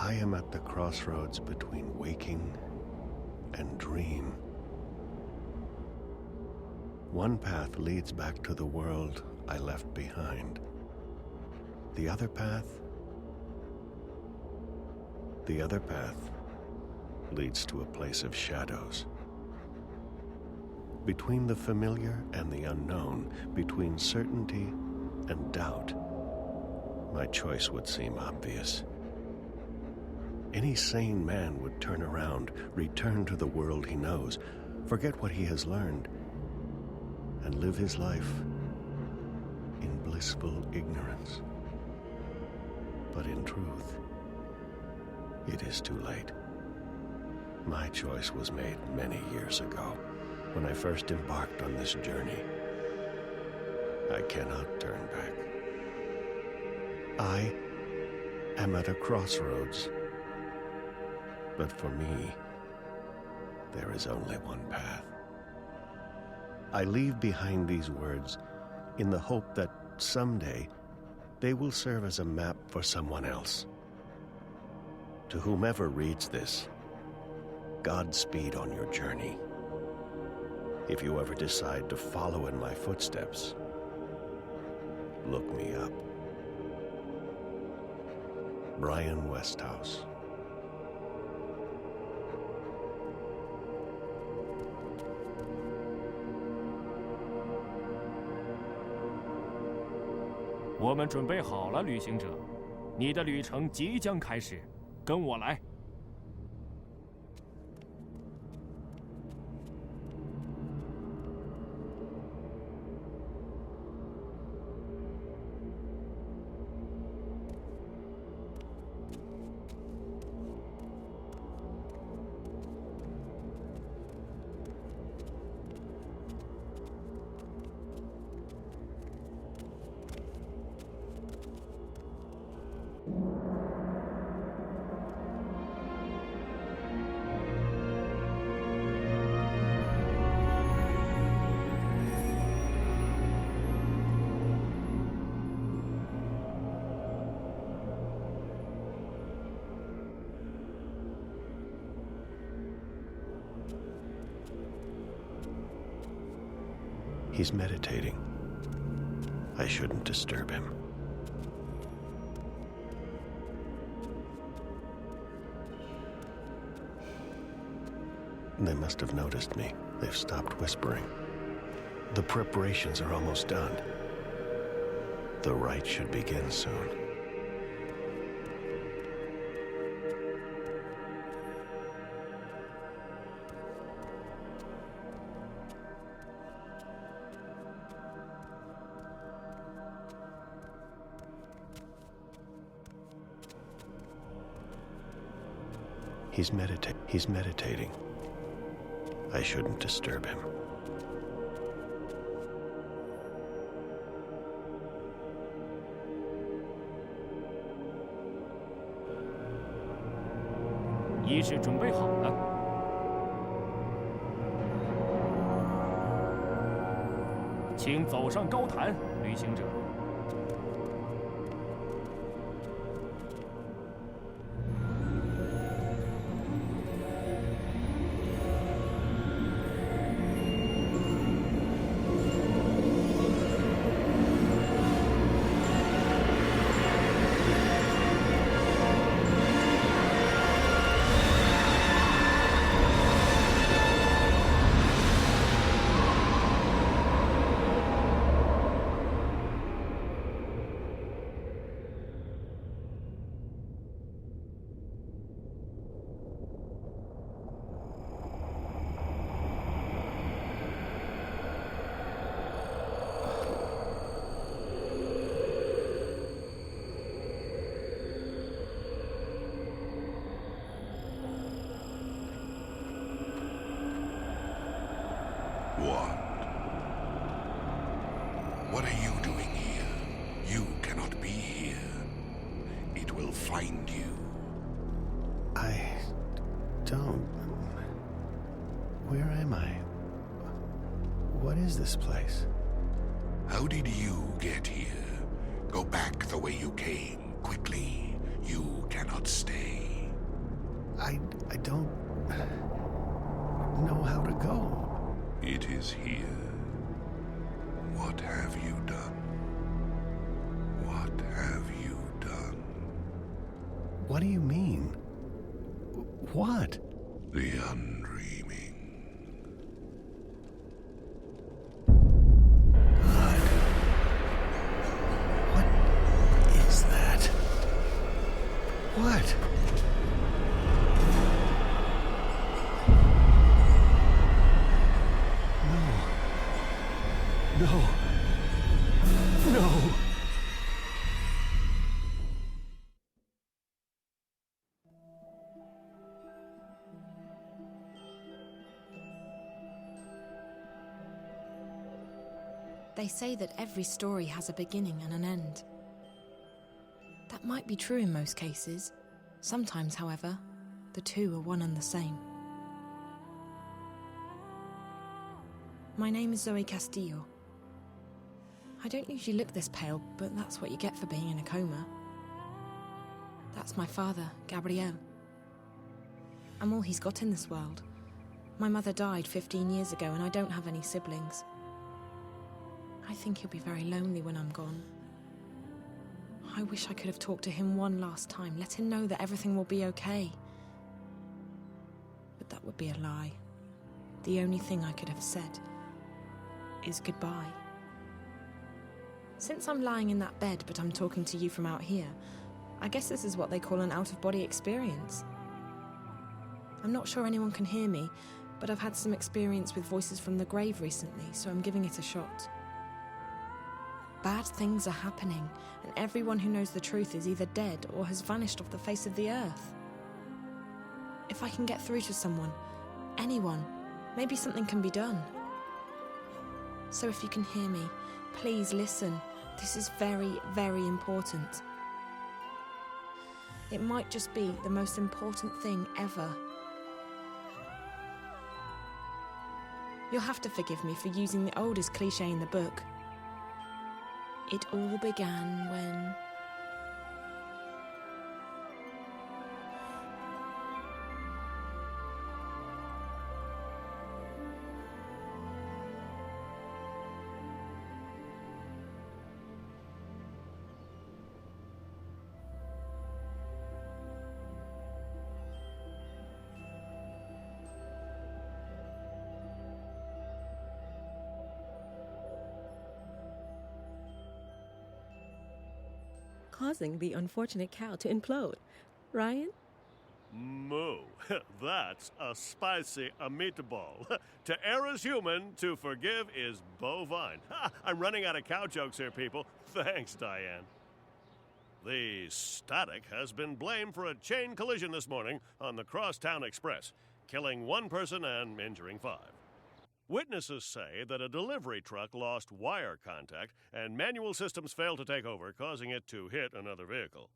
I am at the crossroads between waking and dream. One path leads back to the world I left behind. The other path leads to a place of shadows. Between the familiar and the unknown, between certainty and doubt, my choice would seem obvious. Any sane man would turn around, return to the world he knows, forget what he has learned, and live his life in blissful ignorance. But in truth, it is too late. My choice was made many years ago, when I first embarked on this journey. I cannot turn back. I am at a crossroads. But for me, there is only one path. I leave behind these words in the hope that someday they will serve as a map for someone else. To whomever reads this, Godspeed on your journey. If you ever decide to follow in my footsteps, look me up. Brian Westhouse.我们准备好了，旅行者，你的旅程即将开始，跟我来。He's meditating. I shouldn't disturb him. They must have noticed me. They've stopped whispering. The preparations are almost done. The rite should begin soon. He's meditating. I shouldn't disturb him. 仪式准备好了，请走上高坛，旅行者。What are you doing here? You cannot be here. It will find you. I don't... Where am I? What is this place? How did you get here? Go back the way you came, quickly. You cannot stay. I don't know how to go. It is here. What have you done? What have you done? What do you mean? What? The undreaming. God. What is that? What? No. No. They say that every story has a beginning and an end. That might be true in most cases. Sometimes, however, the two are one and the same. My name is Zoe Castillo. I don't usually look this pale, but that's what you get for being in a coma. That's my father, Gabriel. I'm all he's got in this world. My mother died 15 years ago and I don't have any siblings. I think he'll be very lonely when I'm gone. I wish I could have talked to him one last time, let him know that everything will be okay. But that would be a lie. The only thing I could have said is goodbye. Since I'm lying in that bed but I'm talking to you from out here, I guess this is what they call an out-of-body experience. I'm not sure anyone can hear me, but I've had some experience with voices from the grave recently, so I'm giving it a shot. Bad things are happening, and everyone who knows the truth is either dead or has vanished off the face of the earth. If I can get through to someone, anyone, maybe something can be done. So if you can hear me, please listen. This is very, very important. It might just be the most important thing ever. You'll have to forgive me for using the oldest cliché in the book. It all began when... causing the unfortunate cow to implode. Ryan? Moo. That's a spicy meatball. To err is human, to forgive is bovine. I'm running out of cow jokes here, people. Thanks, Diane. The static has been blamed for a chain collision this morning on the Crosstown Express, killing one person and injuring 5. Witnesses say that a delivery truck lost wire contact and manual systems failed to take over, causing it to hit another vehicle.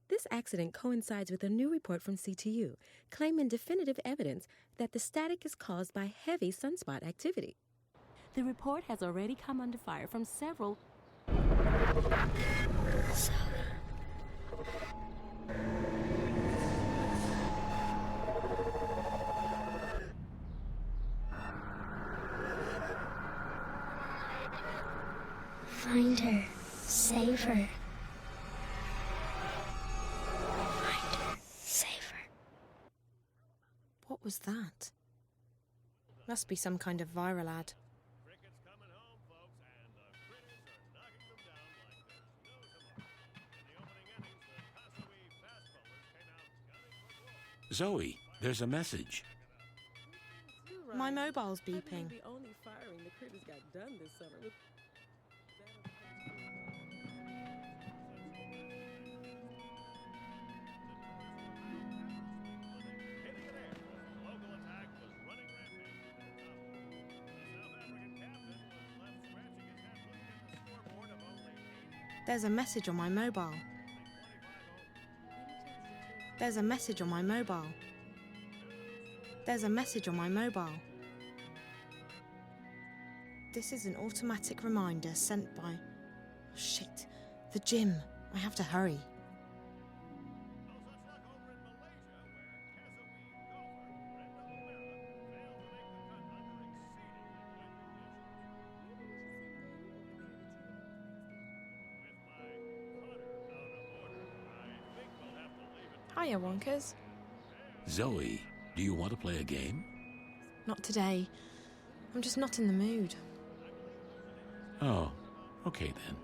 This accident coincides with a new report from CTU, claiming definitive evidence that the static is caused by heavy sunspot activity. The report has already come under fire from several... Find her. Save her. Find her. Save her. What was that? Must be some kind of viral ad. Cricket's coming home, folks, and the critters are knocking them down like there's no tomorrow. In the opening innings, the Kasui fast bowlers came out gunning for glory. Zoe, there's a message. My mobile's beeping. The only firing the critters got done this summer with... There's a message on my mobile. There's a message on my mobile. There's a message on my mobile. This is an automatic reminder sent by... Oh, shit. The gym. I have to hurry. No such luck over in Malaysia, where Hiya, Wonkers. Zoe, do you want to play a game? Not today. I'm just not in the mood. Oh, okay then.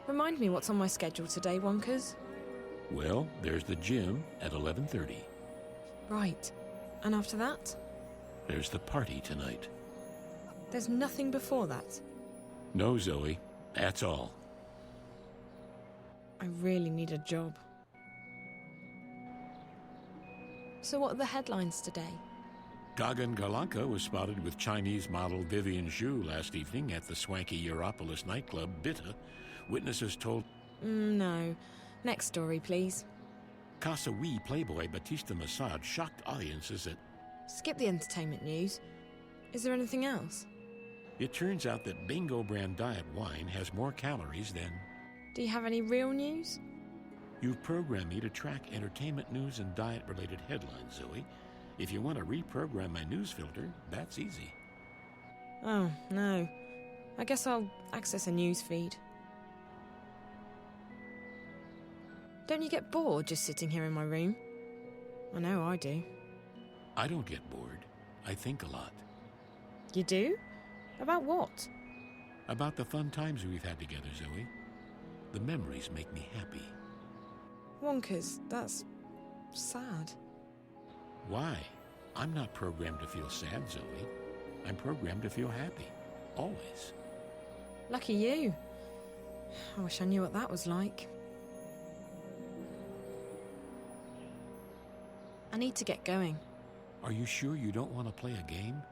Remind me what's on my schedule today, Wonkers. Well, there's the gym at 11:30. Right. And after that? There's the party tonight. There's nothing before that. No, Zoe, that's all. I really need a job. So what are the headlines today? Gagan Garlanka was spotted with Chinese model Vivian Zhu last evening at the swanky Europolis nightclub Bitta. Witnesses told... No. Next story, please. Kasawi playboy Batista Massad shocked audiences at... Skip the entertainment news. Is there anything else? It turns out that Bingo brand diet wine has more calories than... Do you have any real news? You've programmed me to track entertainment news and diet-related headlines, Zoe. If you want to reprogram my news filter, that's easy. Oh, no. I guess I'll access a news feed. Don't you get bored just sitting here in my room? I know I do. I don't get bored. I think a lot. You do? About what? About the fun times we've had together, Zoe. The memories make me happy. Wonkers, that's sad. Why? I'm not programmed to feel sad, Zoe. I'm programmed to feel happy. Always. Lucky you. I wish I knew what that was like. I need to get going. Are you sure you don't want to play a game?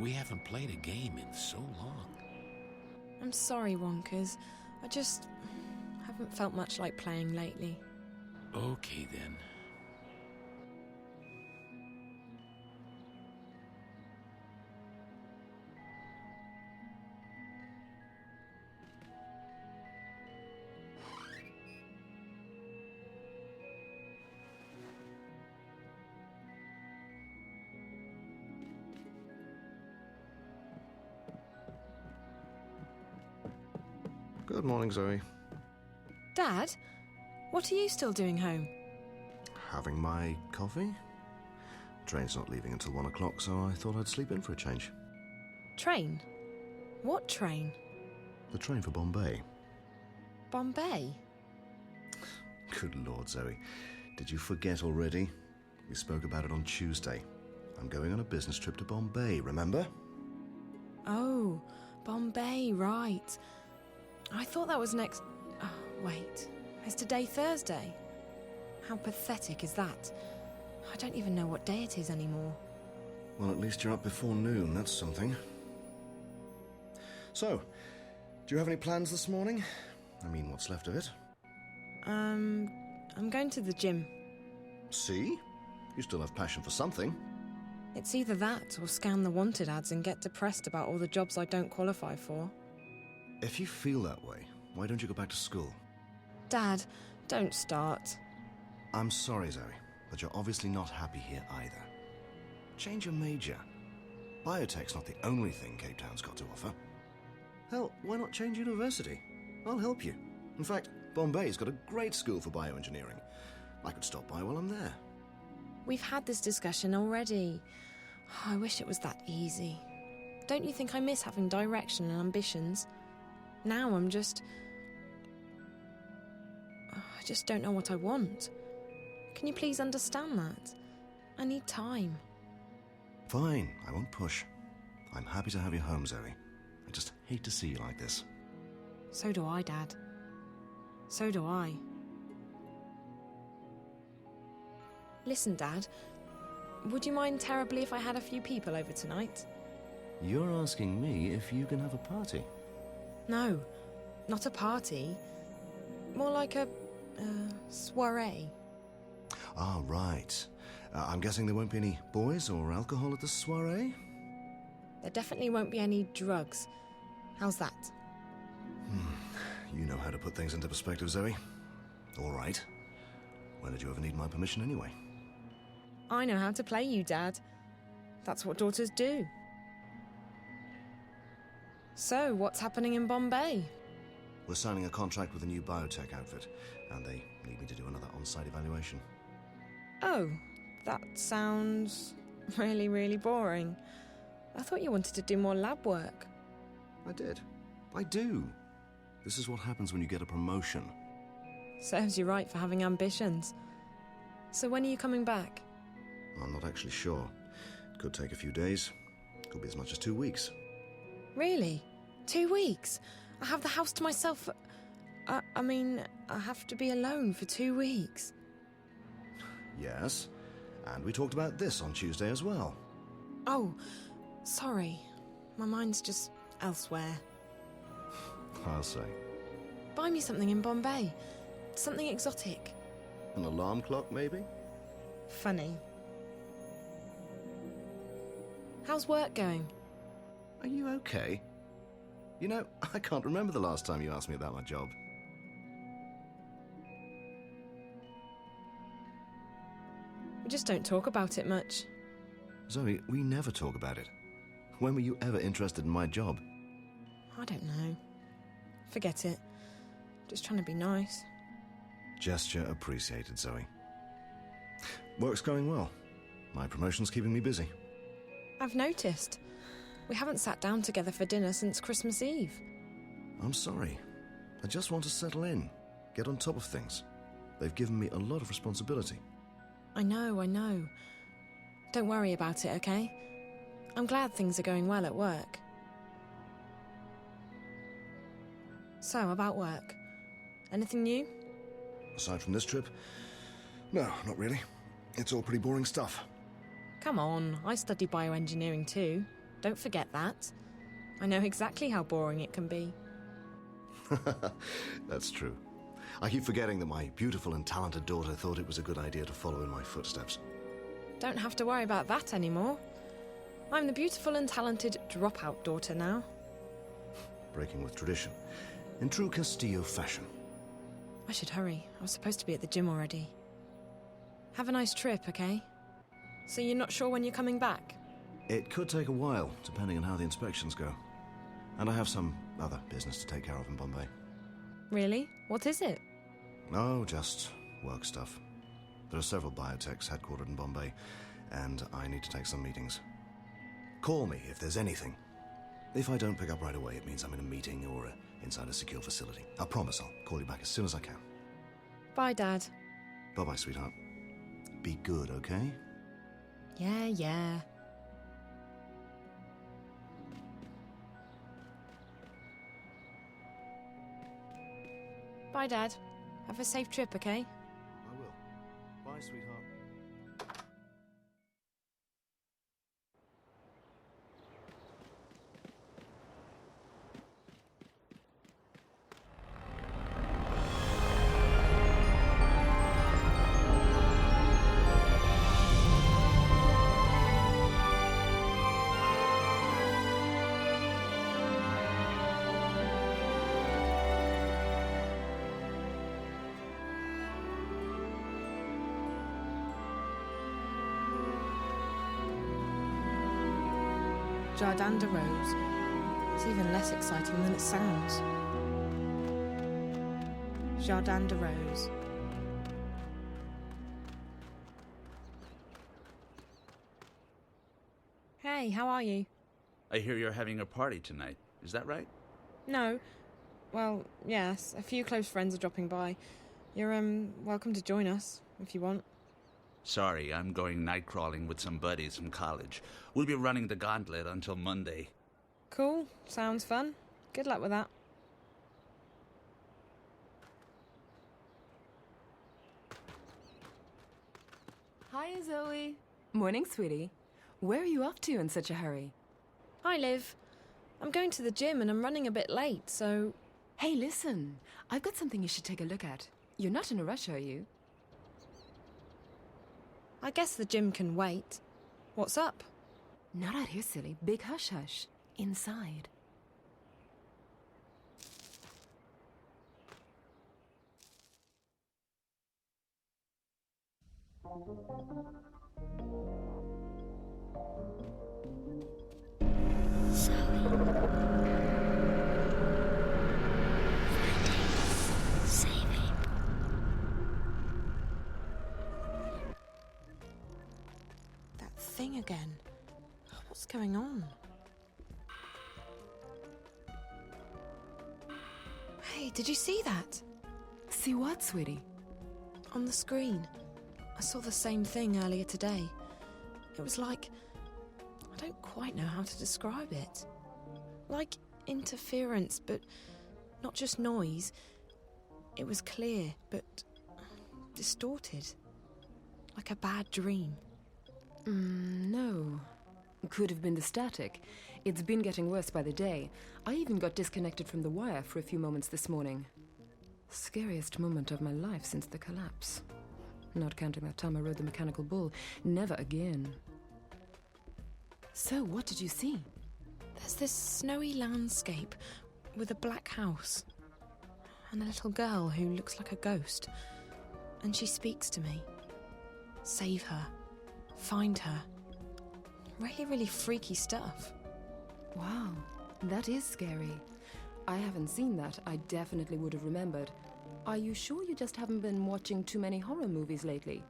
We haven't played a game in so long. I'm sorry, Wonkers. I just haven't felt much like playing lately. Okay, then. Good morning, Zoe. Dad, what are you still doing home? Having my coffee? Train's not leaving until 1 o'clock, so I thought I'd sleep in for a change. Train? What train? The train for Bombay. Bombay? Good Lord, Zoe. Did you forget already? We spoke about it on Tuesday. I'm going on a business trip to Bombay, remember? Oh, Bombay, right. I thought that was next... Oh, wait. Is today Thursday? How pathetic is that? I don't even know what day it is anymore. Well, at least you're up before noon, that's something. So, do you have any plans this morning? I mean, what's left of it? I'm going to the gym. See? You still have passion for something. It's either that or scan the wanted ads and get depressed about all the jobs I don't qualify for. If you feel that way, why don't you go back to school? Dad, don't start. I'm sorry, Zoe, but you're obviously not happy here either. Change your major. Biotech's not the only thing Cape Town's got to offer. Hell, why not change university? I'll help you. In fact, Bombay's got a great school for bioengineering. I could stop by while I'm there. We've had this discussion already. I wish it was that easy. Don't you think I miss having direction and ambitions? Now I'm just... I just don't know what I want. Can you please understand that? I need time. Fine, I won't push. I'm happy to have you home, Zoe. I just hate to see you like this. So do I, Dad. So do I. Listen, Dad. Would you mind terribly if I had a few people over tonight? You're asking me if you can have a party? No, not a party. More like a soiree. Ah, right. I'm guessing there won't be any boys or alcohol at the soiree? There definitely won't be any drugs. How's that? You know how to put things into perspective, Zoe. All right. When did you ever need my permission anyway? I know how to play you, Dad. That's what daughters do. So, what's happening in Bombay? We're signing a contract with a new biotech outfit, and they need me to do another on-site evaluation. Oh, that sounds really, really boring. I thought you wanted to do more lab work. I did. I do. This is what happens when you get a promotion. Serves you right for having ambitions. So when are you coming back? I'm not actually sure. It could take a few days. Could be as much as 2 weeks. Really? 2 weeks? I have the house to myself for... I mean, I have to be alone for 2 weeks. Yes. And we talked about this on Tuesday as well. Oh, sorry. My mind's just elsewhere. I'll say. Buy me something in Bombay. Something exotic. An alarm clock, maybe? Funny. How's work going? Are you okay? You know, I can't remember the last time you asked me about my job. We just don't talk about it much. Zoe, we never talk about it. When were you ever interested in my job? I don't know. Forget it. Just trying to be nice. Gesture appreciated, Zoe. Work's going well. My promotion's keeping me busy. I've noticed. We haven't sat down together for dinner since Christmas Eve. I'm sorry. I just want to settle in, get on top of things. They've given me a lot of responsibility. I know. Don't worry about it, okay? I'm glad things are going well at work. So, about work. Anything new? Aside from this trip, no, not really. It's all pretty boring stuff. Come on, I study bioengineering too. Don't forget that. I know exactly how boring it can be. That's true. I keep forgetting that my beautiful and talented daughter thought it was a good idea to follow in my footsteps. Don't have to worry about that anymore. I'm the beautiful and talented dropout daughter now. Breaking with tradition. In true Castillo fashion. I should hurry. I was supposed to be at the gym already. Have a nice trip, okay? So you're not sure when you're coming back? It could take a while, depending on how the inspections go. And I have some other business to take care of in Bombay. Really? What is it? No, just work stuff. There are several biotechs headquartered in Bombay, and I need to take some meetings. Call me if there's anything. If I don't pick up right away, it means I'm in a meeting or inside a secure facility. I promise I'll call you back as soon as I can. Bye, Dad. Bye-bye, sweetheart. Be good, okay? Yeah. Bye, Dad. Have a safe trip, okay? I will. Bye, sweetheart. Jardin de Rose. It's even less exciting than it sounds. Jardin de Rose. Hey, how are you? I hear you're having a party tonight. Is that right? No. Well, yes, a few close friends are dropping by. You're, welcome to join us, if you want. Sorry, I'm going night crawling with some buddies from college. We'll be running the gauntlet until Monday. Cool. Sounds fun. Good luck with that. Hi, Zoe. Morning, sweetie. Where are you off to in such a hurry? Hi, Liv. I'm going to the gym and I'm running a bit late, so... Hey, listen. I've got something you should take a look at. You're not in a rush, are you? I guess the gym can wait. What's up? Not out here, silly. Big hush-hush. Inside. Zoe. Find again. What's going on? Hey, did you see that? See what, sweetie? On the screen. I saw the same thing earlier today. It was like... I don't quite know how to describe it. Like interference, but not just noise. It was clear, but distorted. Like a bad dream. No. Could have been the static. It's been getting worse by the day. I even got disconnected from the wire for a few moments this morning. Scariest moment of my life since the collapse. Not counting that time I rode the mechanical bull. Never again. So, what did you see? There's this snowy landscape with a black house and a little girl who looks like a ghost. And she speaks to me. Save her. Find her. Really, really freaky stuff. Wow, that is scary. I haven't seen that. I definitely would have remembered. Are you sure you just haven't been watching too many horror movies lately?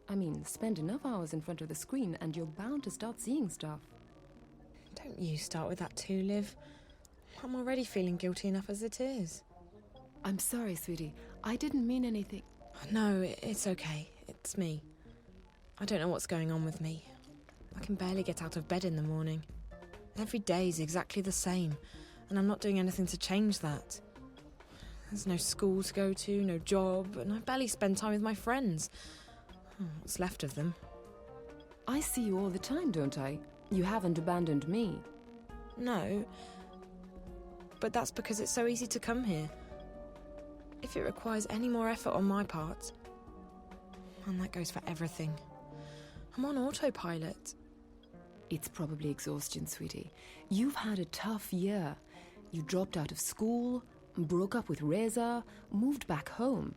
I mean, spend enough hours in front of the screen and you're bound to start seeing stuff. Don't you start with that too, Liv. I'm already feeling guilty enough as it is. I'm sorry, sweetie. I didn't mean anything. No, it's okay. It's me. I don't know what's going on with me. I can barely get out of bed in the morning. Every day is exactly the same, and I'm not doing anything to change that. There's no school to go to, no job, and I barely spend time with my friends. What's left of them. I see you all the time, don't I? You haven't abandoned me. No, but that's because it's so easy to come here. If it requires any more effort on my part, and that goes for everything, I'm on autopilot. It's probably exhaustion, sweetie. You've had a tough year. You dropped out of school, broke up with Reza, moved back home.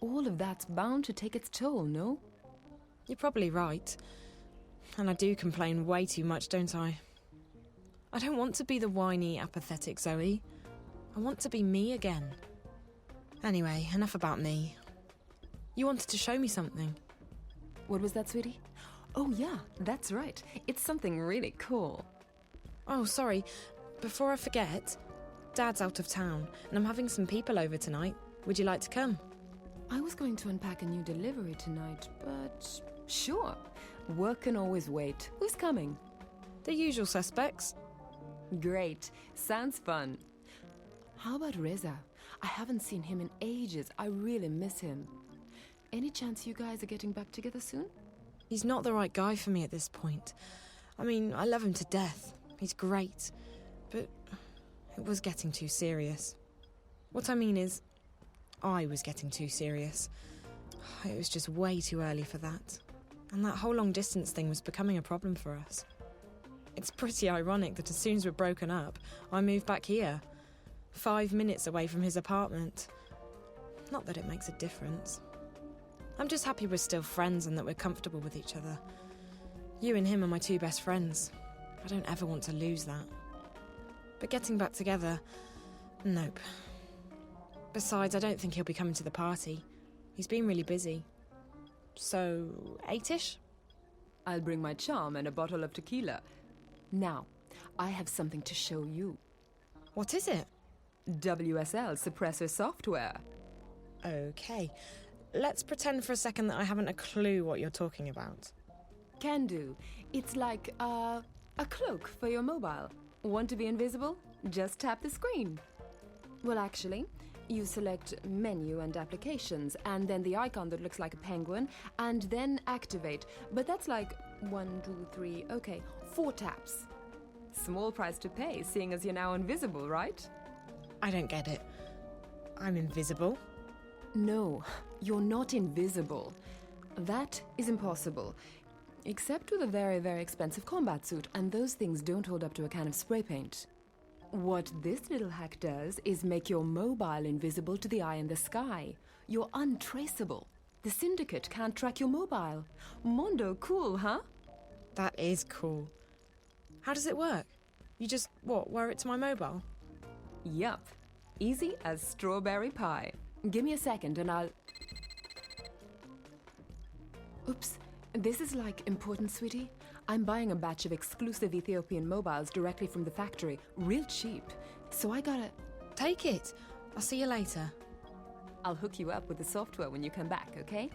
All of that's bound to take its toll, no? You're probably right. And I do complain way too much, don't I? I don't want to be the whiny, apathetic Zoe. I want to be me again. Anyway, enough about me. You wanted to show me something. What was that, sweetie? Oh yeah, that's right. It's something really cool. Oh, sorry. Before I forget, Dad's out of town, and I'm having some people over tonight. Would you like to come? I was going to unpack a new delivery tonight, but sure. Work can always wait. Who's coming? The usual suspects. Great. Sounds fun. How about Reza? I haven't seen him in ages. I really miss him. Any chance you guys are getting back together soon? He's not the right guy for me at this point. I mean, I love him to death. He's great. But it was getting too serious. What I mean is, I was getting too serious. It was just way too early for that. And that whole long-distance thing was becoming a problem for us. It's pretty ironic that as soon as we're broken up, I moved back here. 5 minutes away from his apartment. Not that it makes a difference. I'm just happy we're still friends and that we're comfortable with each other. You and him are my two best friends. I don't ever want to lose that. But getting back together, nope. Besides, I don't think he'll be coming to the party. He's been really busy. So, 8-ish? I'll bring my charm and a bottle of tequila. Now, I have something to show you. What is it? WSL suppressor software. Okay. Let's pretend for a second that I haven't a clue what you're talking about. Can do. It's like a cloak for your mobile. Want to be invisible? Just tap the screen. Well, actually, you select menu and applications, and then the icon that looks like a penguin, and then activate. But that's like 1, 2, 3, okay, 4 taps. Small price to pay, seeing as you're now invisible, right? I don't get it. I'm invisible? No, you're not invisible. That is impossible. Except with a very, very expensive combat suit, and those things don't hold up to a can of spray paint. What this little hack does is make your mobile invisible to the eye in the sky. You're untraceable. The Syndicate can't track your mobile. Mondo cool, huh? That is cool. How does it work? You just, wire it to my mobile? Yup. Easy as strawberry pie. Give me a second and I'll... Oops. This is like important, sweetie. I'm buying a batch of exclusive Ethiopian mobiles directly from the factory, real cheap. So I gotta... Take it. I'll see you later. I'll hook you up with the software when you come back, okay?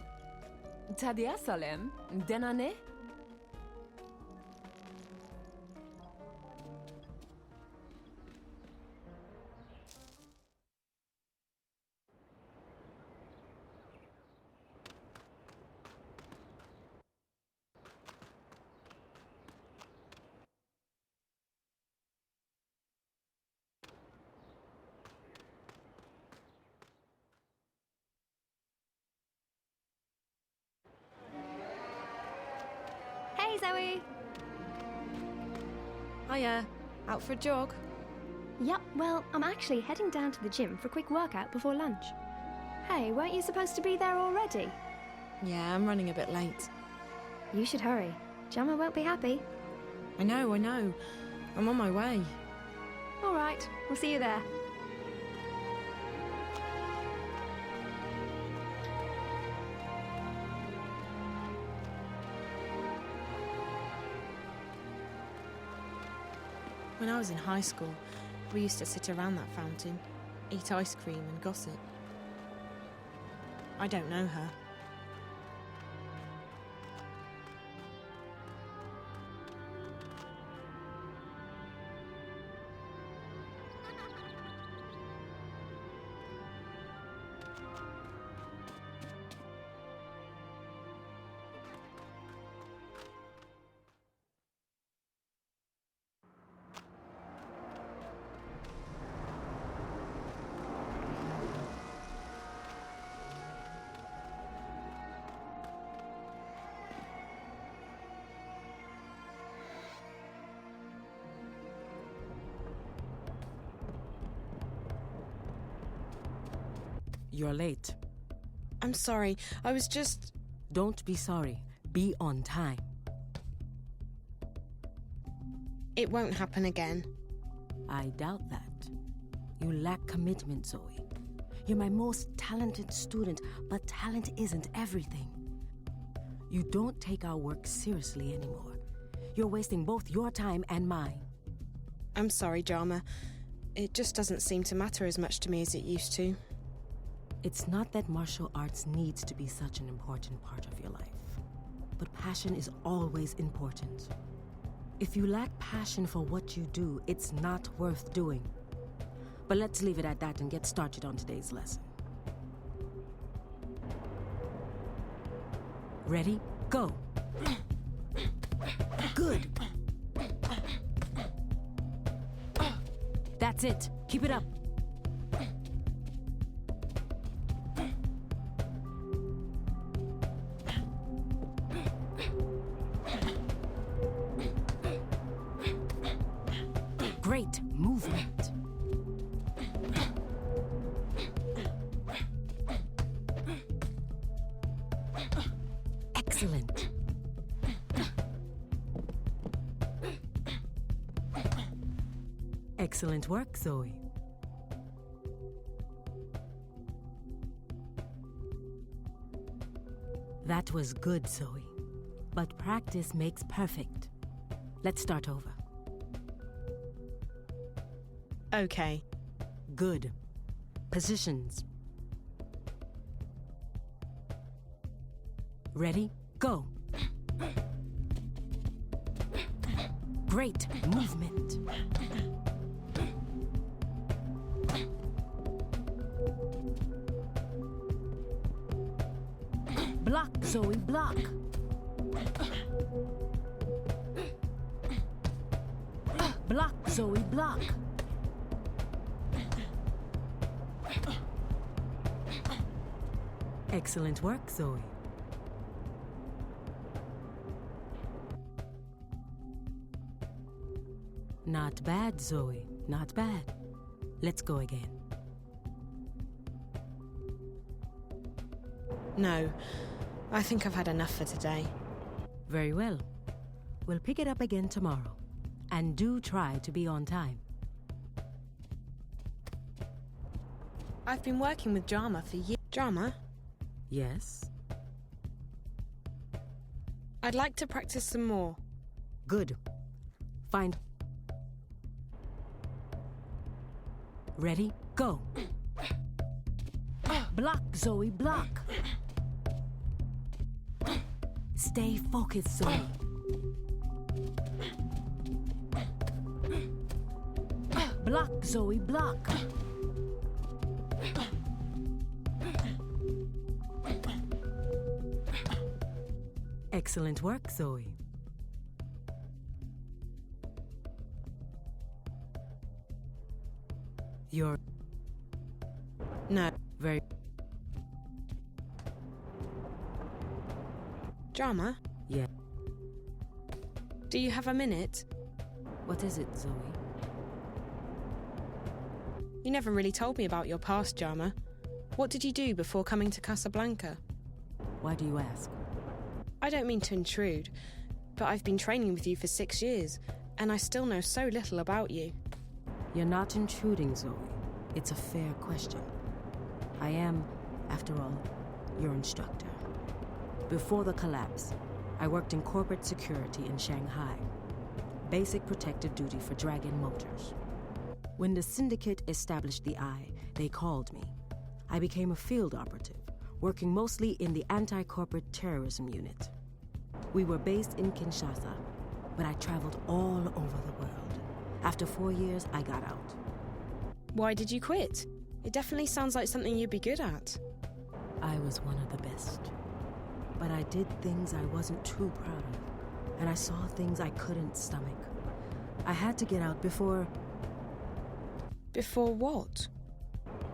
Tadia Salem, Denane? Hey, Zoe! Hiya. Out for a jog? Yup, well, I'm actually heading down to the gym for a quick workout before lunch. Hey, weren't you supposed to be there already? Yeah, I'm running a bit late. You should hurry. Jama won't be happy. I know. I'm on my way. All right, we'll see you there. When I was in high school, we used to sit around that fountain, eat ice cream and gossip. I don't know her. You're late. I'm sorry. I was just... Don't be sorry. Be on time. It won't happen again. I doubt that. You lack commitment, Zoe. You're my most talented student, but talent isn't everything. You don't take our work seriously anymore. You're wasting both your time and mine. I'm sorry, Jama. It just doesn't seem to matter as much to me as it used to. It's not that martial arts needs to be such an important part of your life, but passion is always important. If you lack passion for what you do, it's not worth doing. But let's leave it at that and get started on today's lesson. Ready? Go! Good! That's it. Keep it up. Great movement. Excellent. Excellent work, Zoe. That was good, Zoe. But practice makes perfect. Let's start over. Okay. Good. Positions. Ready? Go. Great movement. Block, Zoe, block. Block, Zoe, block. Excellent work, Zoe. Not bad, Zoe. Not bad. Let's go again. No, I think I've had enough for today. Very well. We'll pick it up again tomorrow. And do try to be on time. I've been working with Jama for years. Jama? Yes? I'd like to practice some more. Good. Find... Ready? Go. Block, Zoe, block. Stay focused, Zoe. Block, Zoe, block. Excellent work, Zoe. You're... No. Very... Drama? Yeah. Do you have a minute? What is it, Zoe? You never really told me about your past, Drama. What did you do before coming to Casablanca? Why do you ask? I don't mean to intrude, but I've been training with you for 6 years, and I still know so little about you. You're not intruding, Zoe. It's a fair question. I am, after all, your instructor. Before the collapse, I worked in corporate security in Shanghai. Basic protective duty for Dragon Motors. When the syndicate established the Eye, they called me. I became a field operative, working mostly in the anti-corporate terrorism unit. We were based in Kinshasa, but I traveled all over the world. After 4 years, I got out. Why did you quit? It definitely sounds like something you'd be good at. I was one of the best. But I did things I wasn't too proud of, and I saw things I couldn't stomach. I had to get out before... Before what?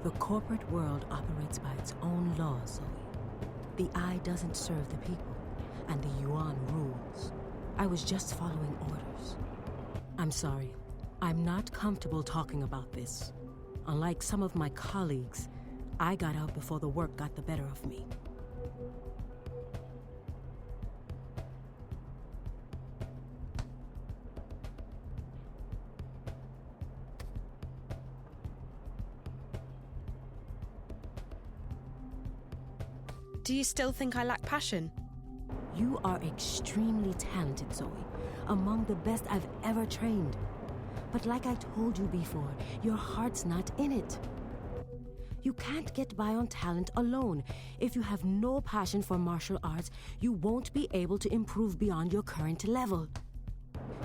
The corporate world operates by its own laws, Zoe. The Eye doesn't serve the people, and the Yuan rules. I was just following orders. I'm sorry. I'm not comfortable talking about this. Unlike some of my colleagues, I got out before the work got the better of me. Do you still think I lack passion? You are extremely talented, Zoe. Among the best I've ever trained. But like I told you before, your heart's not in it. You can't get by on talent alone. If you have no passion for martial arts, you won't be able to improve beyond your current level.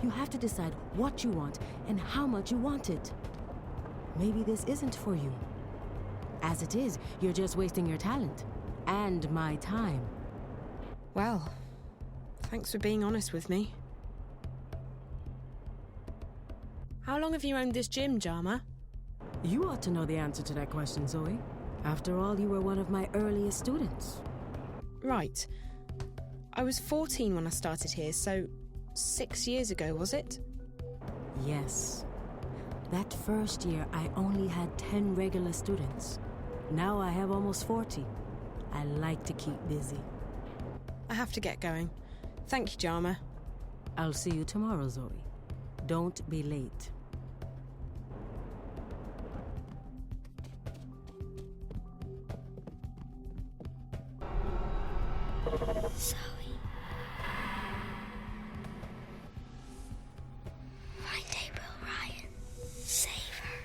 You have to decide what you want and how much you want it. Maybe this isn't for you. As it is, you're just wasting your talent. And my time. Well, thanks for being honest with me. How long have you owned this gym, Jama? You ought to know the answer to that question, Zoe. After all, you were one of my earliest students. Right. I was 14 when I started here, so 6 years ago, was it? Yes. That first year, I only had 10 regular students. Now I have almost 40. I like to keep busy. I have to get going. Thank you, Jama. I'll see you tomorrow, Zoe. Don't be late. Zoe. Find April Ryan. Save her.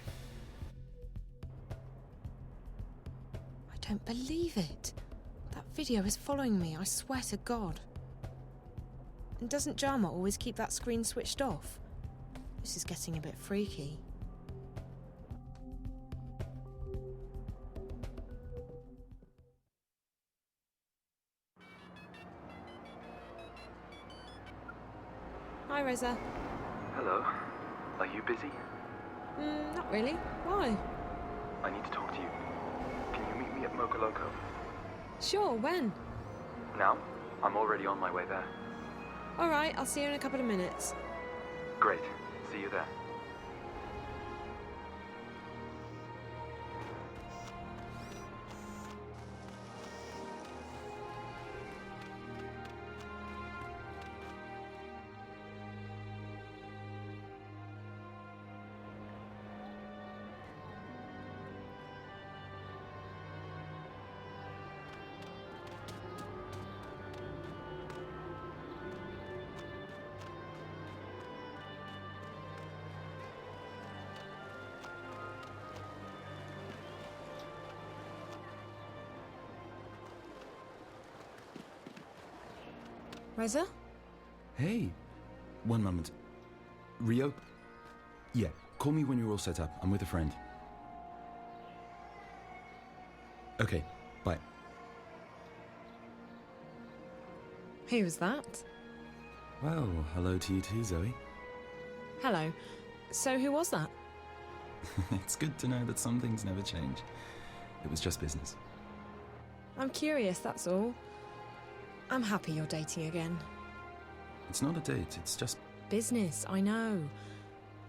I don't believe it. That video is following me, I swear to God. And doesn't Jama always keep that screen switched off? This is getting a bit freaky. Hi, Reza. Hello. Are you busy? Not really. Why? I need to talk to you. Can you meet me at Mocha Loco? Sure, when? Now? I'm already on my way there. All right, I'll see you in a couple of minutes. Great. See you there. Reza? Hey. One moment. Rio? Yeah, call me when you're all set up. I'm with a friend. Okay, bye. Who was that? Well, hello to you too, Zoe. Hello. So who was that? It's good to know that some things never change. It was just business. I'm curious, that's all. I'm happy you're dating again. It's not a date, it's just... Business, I know.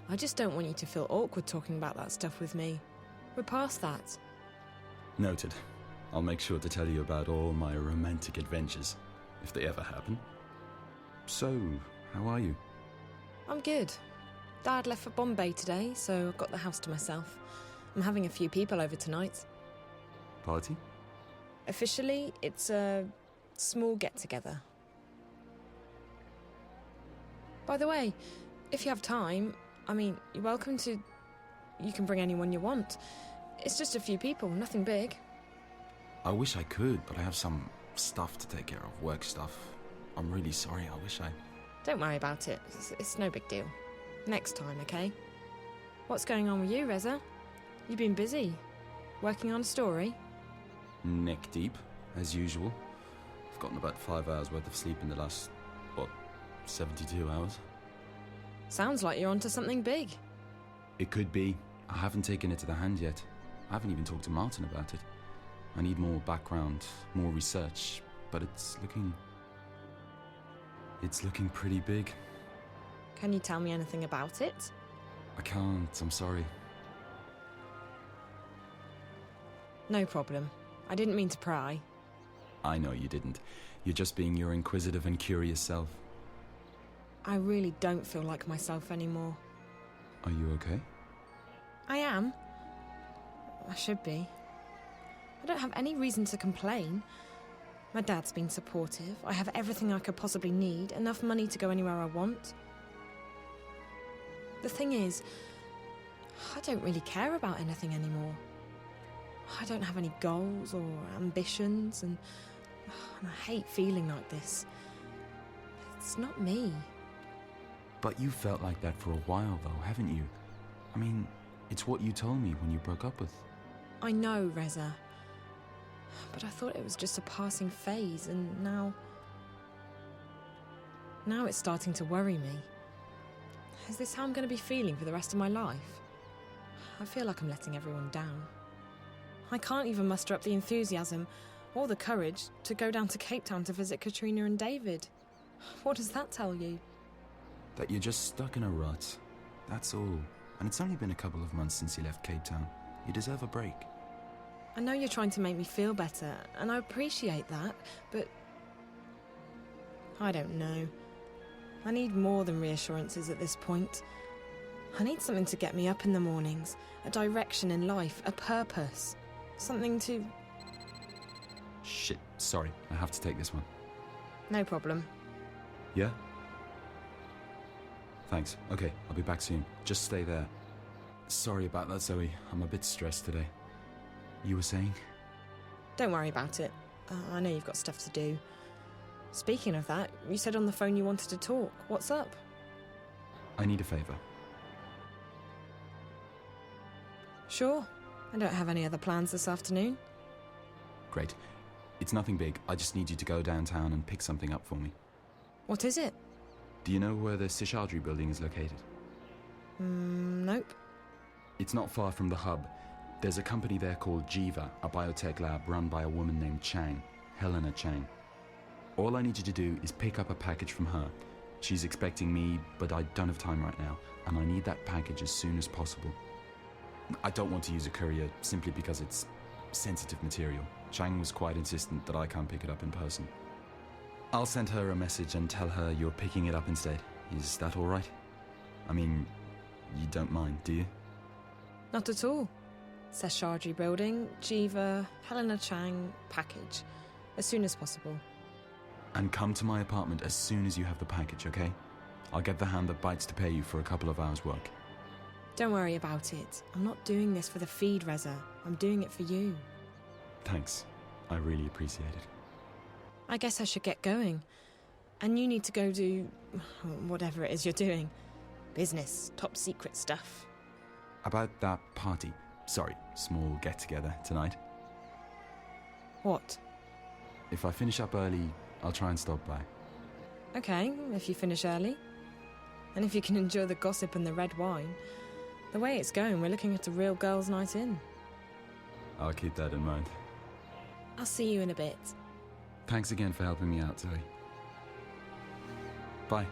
I just don't want you to feel awkward talking about that stuff with me. We're past that. Noted. I'll make sure to tell you about all my romantic adventures, if they ever happen. So, how are you? I'm good. Dad left for Bombay today, so I've got the house to myself. I'm having a few people over tonight. Party? Officially, it's a small get-together. By the way, if you have time, I mean, you're welcome to... You can bring anyone you want. It's just a few people, nothing big. I wish I could, but I have some stuff to take care of, work stuff. I'm really sorry, I wish I... Don't worry about it. It's no big deal. Next time, okay? What's going on with you, Reza? You've been busy. Working on a story? Neck deep, as usual. I've gotten about 5 hours worth of sleep in the last, 72 hours. Sounds like you're onto something big. It could be. I haven't taken it to the hand yet. I haven't even talked to Martin about it. I need more background, more research, but it's looking pretty big. Can you tell me anything about it? I can't, I'm sorry. No problem. I didn't mean to pry. I know you didn't. You're just being your inquisitive and curious self. I really don't feel like myself anymore. Are you okay? I am. I should be. I don't have any reason to complain. My dad's been supportive. I have everything I could possibly need, enough money to go anywhere I want. The thing is, I don't really care about anything anymore. I don't have any goals or ambitions, and I hate feeling like this. It's not me. But you felt like that for a while, though, haven't you? I mean, it's what you told me when you broke up with... I know, Reza. But I thought it was just a passing phase, and now... Now it's starting to worry me. Is this how I'm going to be feeling for the rest of my life? I feel like I'm letting everyone down. I can't even muster up the enthusiasm or the courage to go down to Cape Town to visit Katrina and David. What does that tell you? That you're just stuck in a rut. That's all. And it's only been a couple of months since you left Cape Town. You deserve a break. I know you're trying to make me feel better, and I appreciate that, but... I don't know. I need more than reassurances at this point. I need something to get me up in the mornings, a direction in life, a purpose. Something to... Shit, sorry. I have to take this one. No problem. Yeah? Thanks. Okay, I'll be back soon. Just stay there. Sorry about that, Zoe. I'm a bit stressed today. You were saying? Don't worry about it. I know you've got stuff to do. Speaking of that, you said on the phone you wanted to talk. What's up? I need a favor. Sure. I don't have any other plans this afternoon. Great. It's nothing big. I just need you to go downtown and pick something up for me. What is it? Do you know where the Seshadri building is located? Nope. It's not far from the hub. There's a company there called Jiva, a biotech lab run by a woman named Chang, Helena Chang. All I need you to do is pick up a package from her. She's expecting me, but I don't have time right now, and I need that package as soon as possible. I don't want to use a courier simply because it's sensitive material. Chang was quite insistent that I can't pick it up in person. I'll send her a message and tell her you're picking it up instead. Is that all right? I mean, you don't mind, do you? Not at all. Seshadri building, Jiva, Helena Chang, package. As soon as possible. And come to my apartment as soon as you have the package, okay? I'll get the hand that bites to pay you for a couple of hours' work. Don't worry about it. I'm not doing this for the feed, Reza. I'm doing it for you. Thanks. I really appreciate it. I guess I should get going. And you need to go do whatever it is you're doing. Business, top secret stuff. About that party. Sorry, small get-together tonight. What? If I finish up early, I'll try and stop by. Okay, if you finish early. And if you can enjoy the gossip and the red wine. The way it's going, we're looking at a real girls' night in. I'll keep that in mind. I'll see you in a bit. Thanks again for helping me out, Zoe. Bye.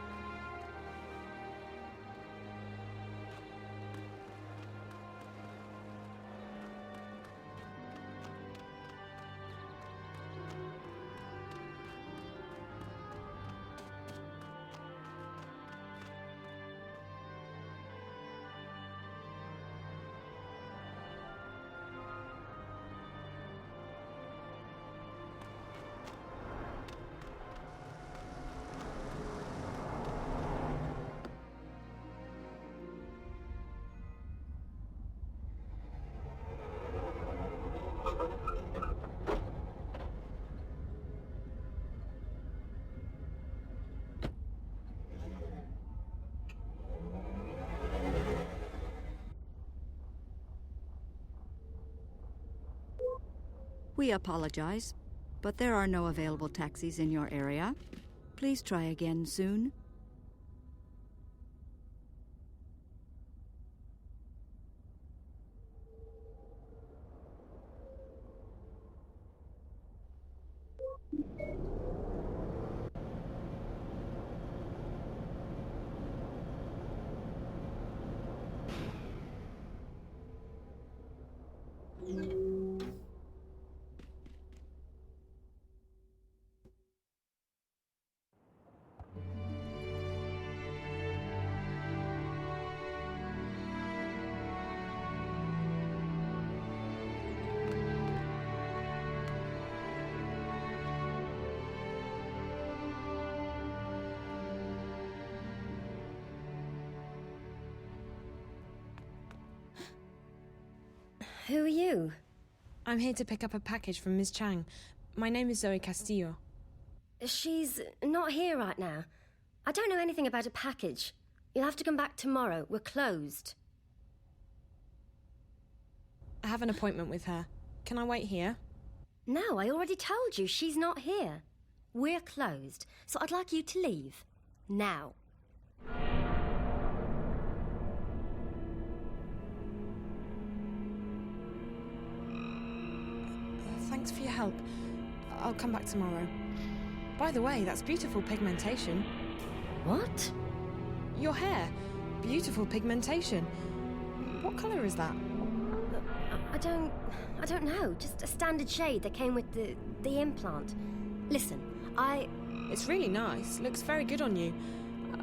We apologize, but there are no available taxis in your area. Please try again soon. Who are you? I'm here to pick up a package from Ms. Chang. My name is Zoe Castillo. She's not here right now. I don't know anything about a package. You'll have to come back tomorrow. We're closed. I have an appointment with her. Can I wait here? No, I already told you she's not here. We're closed, so I'd like you to leave. Now. Thanks for your help. I'll come back tomorrow. By the way, that's beautiful pigmentation. What? Your hair. Beautiful pigmentation. What colour is that? I don't know. Just a standard shade that came with the implant. Listen, It's really nice. Looks very good on you.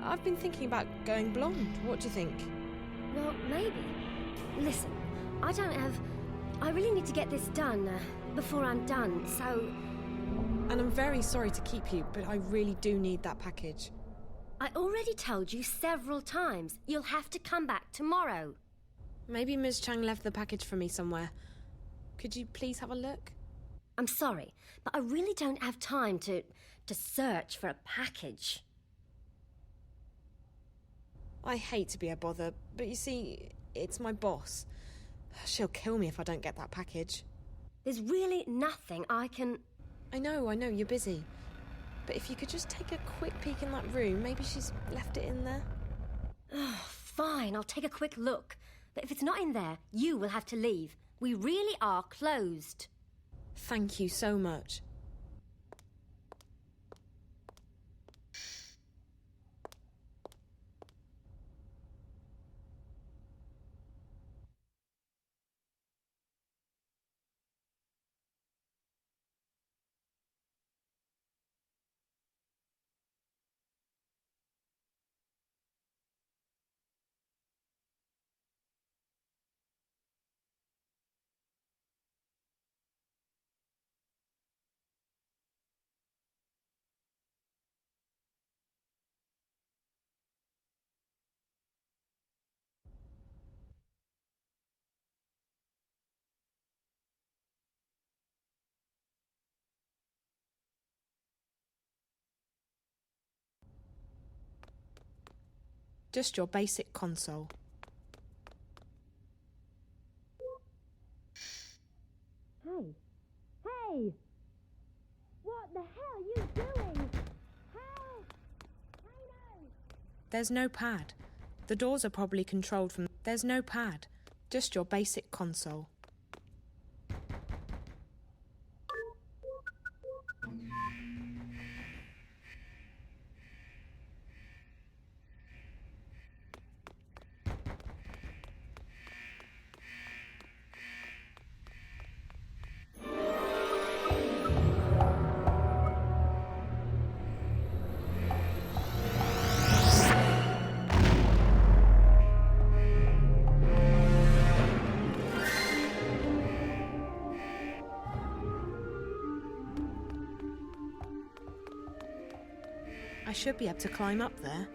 I've been thinking about going blonde. What do you think? Well, maybe. Listen, I really need to get this done before I'm done, so... And I'm very sorry to keep you, but I really do need that package. I already told you several times. You'll have to come back tomorrow. Maybe Ms. Chang left the package for me somewhere. Could you please have a look? I'm sorry, but I really don't have time to search for a package. I hate to be a bother, but you see, it's my boss. She'll kill me if I don't get that package. There's really nothing I can... I know, you're busy. But if you could just take a quick peek in that room, maybe she's left it in there. Oh, fine, I'll take a quick look. But if it's not in there, you will have to leave. We really are closed. Thank you so much. Just your basic console. Hey! Hey! What the hell are you doing? Help! Rhino! There's no pad. The doors are probably controlled from... There's no pad. Just your basic console. I should be able to climb up there.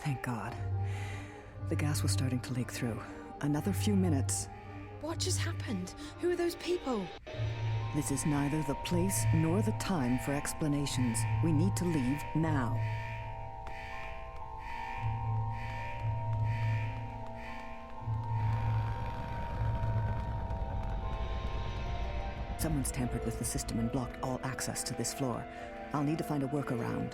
Thank God. The gas was starting to leak through. Another few minutes. What just happened? Who are those people? This is neither the place nor the time for explanations. We need to leave now. Someone's tampered with the system and blocked all access to this floor. I'll need to find a workaround.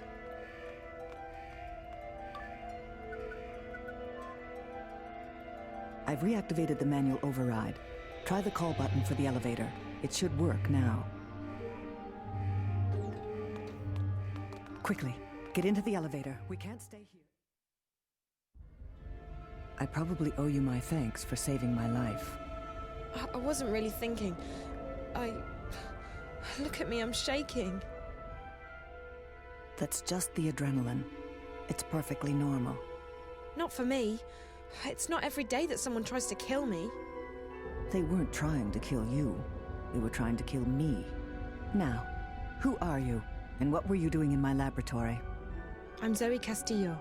I've reactivated the manual override. Try the call button for the elevator. It should work now. Quickly, get into the elevator. We can't stay here. I probably owe you my thanks for saving my life. I wasn't really thinking. Look at me, I'm shaking. That's just the adrenaline. It's perfectly normal. Not for me. It's not every day that someone tries to kill me. They weren't trying to kill you. They were trying to kill me. Now, who are you? And what were you doing in my laboratory? I'm Zoe Castillo.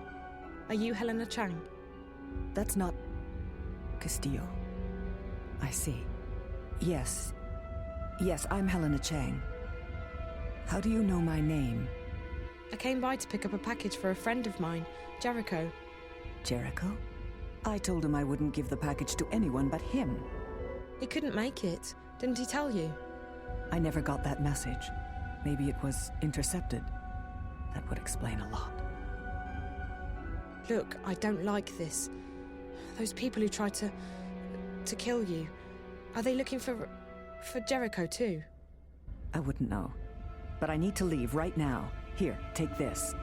Are you Helena Chang? That's not... Castillo. I see. Yes. Yes, I'm Helena Chang. How do you know my name? I came by to pick up a package for a friend of mine, Jericho. Jericho? I told him I wouldn't give the package to anyone but him. He couldn't make it. Didn't he tell you? I never got that message. Maybe it was intercepted. That would explain a lot. Look, I don't like this. Those people who tried to kill you, are they looking for Jericho too? I wouldn't know. But I need to leave right now. Here, take this.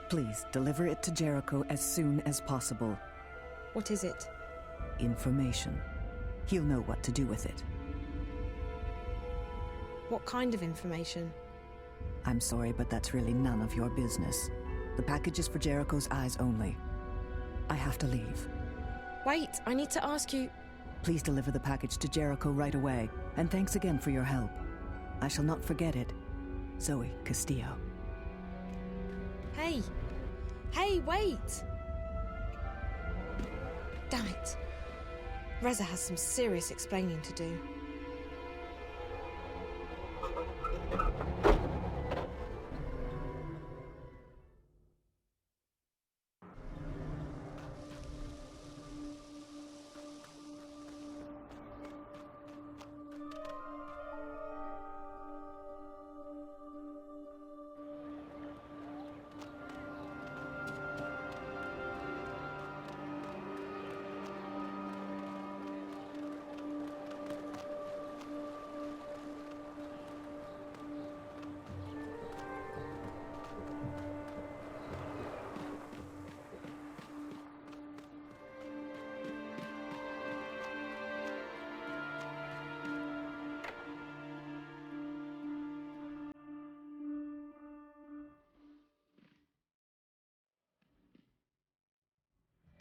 Please, deliver it to Jericho as soon as possible. What is it? Information. He'll know what to do with it. What kind of information? I'm sorry, but that's really none of your business. The package is for Jericho's eyes only. I have to leave. Wait, I need to ask you... Please deliver the package to Jericho right away, and thanks again for your help. I shall not forget it. Zoe Castillo. Hey! Hey, wait! Damn it. Reza has some serious explaining to do.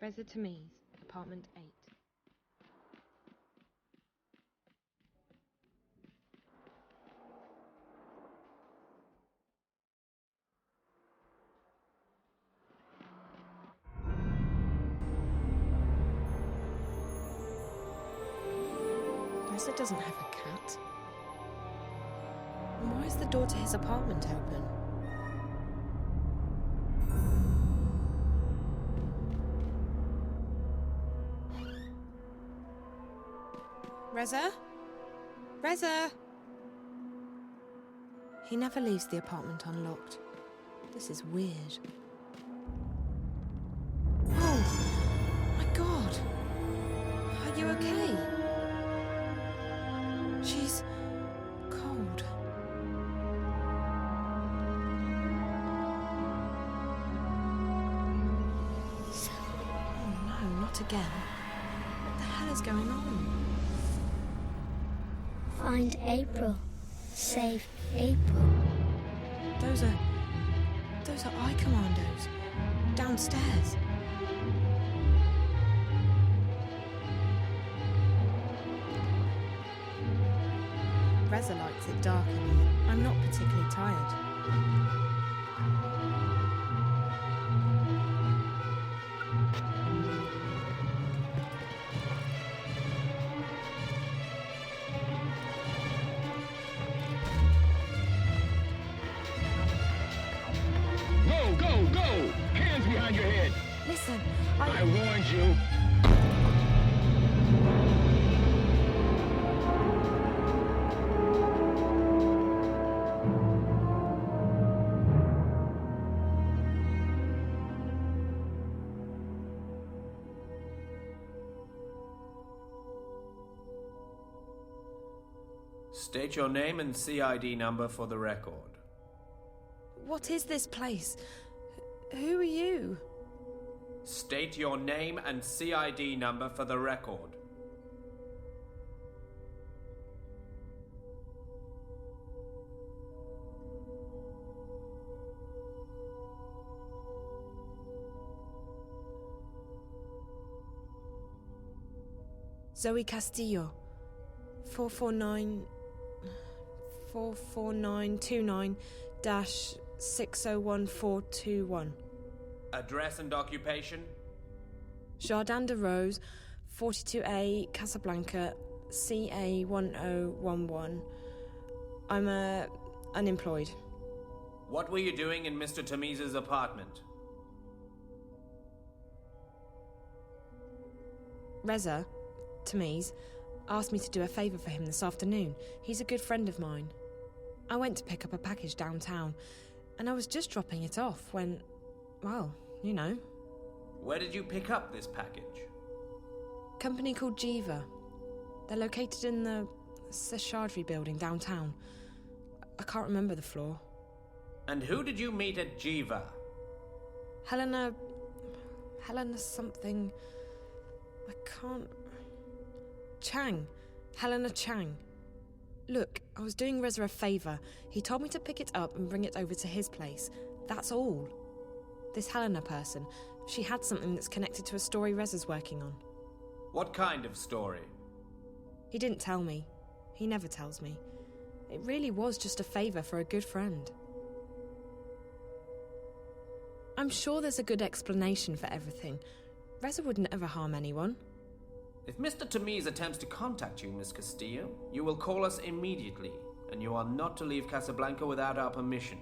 Reza Tamiz, apartment 8. Reza doesn't have a cat. And why is the door to his apartment open? Reza? Reza! He never leaves the apartment unlocked. This is weird. Oh! My God! Are you okay? She's cold. Oh no, not again. What the hell is going on? Find April. Save April. Those are eye commandos. Downstairs. Reza likes it dark in here. I'm not particularly tired. Go! Hands behind your head! Listen, I warned you. State your name and CID number for the record. What is this place? Who are you? State your name and CID number for the record. Zoe Castillo. 44929-601421. Address and occupation? Jardin de Rose, 42A, Casablanca, CA1011. I'm unemployed. What were you doing in Mr. Tamiz's apartment? Reza, Tamiz, asked me to do a favour for him this afternoon. He's a good friend of mine. I went to pick up a package downtown, and I was just dropping it off when, well, you know. Where did you pick up this package? Company called Jiva. They're located in the Seshadri building downtown. I can't remember the floor. And who did you meet at Jiva? Helena something. I can't... Chang. Helena Chang. Look, I was doing Reza a favour. He told me to pick it up and bring it over to his place. That's all. This Helena person, she had something that's connected to a story Reza's working on. What kind of story? He didn't tell me. He never tells me. It really was just a favour for a good friend. I'm sure there's a good explanation for everything. Reza would never harm anyone. If Mr. Tamiz attempts to contact you, Miss Castillo, you will call us immediately, and you are not to leave Casablanca without our permission.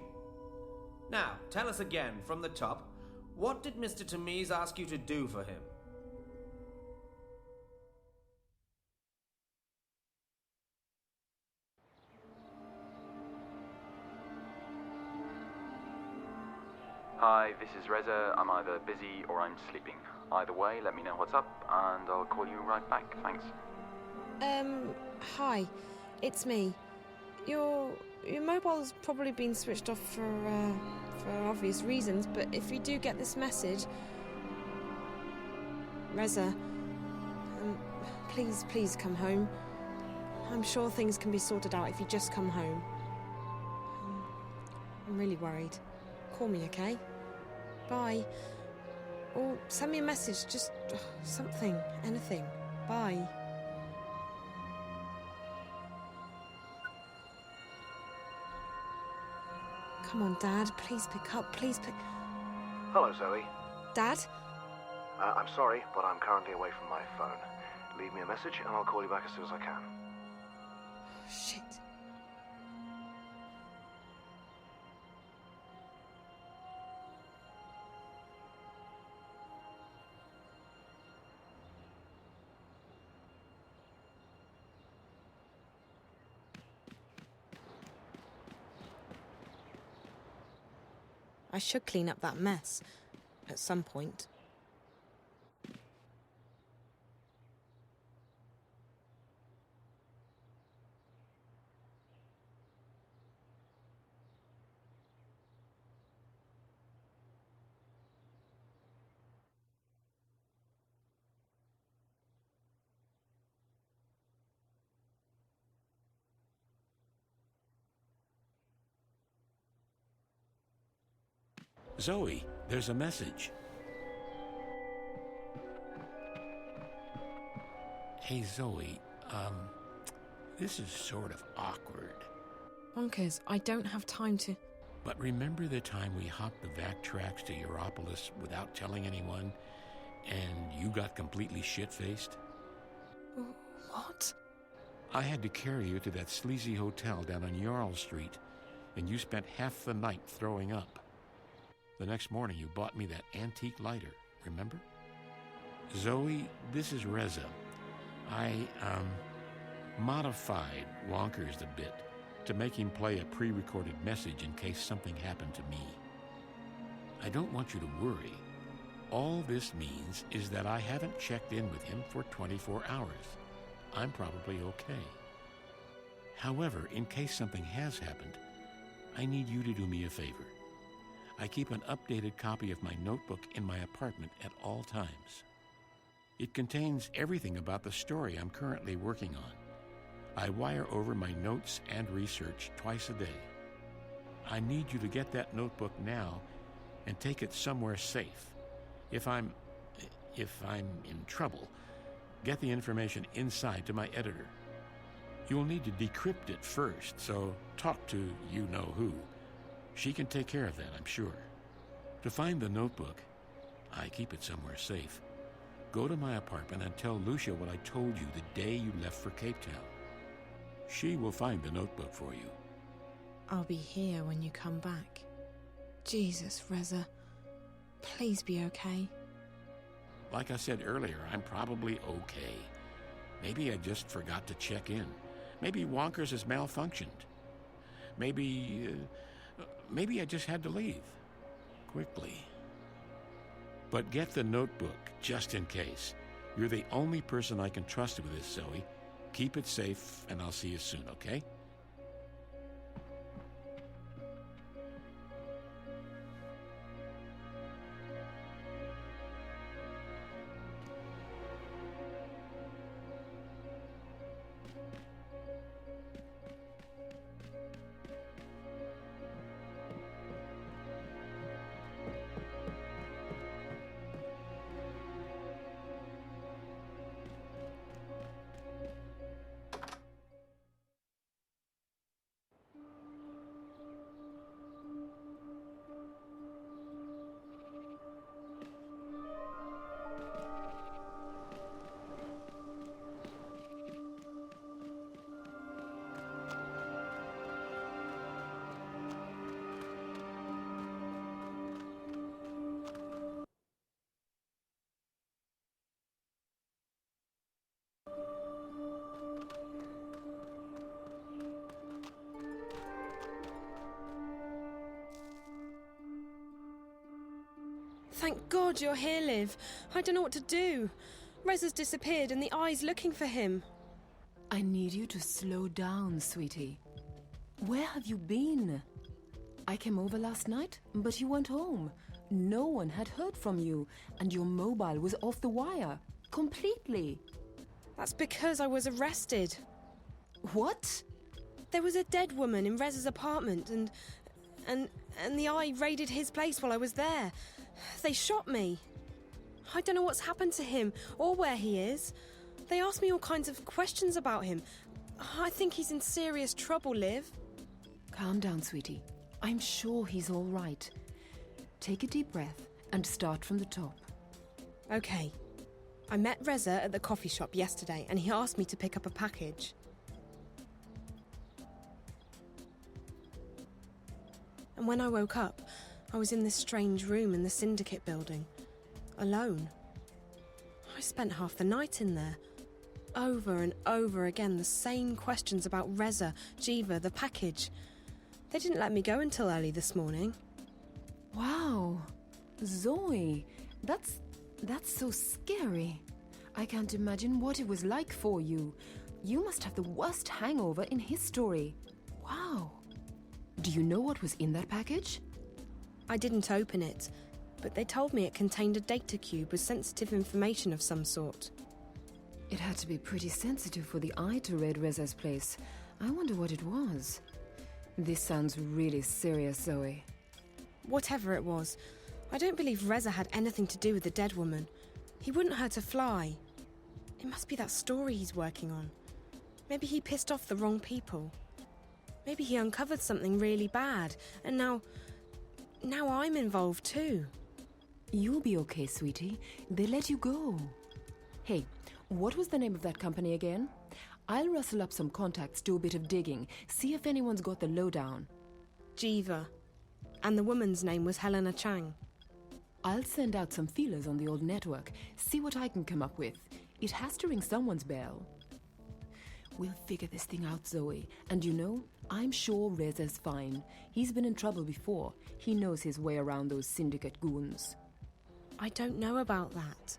Now, tell us again, from the top, what did Mr. Tamiz ask you to do for him? Hi, this is Reza. I'm either busy or I'm sleeping. Either way, let me know what's up, and I'll call you right back. Thanks. Hi. It's me. Your mobile's probably been switched off for obvious reasons, but if you do get this message... Reza, please come home. I'm sure things can be sorted out if you just come home. I'm really worried. Call me, okay? Bye. Or send me a message, just something, anything. Bye. Come on, Dad, please pick up, please pick... Hello, Zoe. Dad? I'm sorry, but I'm currently away from my phone. Leave me a message and I'll call you back as soon as I can. Shit. I should clean up that mess at some point. Zoe, there's a message. Hey, Zoe, this is sort of awkward. Bonkers, I don't have time to... But remember the time we hopped the vac tracks to Europolis without telling anyone, and you got completely shit-faced? What? I had to carry you to that sleazy hotel down on Jarl Street, and you spent half the night throwing up. The next morning, you bought me that antique lighter, remember? Zoe, this is Reza. I, modified Wonkers a bit to make him play a pre-recorded message in case something happened to me. I don't want you to worry. All this means is that I haven't checked in with him for 24 hours. I'm probably okay. However, in case something has happened, I need you to do me a favor. I keep an updated copy of my notebook in my apartment at all times. It contains everything about the story I'm currently working on. I wire over my notes and research twice a day. I need you to get that notebook now and take it somewhere safe. If I'm in trouble, get the information inside to my editor. You'll need to decrypt it first, so talk to you-know-who. She can take care of that, I'm sure. To find the notebook, I keep it somewhere safe. Go to my apartment and tell Lucia what I told you the day you left for Cape Town. She will find the notebook for you. I'll be here when you come back. Jesus, Reza. Please be okay. Like I said earlier, I'm probably okay. Maybe I just forgot to check in. Maybe Wonkers has malfunctioned. Maybe I just had to leave. Quickly. But get the notebook, just in case. You're the only person I can trust with this, Zoe. Keep it safe, and I'll see you soon, okay? Thank God you're here, Liv. I don't know what to do. Reza's disappeared and the eye's looking for him. I need you to slow down, sweetie. Where have you been? I came over last night, but you weren't home. No one had heard from you, and your mobile was off the wire. Completely. That's because I was arrested. What? There was a dead woman in Reza's apartment, and the eye raided his place while I was there. They shot me. I don't know what's happened to him or where he is. They asked me all kinds of questions about him. I think he's in serious trouble, Liv. Calm down, sweetie. I'm sure he's all right. Take a deep breath and start from the top. Okay. I met Reza at the coffee shop yesterday and he asked me to pick up a package. And when I woke up, I was in this strange room in the Syndicate building, alone. I spent half the night in there. Over and over again, the same questions about Reza, Jiva, the package. They didn't let me go until early this morning. Wow. Zoe, that's so scary. I can't imagine what it was like for you. You must have the worst hangover in history. Wow. Do you know what was in that package? I didn't open it, but they told me it contained a data cube with sensitive information of some sort. It had to be pretty sensitive for the eye to read Reza's place. I wonder what it was. This sounds really serious, Zoe. Whatever it was, I don't believe Reza had anything to do with the dead woman. He wouldn't hurt a fly. It must be that story he's working on. Maybe he pissed off the wrong people. Maybe he uncovered something really bad, and now I'm involved too. You'll be okay, sweetie. They let you go. Hey, what was the name of that company again? I'll rustle up some contacts, do a bit of digging, see if anyone's got the lowdown. Jiva. And the woman's name was Helena Chang. I'll send out some feelers on the old network, see what I can come up with. It has to ring someone's bell. We'll figure this thing out, Zoe. And you know, I'm sure Reza's fine. He's been in trouble before. He knows his way around those Syndicate goons. I don't know about that.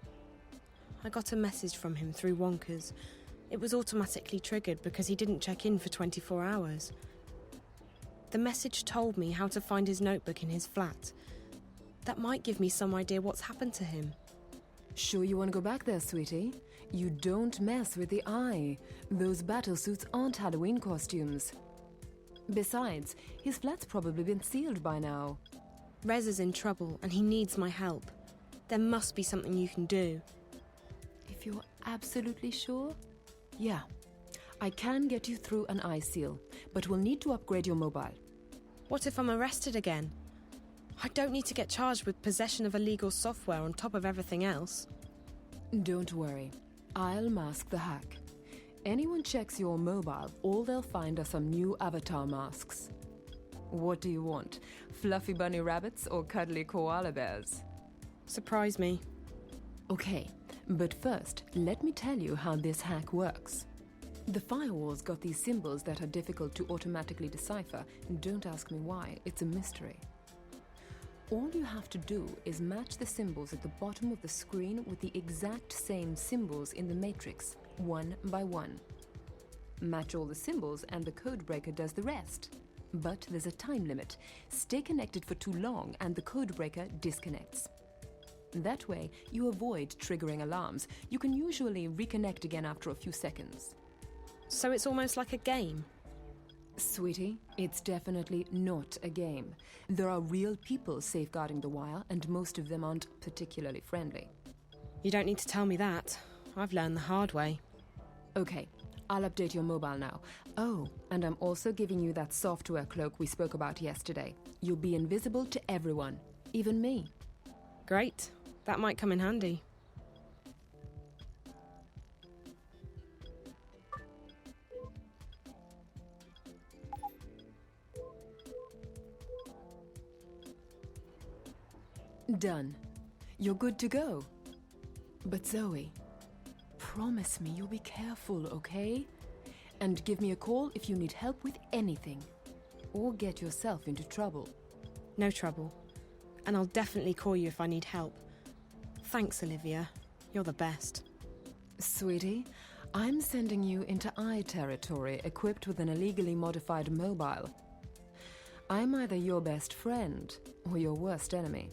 I got a message from him through Wonkers. It was automatically triggered because he didn't check in for 24 hours. The message told me how to find his notebook in his flat. That might give me some idea what's happened to him. Sure you want to go back there, sweetie? You don't mess with the eye. Those battle suits aren't Halloween costumes. Besides, his flat's probably been sealed by now. Reza's in trouble and he needs my help. There must be something you can do. If you're absolutely sure? Yeah. I can get you through an eye seal, but we'll need to upgrade your mobile. What if I'm arrested again? I don't need to get charged with possession of illegal software on top of everything else. Don't worry. I'll mask the hack. Anyone checks your mobile, all they'll find are some new avatar masks. What do you want? Fluffy bunny rabbits or cuddly koala bears? Surprise me. Okay, but first, let me tell you how this hack works. The firewall's got these symbols that are difficult to automatically decipher. Don't ask me why, it's a mystery. All you have to do is match the symbols at the bottom of the screen with the exact same symbols in the matrix, one by one. Match all the symbols and the codebreaker does the rest. But there's a time limit. Stay connected for too long and the codebreaker disconnects. That way, you avoid triggering alarms. You can usually reconnect again after a few seconds. So it's almost like a game? Sweetie, it's definitely not a game. There are real people safeguarding the wire, and most of them aren't particularly friendly. You don't need to tell me that. I've learned the hard way. Okay, I'll update your mobile now. Oh, and I'm also giving you that software cloak we spoke about yesterday. You'll be invisible to everyone, even me. Great. That might come in handy. Done. You're good to go. But Zoe, promise me you'll be careful, okay? And give me a call if you need help with anything. Or get yourself into trouble. No trouble. And I'll definitely call you if I need help. Thanks, Olivia. You're the best. Sweetie, I'm sending you into eye territory equipped with an illegally modified mobile. I'm either your best friend or your worst enemy.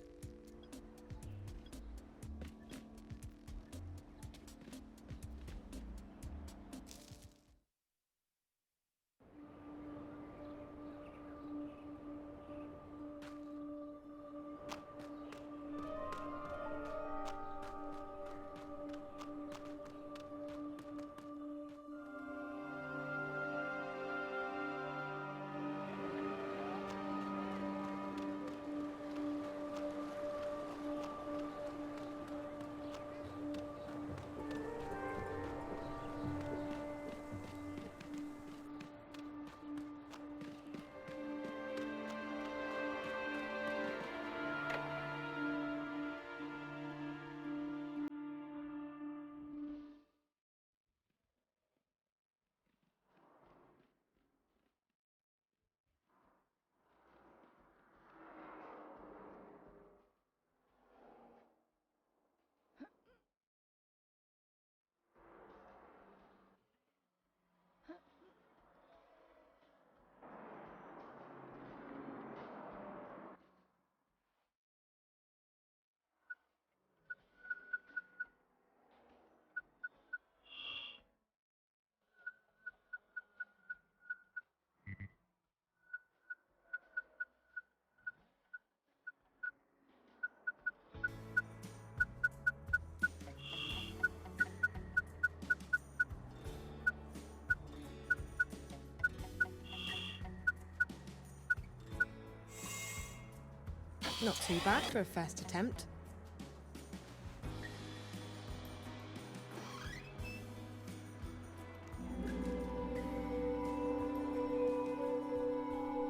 Not too bad for a first attempt.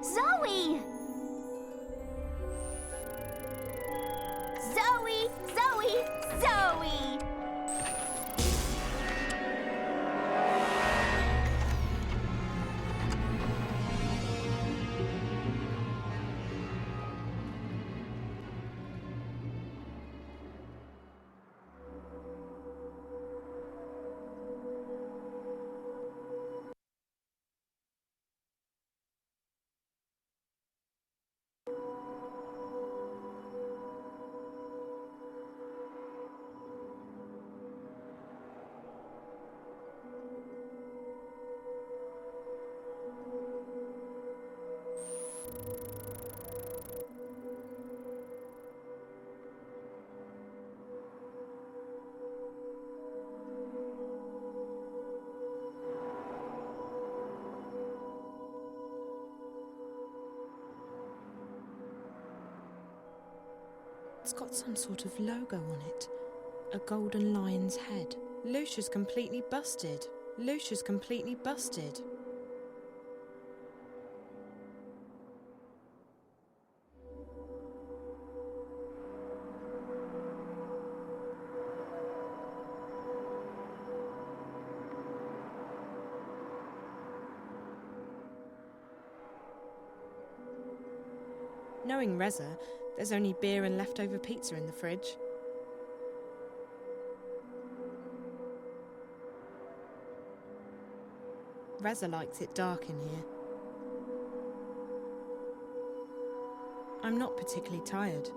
Zoe! Zoe! Zoe! Zoe! It's got some sort of logo on it. A golden lion's head. Lucia's completely busted. Lucia's completely busted. Knowing Reza, there's only beer and leftover pizza in the fridge. Reza likes it dark in here. I'm not particularly tired.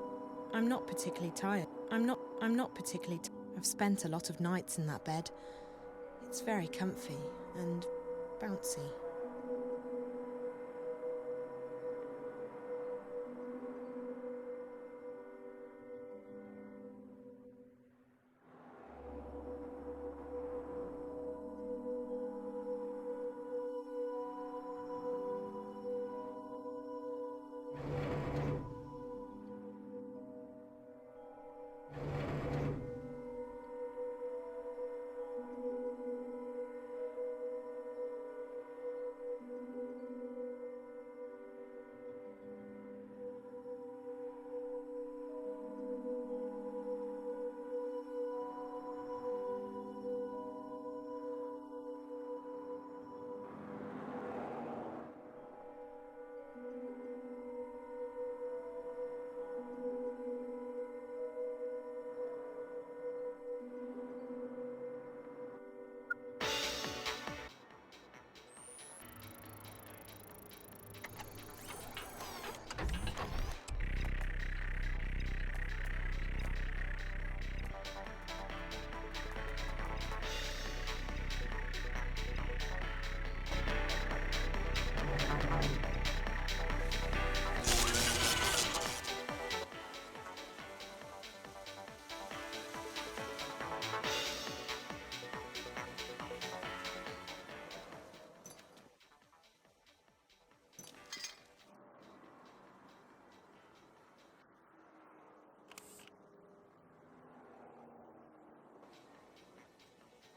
I'm not particularly tired. I'm not particularly I've spent a lot of nights in that bed. It's very comfy and bouncy.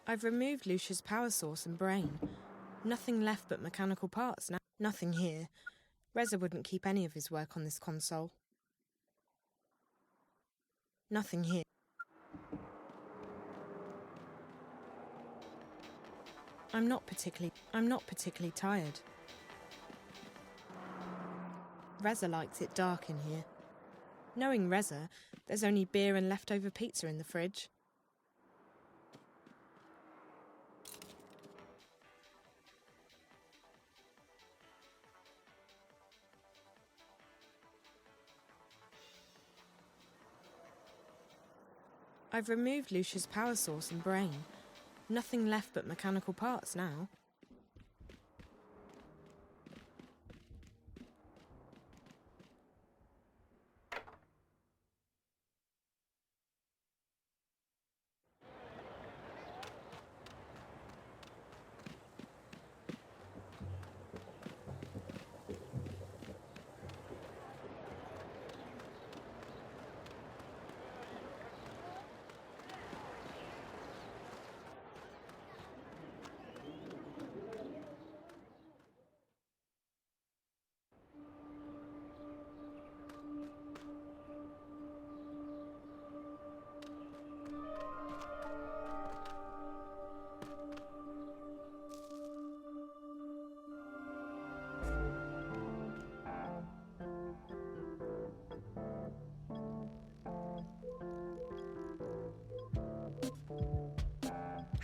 I've removed Lucia's power source and brain. Nothing left but mechanical parts now. Nothing here. Reza wouldn't keep any of his work on this console. Nothing here. I'm not particularly tired. Reza likes it dark in here. Knowing Reza, there's only beer and leftover pizza in the fridge. I've removed Lucia's power source and brain. Nothing left but mechanical parts now.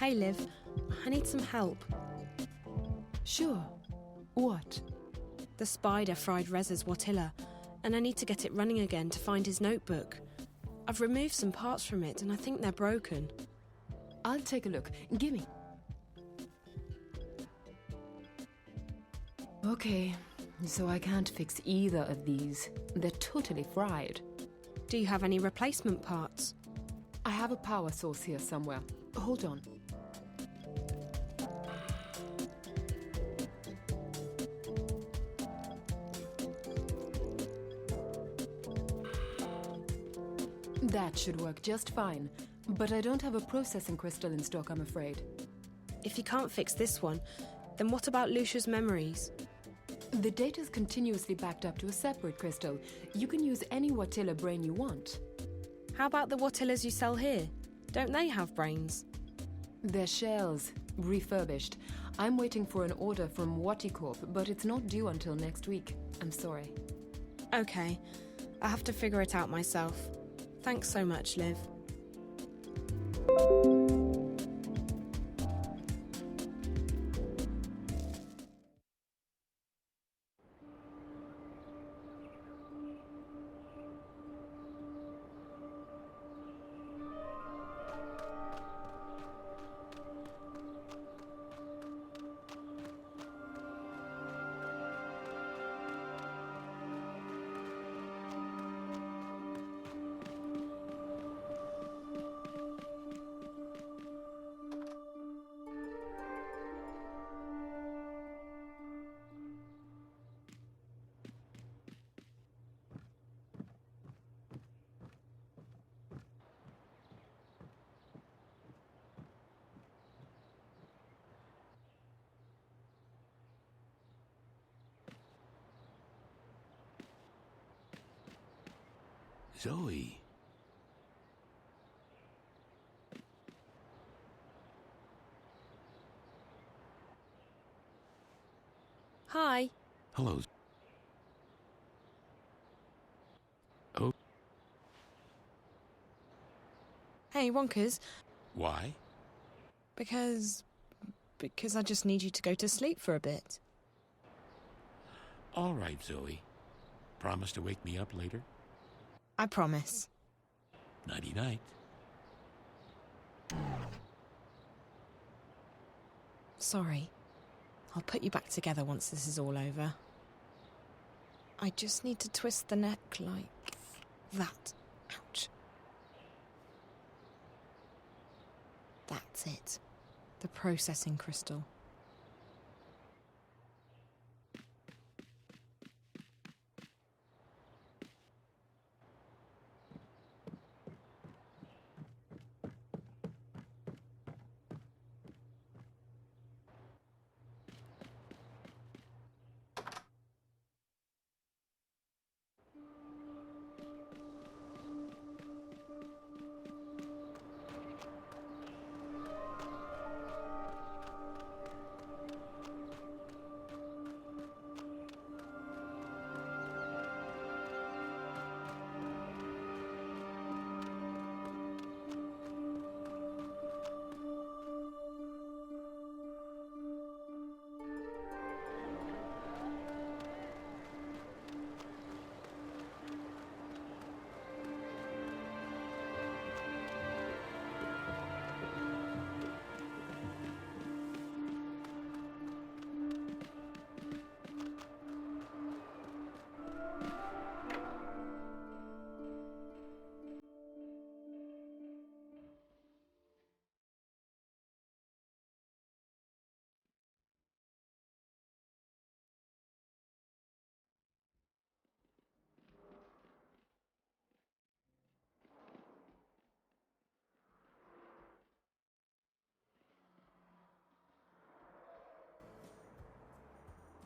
Hey, Liv. I need some help. Sure. What? The spider fried Rez's Watilla, and I need to get it running again to find his notebook. I've removed some parts from it, and I think they're broken. I'll take a look. Gimme. Okay, so I can't fix either of these. They're totally fried. Do you have any replacement parts? I have a power source here somewhere. Hold on. That should work just fine, but I don't have a processing crystal in stock, I'm afraid. If you can't fix this one, then what about Lucia's memories? The data's continuously backed up to a separate crystal. You can use any Watilla brain you want. How about the Watillas you sell here? Don't they have brains? They're shells, refurbished. I'm waiting for an order from Waticorp, but it's not due until next week. I'm sorry. Okay, I have to figure it out myself. Thanks so much, Liv. Zoe. Hi. Hello. Oh. Hey, Wonkers. Why? Because I just need you to go to sleep for a bit. All right, Zoe. Promise to wake me up later? I promise. Nighty-night. Sorry. I'll put you back together once this is all over. I just need to twist the neck like that. Ouch. That's it. The processing crystal.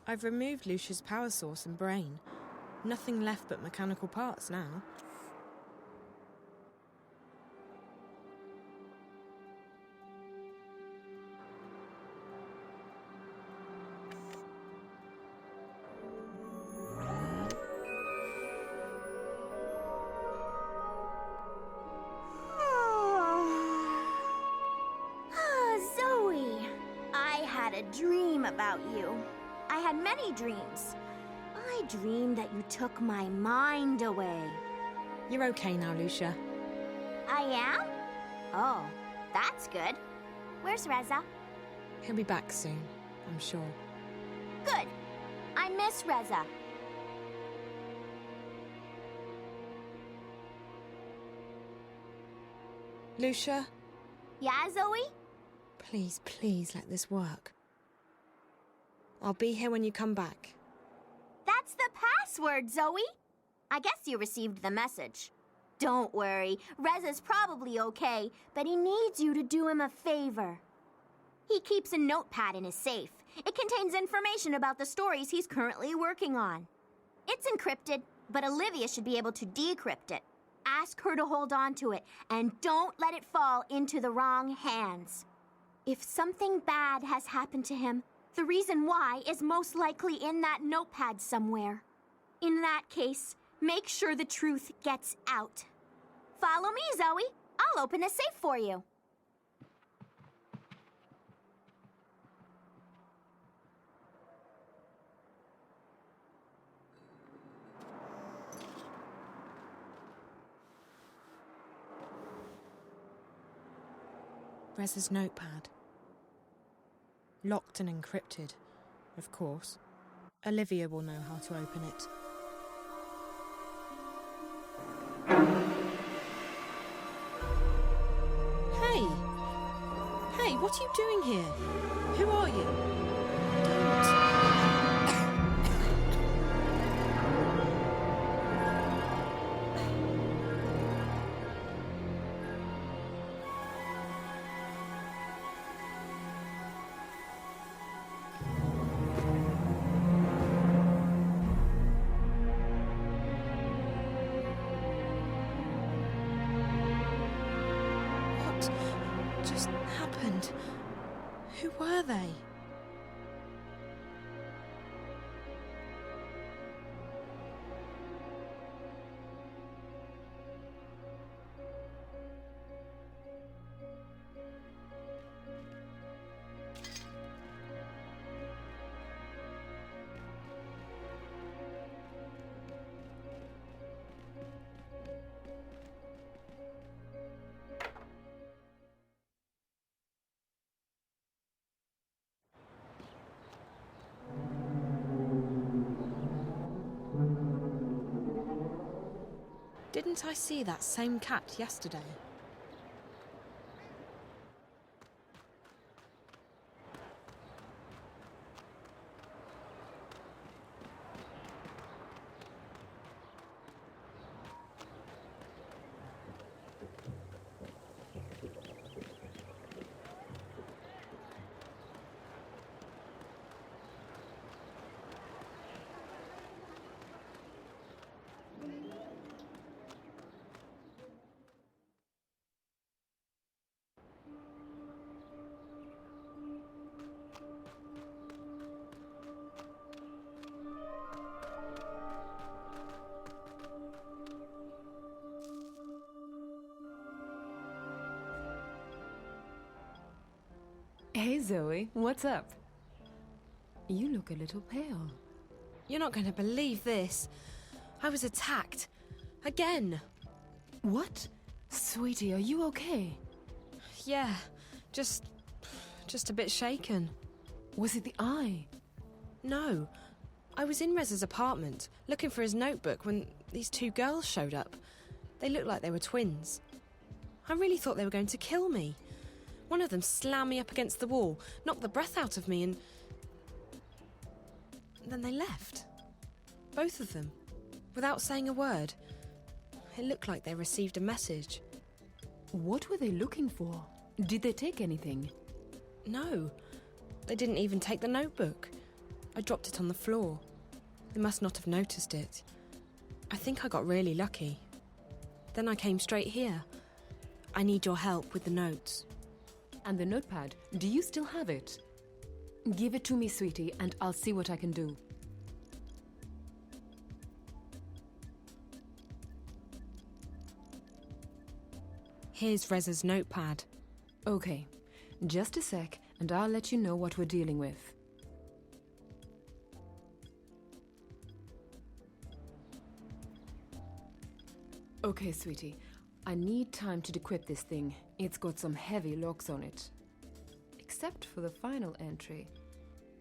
I've removed Lucia's power source and brain. Nothing left but mechanical parts now. Oh, about you. I had many dreams. I dreamed that you took my mind away. You're okay now, Lucia. I am? Oh, that's good. Where's Reza? He'll be back soon, I'm sure. Good. I miss Reza. Lucia? Yeah, Zoe? Please, please let this work. I'll be here when you come back. That's the password, Zoe. I guess you received the message. Don't worry, Reza's probably okay, but he needs you to do him a favor. He keeps a notepad in his safe. It contains information about the stories he's currently working on. It's encrypted, but Olivia should be able to decrypt it. Ask her to hold on to it, and don't let it fall into the wrong hands. If something bad has happened to him, the reason why is most likely in that notepad somewhere. In that case, make sure the truth gets out. Follow me, Zoe. I'll open a safe for you. Reza's notepad. Locked and encrypted, of course. Olivia will know how to open it. Hey! Hey, what are you doing here? Who are you? Don't. Just happened? Who were they? Didn't I see that same cat yesterday? Hey, Zoe, what's up? You look a little pale. You're not going to believe this. I was attacked. Again. What? Sweetie, are you okay? Yeah, just a bit shaken. Was it the eye? No. I was in Reza's apartment, looking for his notebook when these two girls showed up. They looked like they were twins. I really thought they were going to kill me. One of them slammed me up against the wall, knocked the breath out of me, and then they left. Both of them, without saying a word. It looked like they received a message. What were they looking for? Did they take anything? No, they didn't even take the notebook. I dropped it on the floor. They must not have noticed it. I think I got really lucky. Then I came straight here. I need your help with the notes. And the notepad, do you still have it? Give it to me, sweetie, and I'll see what I can do. Here's Reza's notepad. Okay, just a sec, and I'll let you know what we're dealing with. Okay, sweetie. I need time to decrypt this thing. It's got some heavy locks on it. Except for the final entry.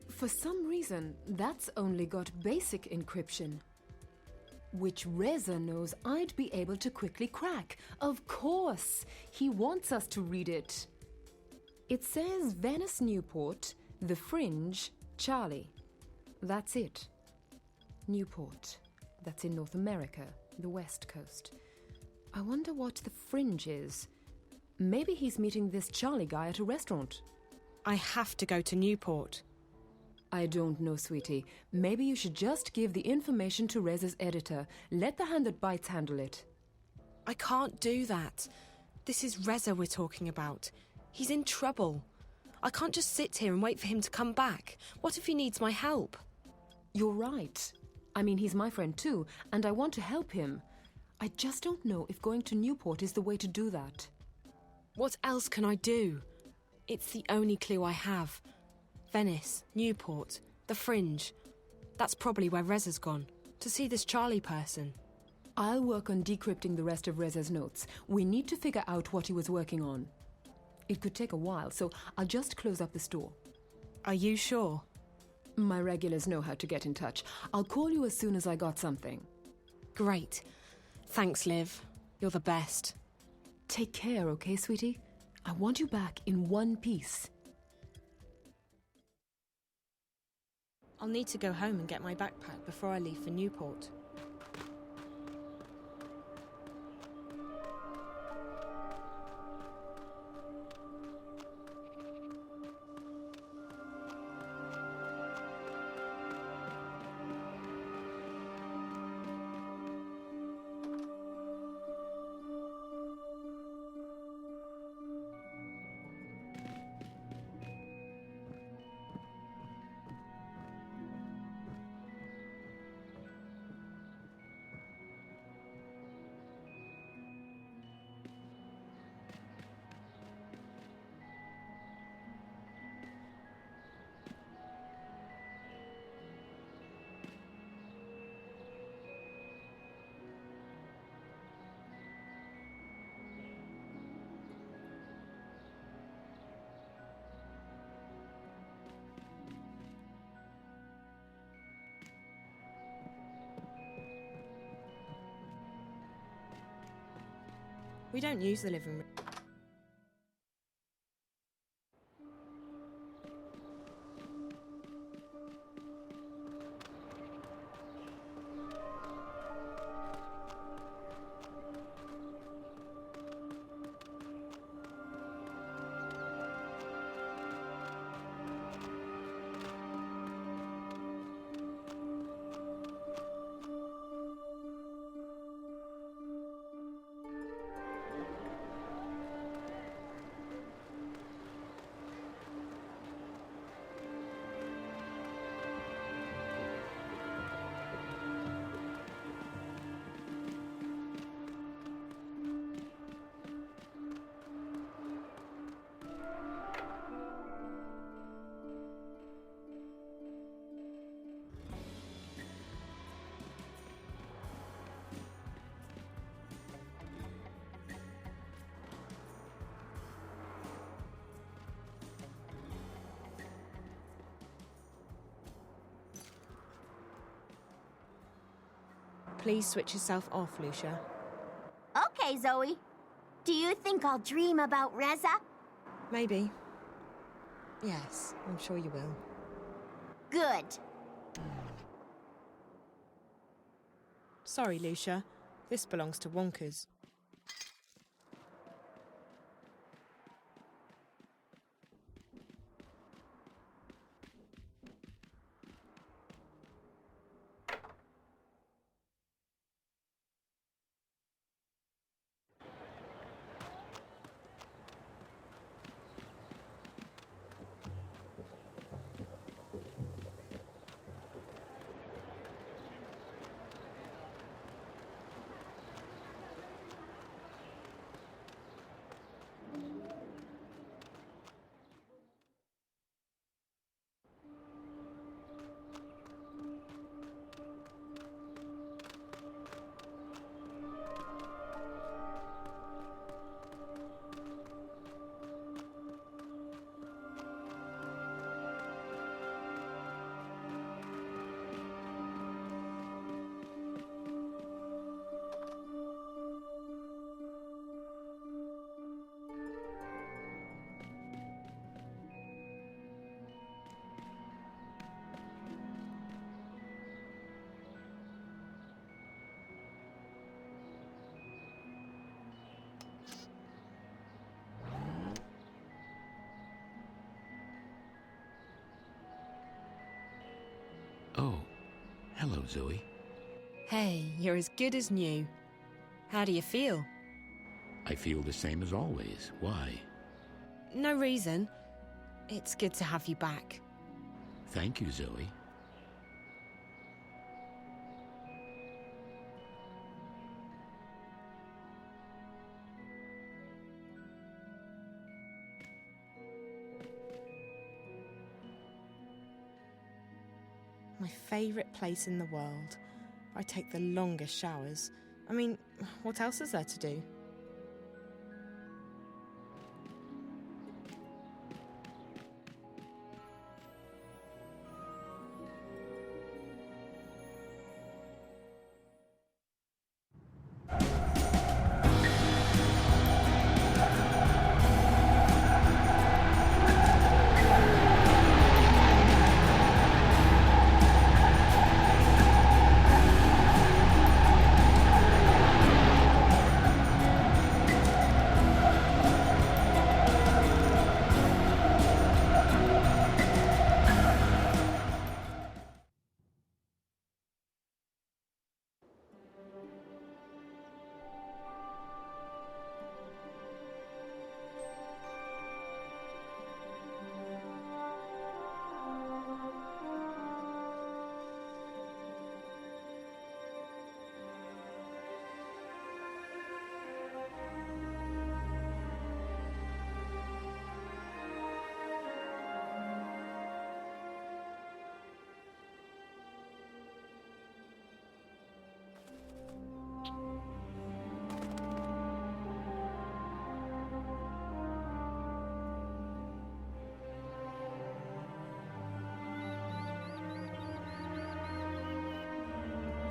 For some reason, that's only got basic encryption. Which Reza knows I'd be able to quickly crack. Of course! He wants us to read it. It says Venice Newport, The Fringe, Charlie. That's it. Newport. That's in North America, the West Coast. I wonder what the Fringe is. Maybe he's meeting this Charlie guy at a restaurant. I have to go to Newport. I don't know, sweetie. Maybe you should just give the information to Reza's editor. Let the hand that bites handle it. I can't do that. This is Reza we're talking about. He's in trouble. I can't just sit here and wait for him to come back. What if he needs my help? You're right. I mean, he's my friend too, and I want to help him. I just don't know if going to Newport is the way to do that. What else can I do? It's the only clue I have. Venice, Newport, the Fringe. That's probably where Reza's gone, to see this Charlie person. I'll work on decrypting the rest of Reza's notes. We need to figure out what he was working on. It could take a while, so I'll just close up the store. Are you sure? My regulars know how to get in touch. I'll call you as soon as I got something. Great. Thanks, Liv. You're the best. Take care, okay, sweetie? I want you back in one piece. I'll need to go home and get my backpack before I leave for Newport. We don't use the living room. Please switch yourself off, Lucia. Okay, Zoe. Do you think I'll dream about Reza? Maybe. Yes, I'm sure you will. Good. Sorry, Lucia. This belongs to Wonkers. Oh, hello, Zoe. Hey, you're as good as new. How do you feel? I feel the same as always. Why? No reason. It's good to have you back. Thank you, Zoe. My favourite place in the world. I take the longest showers. I mean, what else is there to do?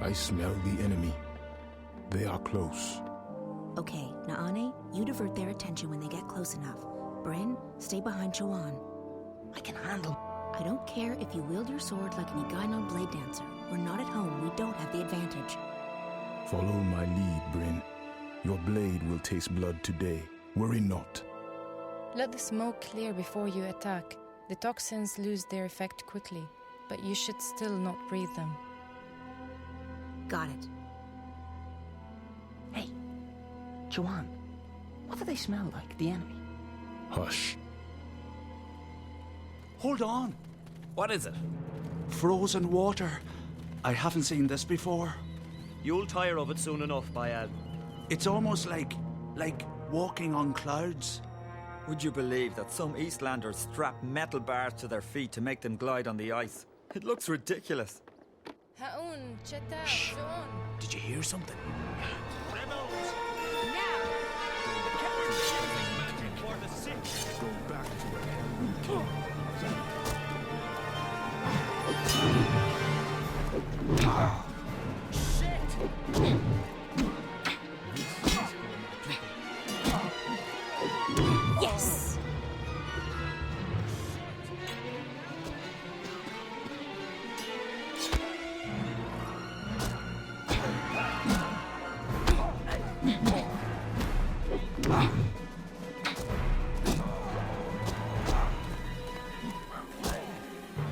I smell the enemy. They are close. Okay, Naane, you divert their attention when they get close enough. Bryn, stay behind Chuan. I can handle. I don't care if you wield your sword like an Igaino blade dancer. We're not at home, we don't have the advantage. Follow my lead, Bryn. Your blade will taste blood today. Worry not. Let the smoke clear before you attack. The toxins lose their effect quickly, but you should still not breathe them. Got it. Hey, Chuan, what do they smell like, the enemy? Hush. Hold on. What is it? Frozen water. I haven't seen this before. You'll tire of it soon enough, Bayal. It's almost like walking on clouds. Would you believe that some Eastlanders strap metal bars to their feet to make them glide on the ice? It looks ridiculous. Shh. Did you hear something? Rebels! Now! The Kepler's using magic for the sick! Go back to where Yes!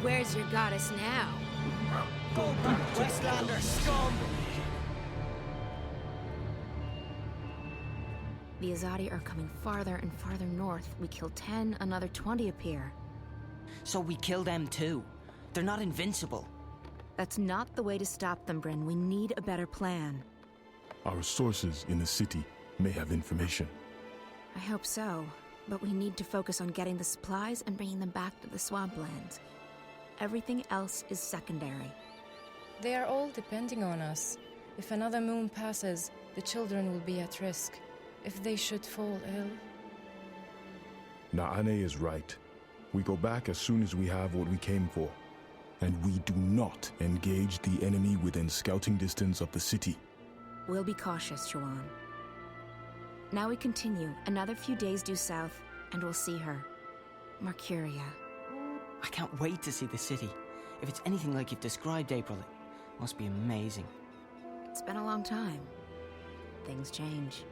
Where's your goddess now? Go back, Westlander scum! The Azadi are coming farther and farther north. We kill 10, another 20 appear. So we kill them too. They're not invincible. That's not the way to stop them, Bryn. We need a better plan. Our sources in the city may have information. I hope so, but we need to focus on getting the supplies and bringing them back to the swamplands. Everything else is secondary. They are all depending on us. If another moon passes, the children will be at risk. If they should fall ill... Naane is right. We go back as soon as we have what we came for. And we do not engage the enemy within scouting distance of the city. We'll be cautious, Chuan. Now we continue. Another few days due south, and we'll see her. Mercuria. I can't wait to see the city. If it's anything like you've described, April, it must be amazing. It's been a long time. Things change.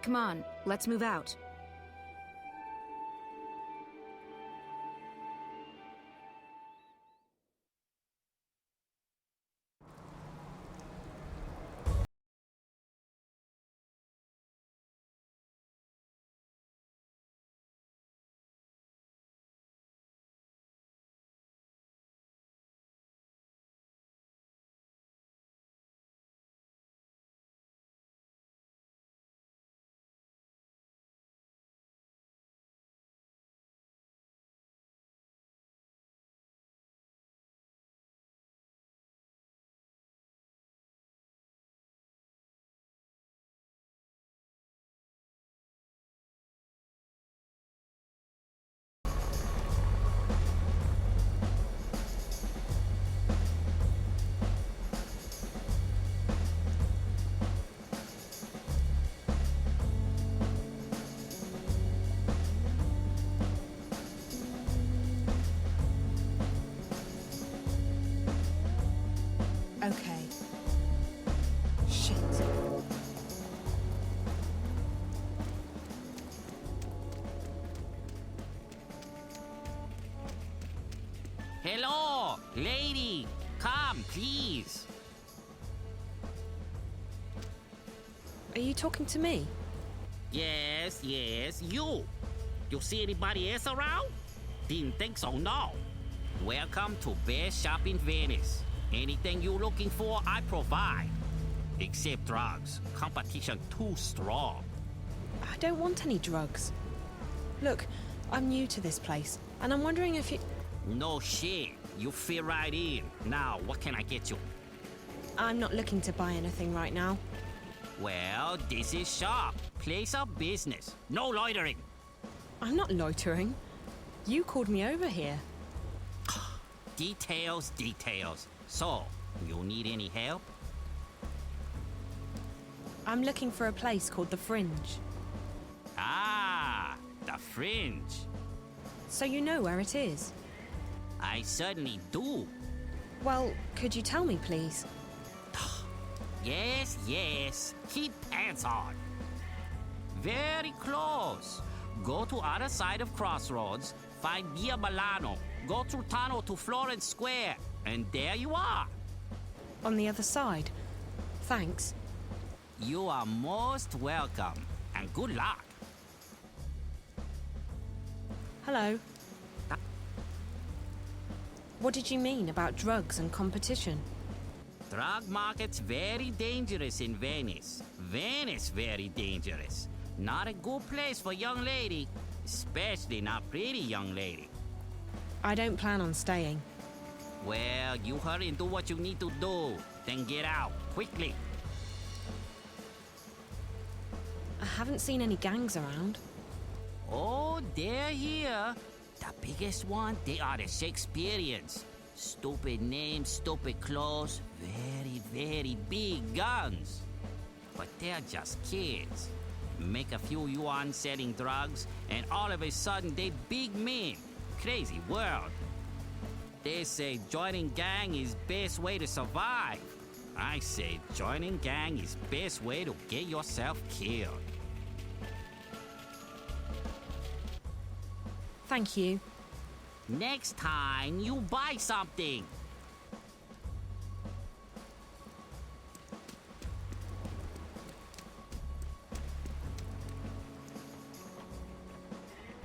Come on, let's move out. Hello, lady. Come, please. Are you talking to me? Yes, you. You see anybody else around? Didn't think so, no. Welcome to Best Shop in Venice. Anything you're looking for, I provide. Except drugs. Competition too strong. I don't want any drugs. Look, I'm new to this place, and I'm wondering if you... No shit. You fit right in. Now, what can I get you? I'm not looking to buy anything right now. Well, this is shop. Place of business. No loitering. I'm not loitering. You called me over here. Details. So, you need any help? I'm looking for a place called The Fringe. Ah, the Fringe. So you know where it is? I certainly do. Well, could you tell me, please? Yes. Keep pants on. Very close. Go to other side of Crossroads, find Via Milano, go through tunnel to Florence Square, and there you are. On the other side. Thanks. You are most welcome, and good luck. Hello. What did you mean about drugs and competition? Drug market's very dangerous in Venice. Venice very dangerous. Not a good place for young lady, especially not pretty young lady. I don't plan on staying. Well, you hurry and do what you need to do, then get out, quickly. I haven't seen any gangs around. Oh, they're here. The biggest one, they are the Shakespeareans. Stupid names, stupid clothes, very big guns. But they're just kids. Make a few yuan selling drugs, and all of a sudden they big men. Crazy world. They say joining gang is best way to survive. I say joining gang is best way to get yourself killed. Thank you. Next time, you buy something.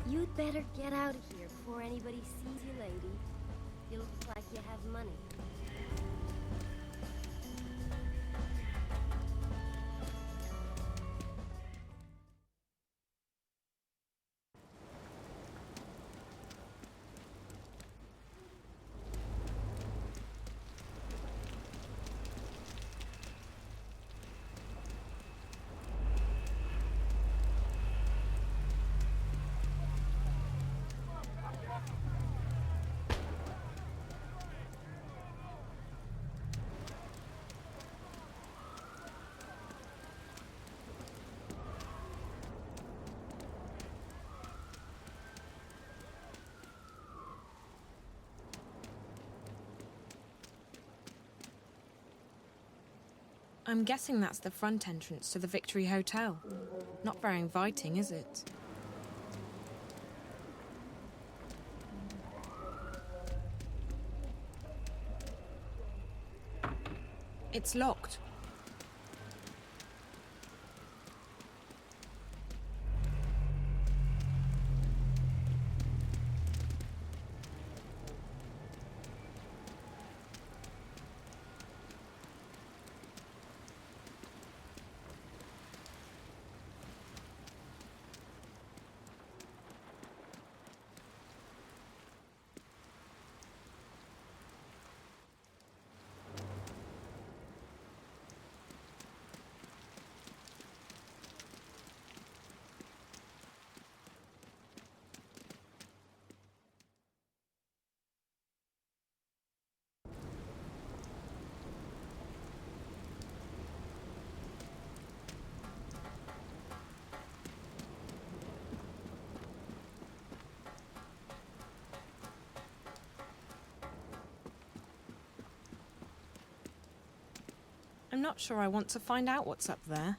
You'd better get out of here before anybody sees you, lady. You look like you have money. I'm guessing that's the front entrance to the Victory Hotel. Not very inviting, is it? It's locked. I'm not sure I want to find out what's up there.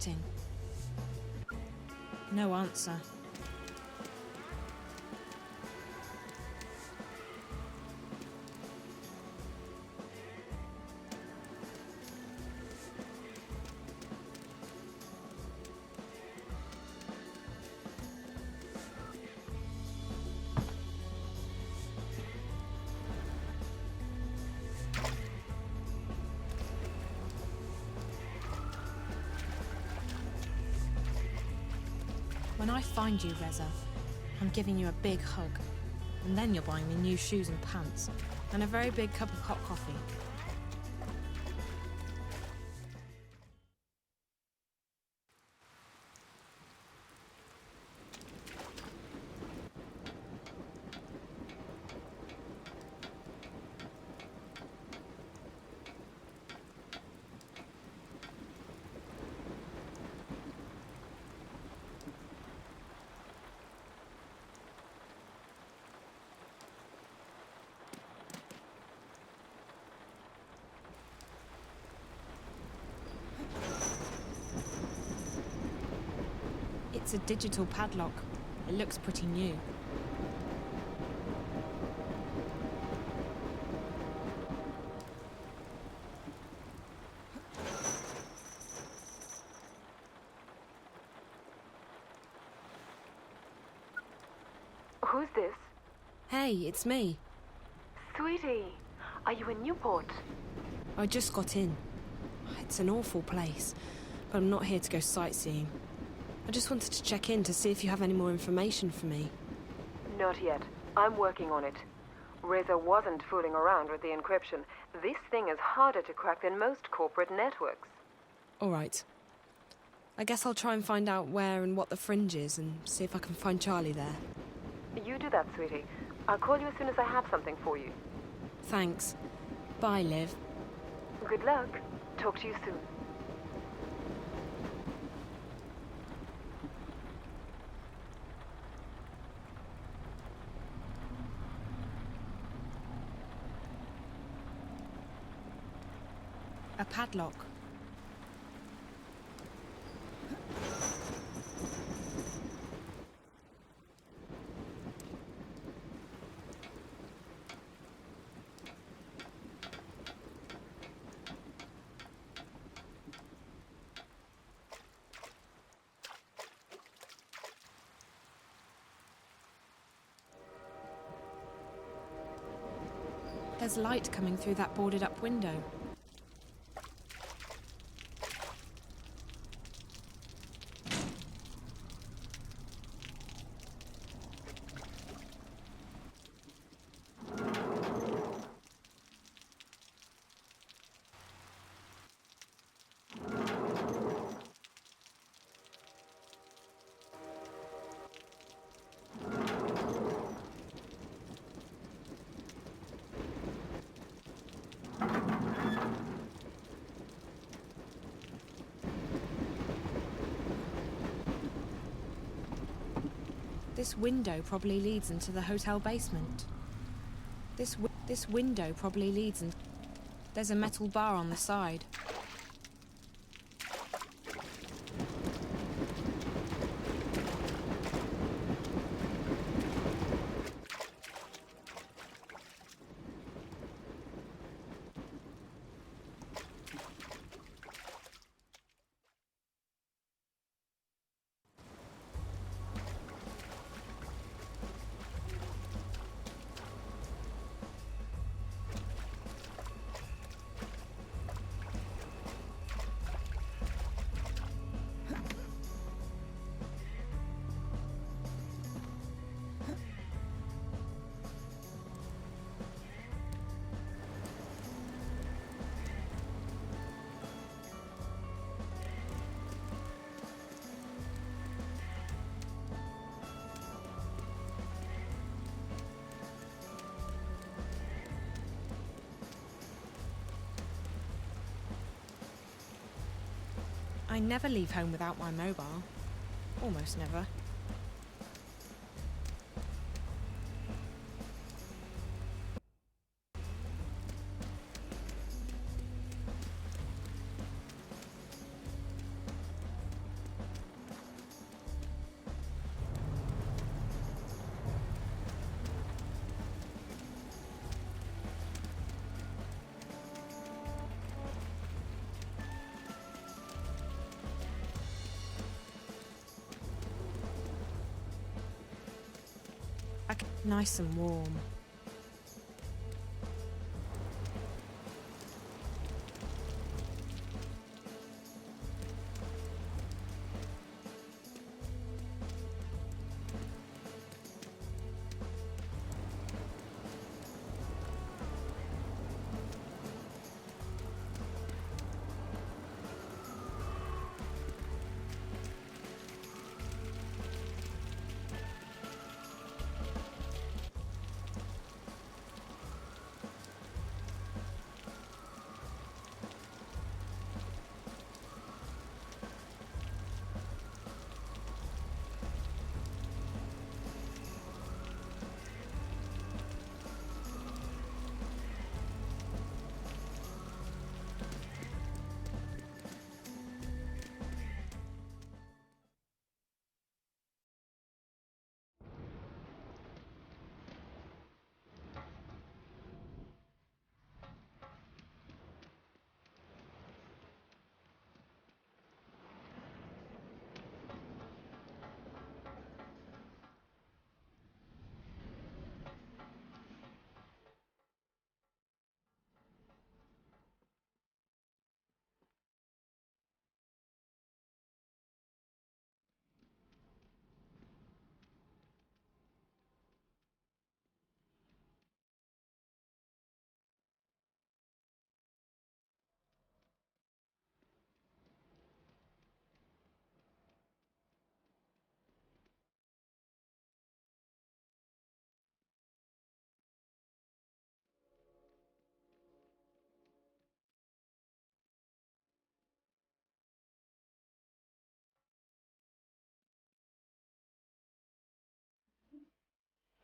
expecting. No answer. When I find you, Reza, I'm giving you a big hug. And then you're buying me new shoes and pants. And a very big cup of hot coffee. It's a digital padlock. It looks pretty new. Who's this? Hey, it's me. Sweetie, are you in Newport? I just got in. It's an awful place, but I'm not here to go sightseeing. I just wanted to check in to see if you have any more information for me. Not yet. I'm working on it. Reza wasn't fooling around with the encryption. This thing is harder to crack than most corporate networks. All right. I guess I'll try and find out where and what the fringe is and see if I can find Charlie there. You do that, sweetie. I'll call you as soon as I have something for you. Thanks. Bye, Liv. Good luck. Talk to you soon. A padlock. There's light coming through that boarded-up window. This window probably leads into the hotel basement. This window probably leads in. There's a metal bar on the side. I never leave home without my mobile. Almost never. Nice and warm.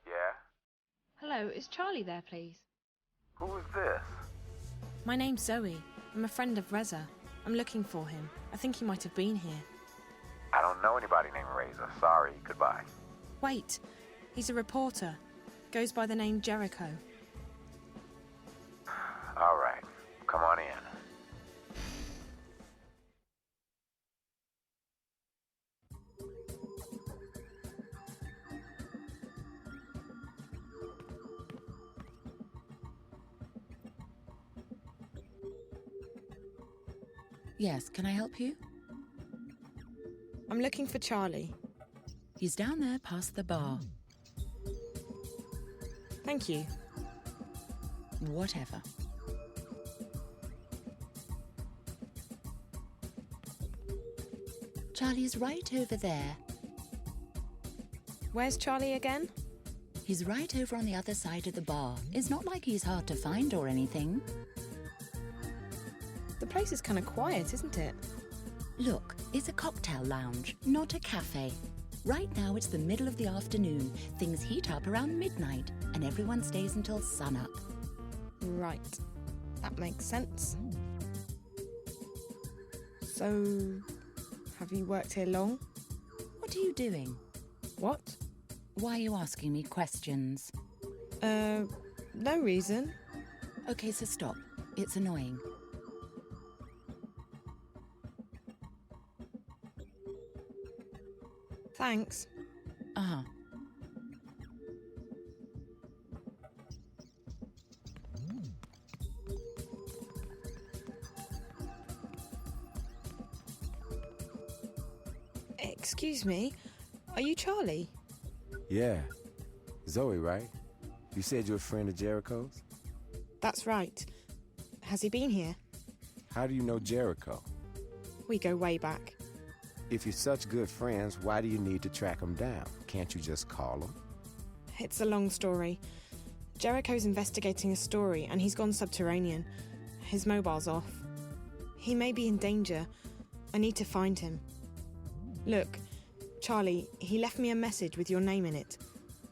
Yeah? Hello, is Charlie there, please? Who is this? My name's Zoe. I'm a friend of Reza. I'm looking for him. I think he might have been here. I don't know anybody named Razor. Sorry. Goodbye. Wait, he's a reporter. Goes by the name Jericho. All right. Come on in. Yes, can I help you? I'm looking for Charlie. He's down there past the bar. Thank you. Whatever. Charlie's right over there. Where's Charlie again? He's right over on the other side of the bar. It's not like he's hard to find or anything. The place is kind of quiet, isn't it? Look, it's a cocktail lounge, not a cafe. Right now it's the middle of the afternoon. Things heat up around midnight, and everyone stays until sunup. Right. That makes sense. So, have you worked here long? What are you doing? What? Why are you asking me questions? No reason. Okay, so stop. It's annoying. Thanks. Uh-huh. Excuse me, are you Charlie? Yeah. Zoe, right? You said you're a friend of Jericho's? That's right. Has he been here? How do you know Jericho? We go way back. If you're such good friends, why do you need to track him down? Can't you just call him? It's a long story. Jericho's investigating a story and he's gone subterranean. His mobile's off. He may be in danger. I need to find him. Look, Charlie, he left me a message with your name in it.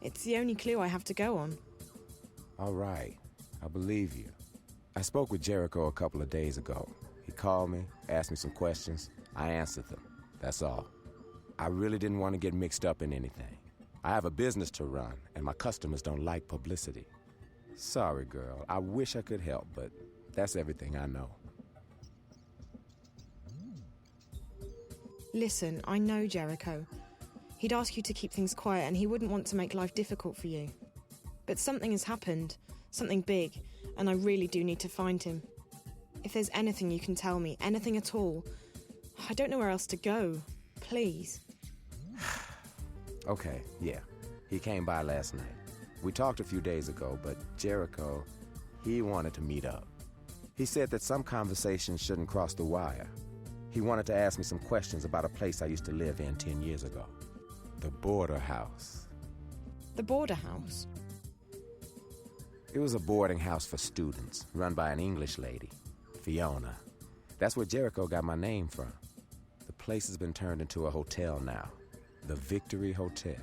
It's the only clue I have to go on. All right, I believe you. I spoke with Jericho a couple of days ago. He called me, asked me some questions. I answered them. That's all. I really didn't want to get mixed up in anything. I have a business to run, and my customers don't like publicity. Sorry, girl. I wish I could help, but that's everything I know. Listen, I know Jericho. He'd ask you to keep things quiet and he wouldn't want to make life difficult for you. But something has happened, something big, and I really do need to find him. If there's anything you can tell me, anything at all, I don't know where else to go. Please. Okay, yeah. He came by last night. We talked a few days ago, but Jericho, he wanted to meet up. He said that some conversations shouldn't cross the wire. He wanted to ask me some questions about a place I used to live in 10 years ago. The Border House. The Border House? It was a boarding house for students, run by an English lady, Fiona. That's where Jericho got my name from. The place has been turned into a hotel now. The Victory Hotel.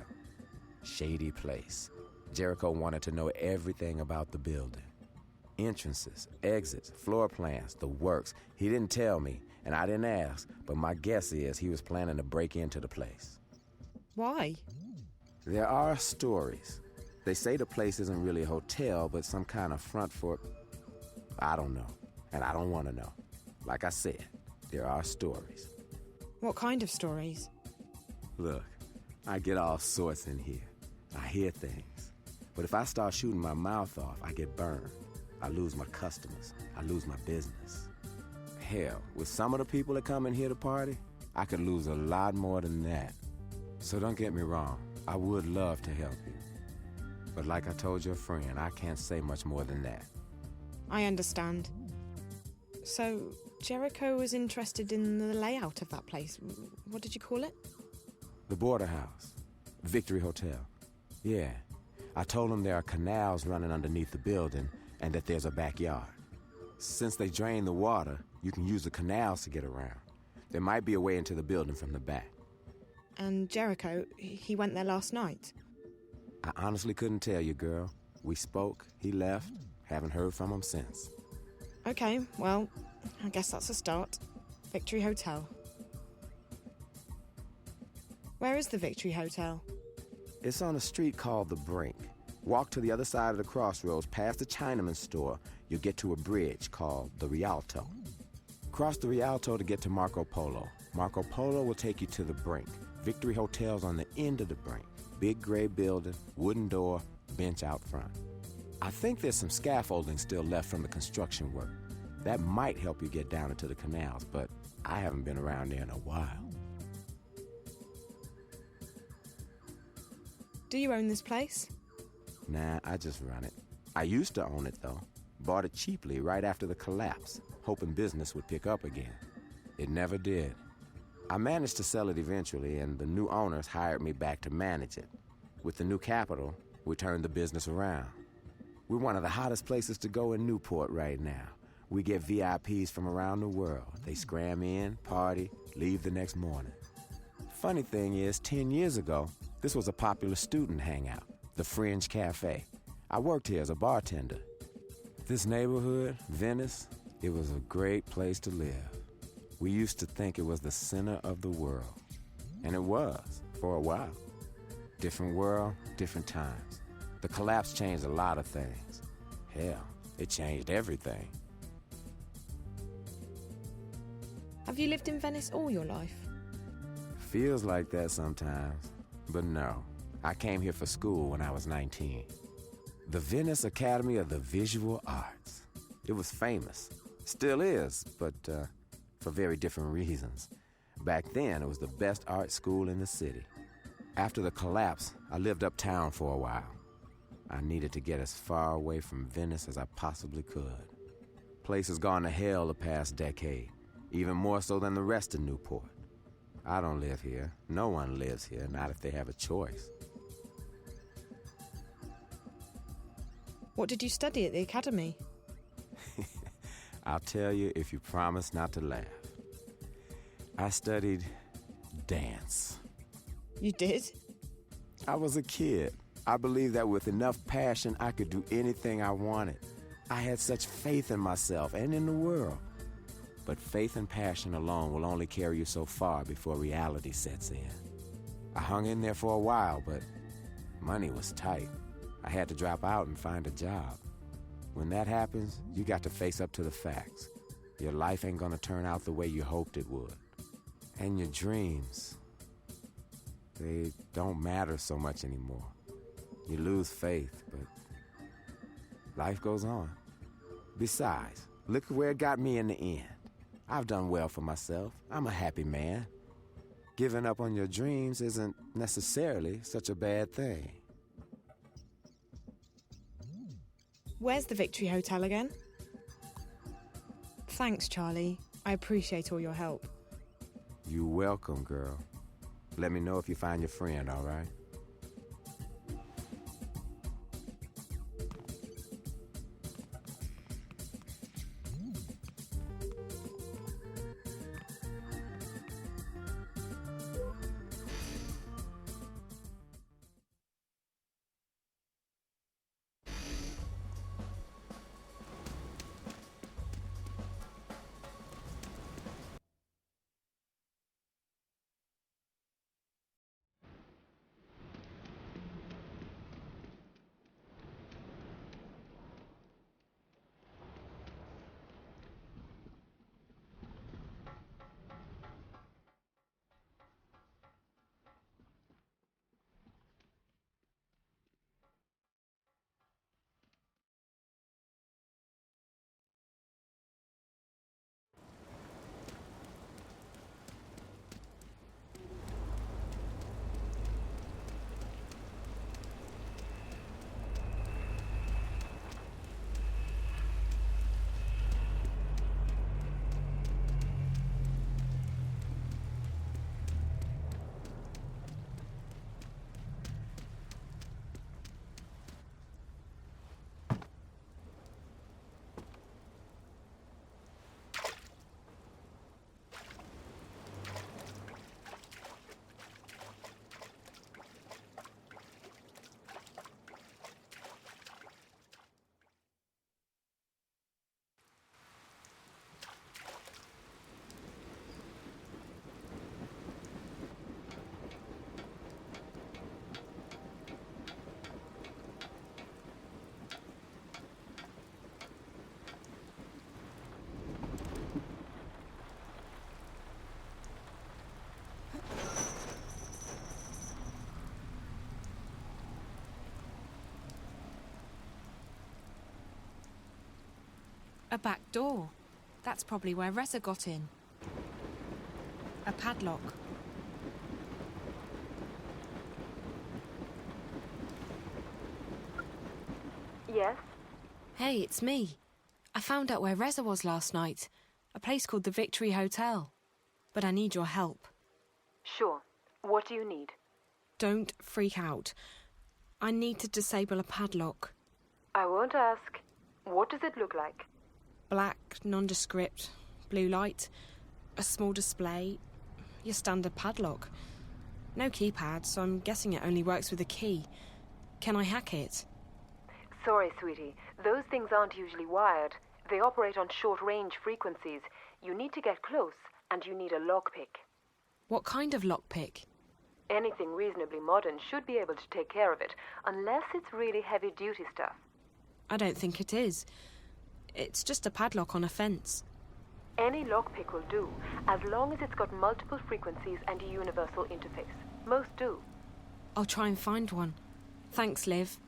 Shady place. Jericho wanted to know everything about the building. Entrances, exits, floor plans, the works. He didn't tell me, and I didn't ask, but my guess is he was planning to break into the place. Why? There are stories. They say the place isn't really a hotel, but some kind of front for... I don't know, and I don't want to know. Like I said, there are stories. What kind of stories? Look, I get all sorts in here. I hear things. But if I start shooting my mouth off, I get burned. I lose my customers. I lose my business. Hell, with some of the people that come in here to party, I could lose a lot more than that. So don't get me wrong. I would love to help you. But like I told your friend, I can't say much more than that. I understand. So, Jericho was interested in the layout of that place. What did you call it? The Border House. Victory Hotel. Yeah. I told him there are canals running underneath the building and that there's a backyard. Since they drain the water, you can use the canals to get around. There might be a way into the building from the back. And Jericho, he went there last night? I honestly couldn't tell you, girl. We spoke, he left, haven't heard from him since. Okay, well, I guess that's a start. Victory Hotel. Where is the Victory Hotel? It's on a street called The Brink. Walk to the other side of the crossroads, past the Chinaman store. You'll get to a bridge called the Rialto. Cross the Rialto to get to Marco Polo. Marco Polo will take you to The Brink. Victory Hotel's on the end of the Brink. Big gray building, wooden door, bench out front. I think there's some scaffolding still left from the construction work. That might help you get down into the canals, but I haven't been around there in a while. Do you own this place? Nah, I just run it. I used to own it, though. Bought it cheaply right after the collapse, hoping business would pick up again. It never did. I managed to sell it eventually, and the new owners hired me back to manage it. With the new capital, we turned the business around. We're one of the hottest places to go in Newport right now. We get VIPs from around the world. They scram in, party, leave the next morning. Funny thing is, 10 years ago, this was a popular student hangout, the Fringe Cafe. I worked here as a bartender. This neighborhood, Venice, it was a great place to live. We used to think it was the center of the world. And it was, for a while. Different world, different times. The collapse changed a lot of things. Hell, it changed everything. Have you lived in Venice all your life? Feels like that sometimes. But no, I came here for school when I was 19. The Venice Academy of the Visual Arts. It was famous. Still is, but for very different reasons. Back then, it was the best art school in the city. After the collapse, I lived uptown for a while. I needed to get as far away from Venice as I possibly could. Place has gone to hell the past decade, even more so than the rest of Newport. I don't live here. No one lives here, not if they have a choice. What did you study at the academy? I'll tell you if you promise not to laugh. I studied dance. You did? I was a kid. I believed that with enough passion, I could do anything I wanted. I had such faith in myself and in the world. But faith and passion alone will only carry you so far before reality sets in. I hung in there for a while, but money was tight. I had to drop out and find a job. When that happens, you got to face up to the facts. Your life ain't gonna turn out the way you hoped it would. And your dreams, they don't matter so much anymore. You lose faith, but life goes on. Besides, look at where it got me in the end. I've done well for myself. I'm a happy man. Giving up on your dreams isn't necessarily such a bad thing. Where's the Victory Hotel again? Thanks, Charlie. I appreciate all your help. You're welcome, girl. Let me know if you find your friend, all right? A back door. That's probably where Reza got in. A padlock. Yes? Hey, it's me. I found out where Reza was last night. A place called the Victory Hotel. But I need your help. Sure. What do you need? Don't freak out. I need to disable a padlock. I won't ask. What does it look like? Black, nondescript, blue light, a small display, your standard padlock. No keypad, so I'm guessing it only works with a key. Can I hack it? Sorry, sweetie. Those things aren't usually wired. They operate on short-range frequencies. You need to get close, and you need a lockpick. What kind of lockpick? Anything reasonably modern should be able to take care of it, unless it's really heavy-duty stuff. I don't think it is. It's just a padlock on a fence. Any lockpick will do, as long as it's got multiple frequencies and a universal interface. Most do. I'll try and find one. Thanks, Liv.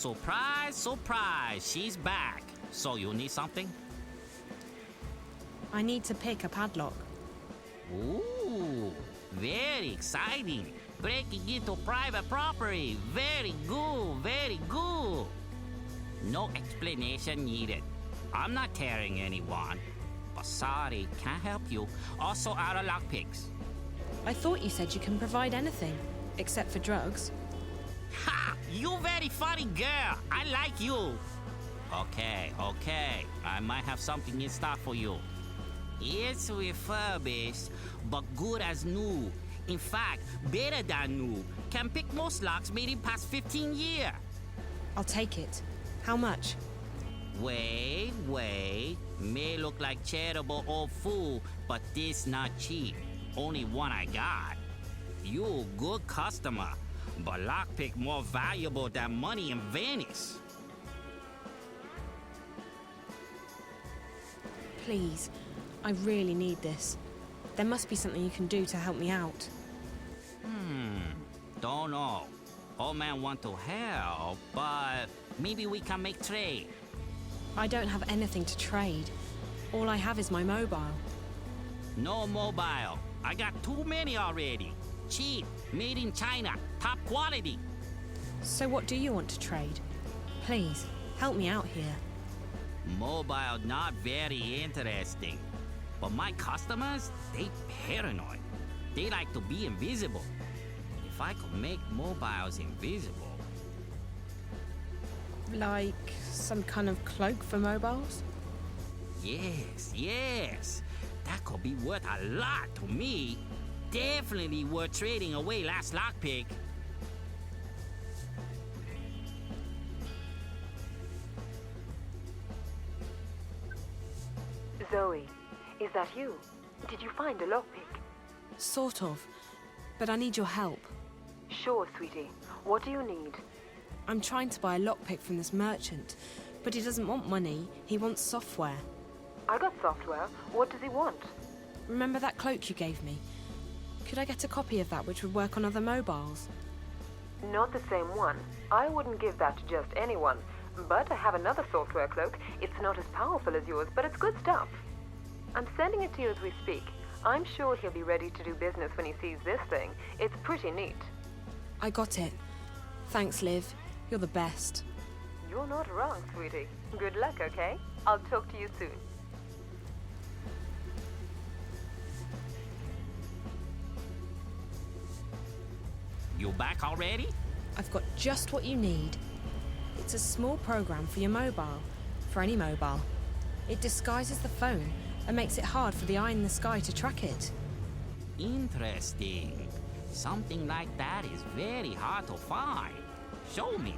Surprise, surprise, she's back. So you need something? I need to pick a padlock. Ooh, very exciting. Breaking into private property. Very good, very good. No explanation needed. I'm not tearing anyone. But sorry, can't help you. Also out of lockpicks. I thought you said you can provide anything, except for drugs. Ha! You very funny girl. I like you. Okay. I might have something in stock for you. It's refurbished, but good as new. In fact, better than new. Can pick most locks made in past 15 years. I'll take it. How much? Wait. May look like charitable old fool, but this not cheap. Only one I got. You good customer, but lockpick more valuable than money in Venice. Please, I really need this. There must be something you can do to help me out. Don't know. Old man want to help, but maybe we can make trade. I don't have anything to trade. All I have is my mobile. No mobile. I got too many already. Cheap, made in China, top quality. So what do you want to trade? Please, help me out here. Mobile not very interesting. But my customers, they paranoid. They like to be invisible. If I could make mobiles invisible... Like some kind of cloak for mobiles? Yes. That could be worth a lot to me. Definitely worth trading away last lockpick. Zoe, is that you? Did you find a lockpick? Sort of, but I need your help. Sure, sweetie. What do you need? I'm trying to buy a lockpick from this merchant, but he doesn't want money, he wants software. I got software. What does he want? Remember that cloak you gave me? Could I get a copy of that which would work on other mobiles? Not the same one. I wouldn't give that to just anyone. But I have another software cloak. It's not as powerful as yours, but it's good stuff. I'm sending it to you as we speak. I'm sure he'll be ready to do business when he sees this thing. It's pretty neat. I got it. Thanks, Liv. You're the best. You're not wrong, sweetie. Good luck, okay? I'll talk to you soon. You back already? I've got just what you need. It's a small program for your mobile. For any mobile. It disguises the phone and makes it hard for the eye in the sky to track it. Interesting. Something like that is very hard to find. Show me.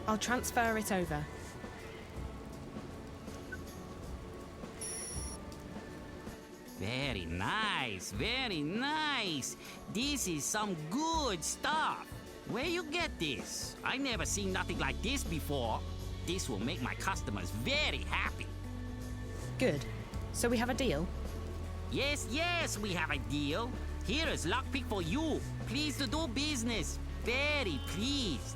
I'll transfer it over. Very nice, very nice. This is some good stuff. Where you get this? I never seen nothing like this before. This will make my customers very happy. Good. So we have a deal? Yes, we have a deal. Here is lockpick for you. Pleased to do business. Very pleased.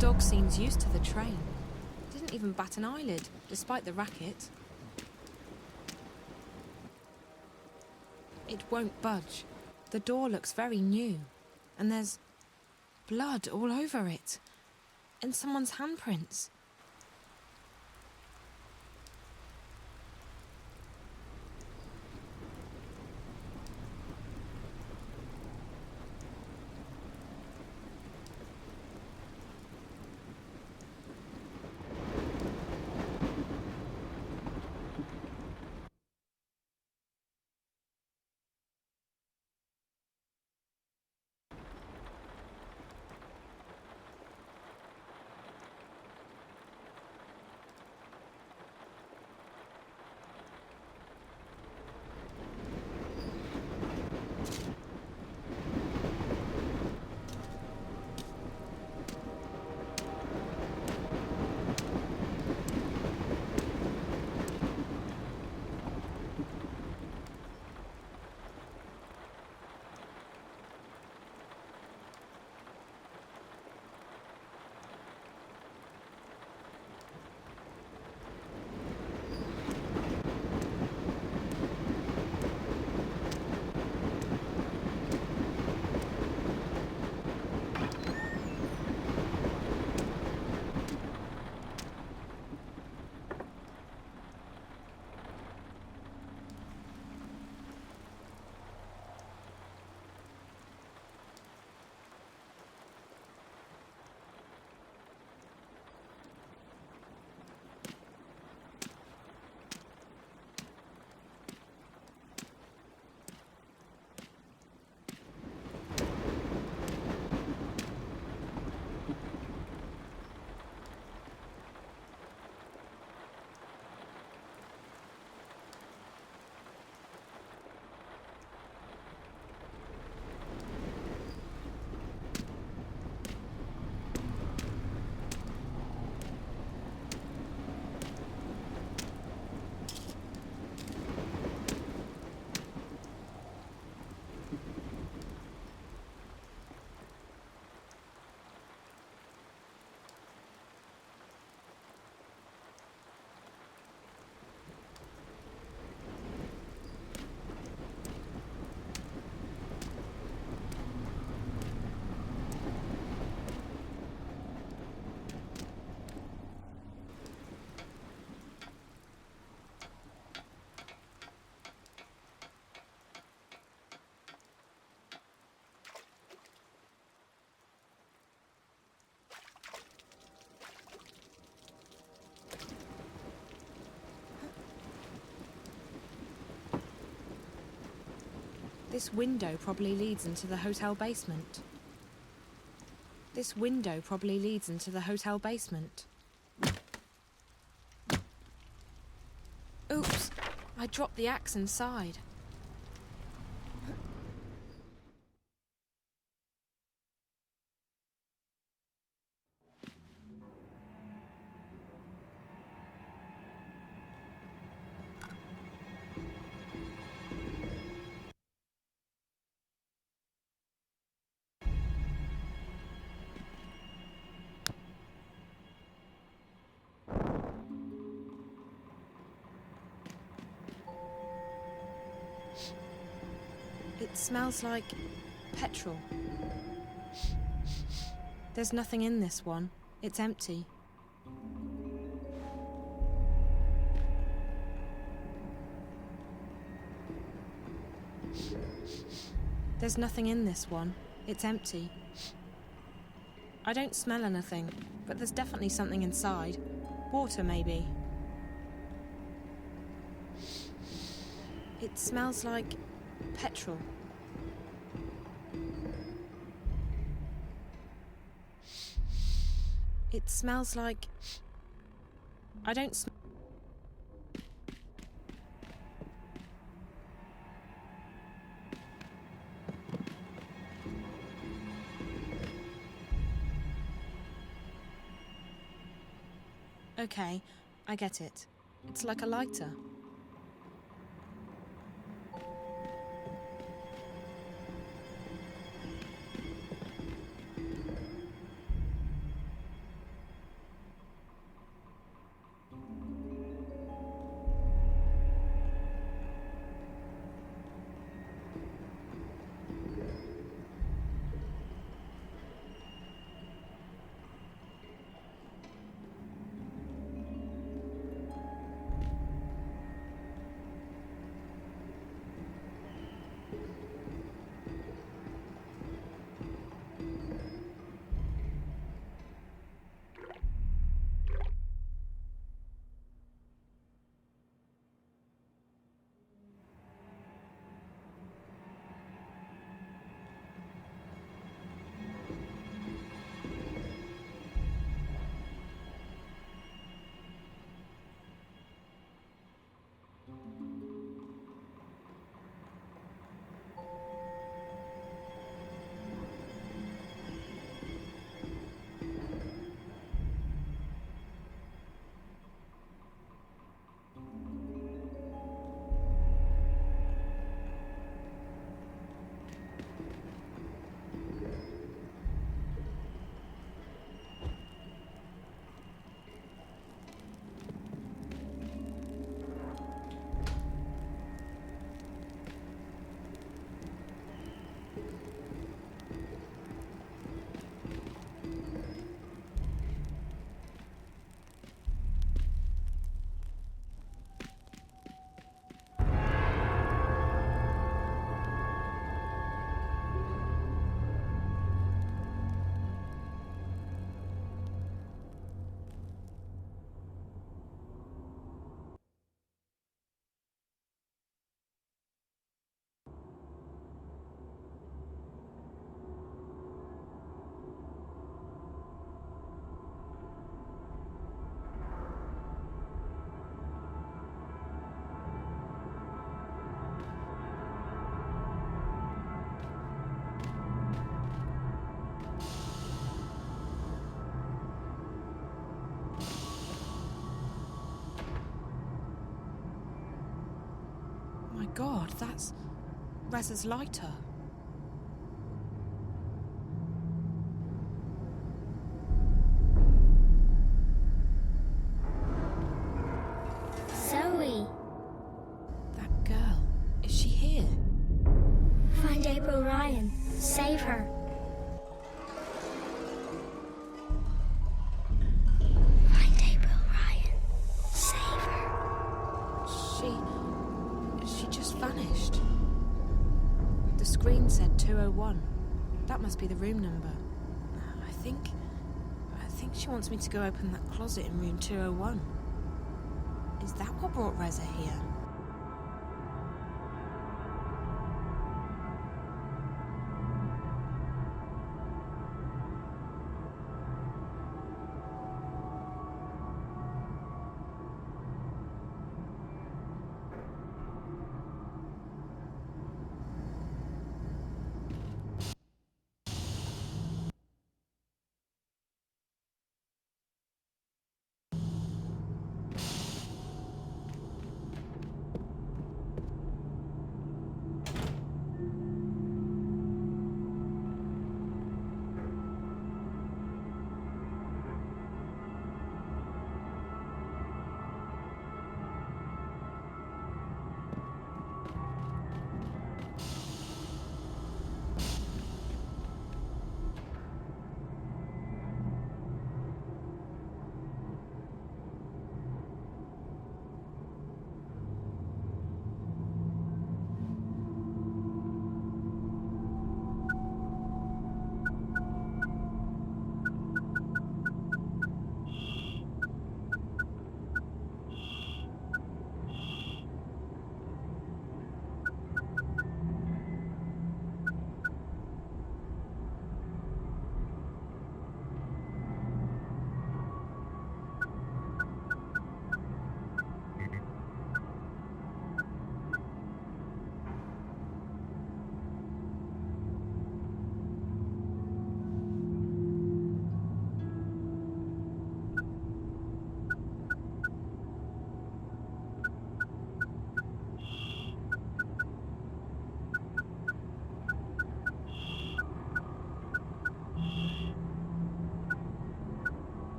dog seems used to the train. Didn't even bat an eyelid, despite the racket. It won't budge. The door looks very new, and there's blood all over it, and someone's handprints. This window probably leads into the hotel basement. This window probably leads into the hotel basement. Oops, I dropped the axe inside. It smells like petrol. There's nothing in this one. It's empty. There's nothing in this one. It's empty. I don't smell anything, but there's definitely something inside. Water, maybe. It smells like petrol. It smells like... I don't smell... Okay, I get it. It's like a lighter. God, that's Reza's lighter. Zoe! That girl, is she here? Find April Ryan. Save her. Find April Ryan. Save her. She just vanished. The screen said 201. That must be the room number. I think she wants me to go open that closet in room 201. Is that what brought Reza here?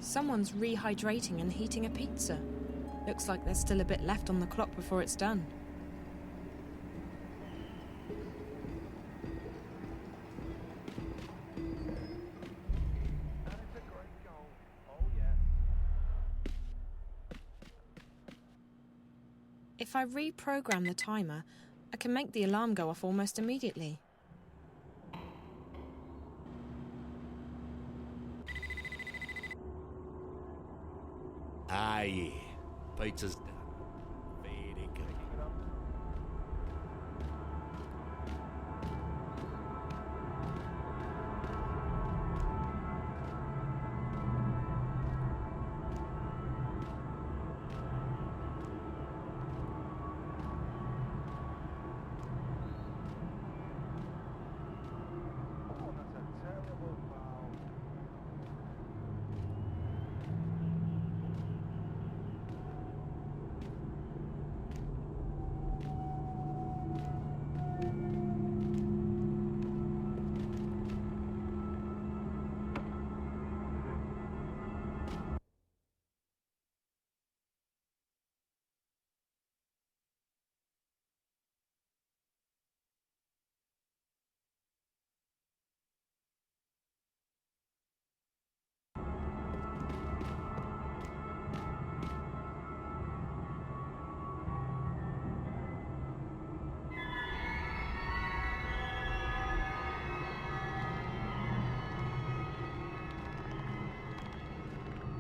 Someone's rehydrating and heating a pizza. Looks like there's still a bit left on the clock before it's done. If I reprogram the timer, I can make the alarm go off almost immediately. Ah, yeah. Pizza's done. Very good.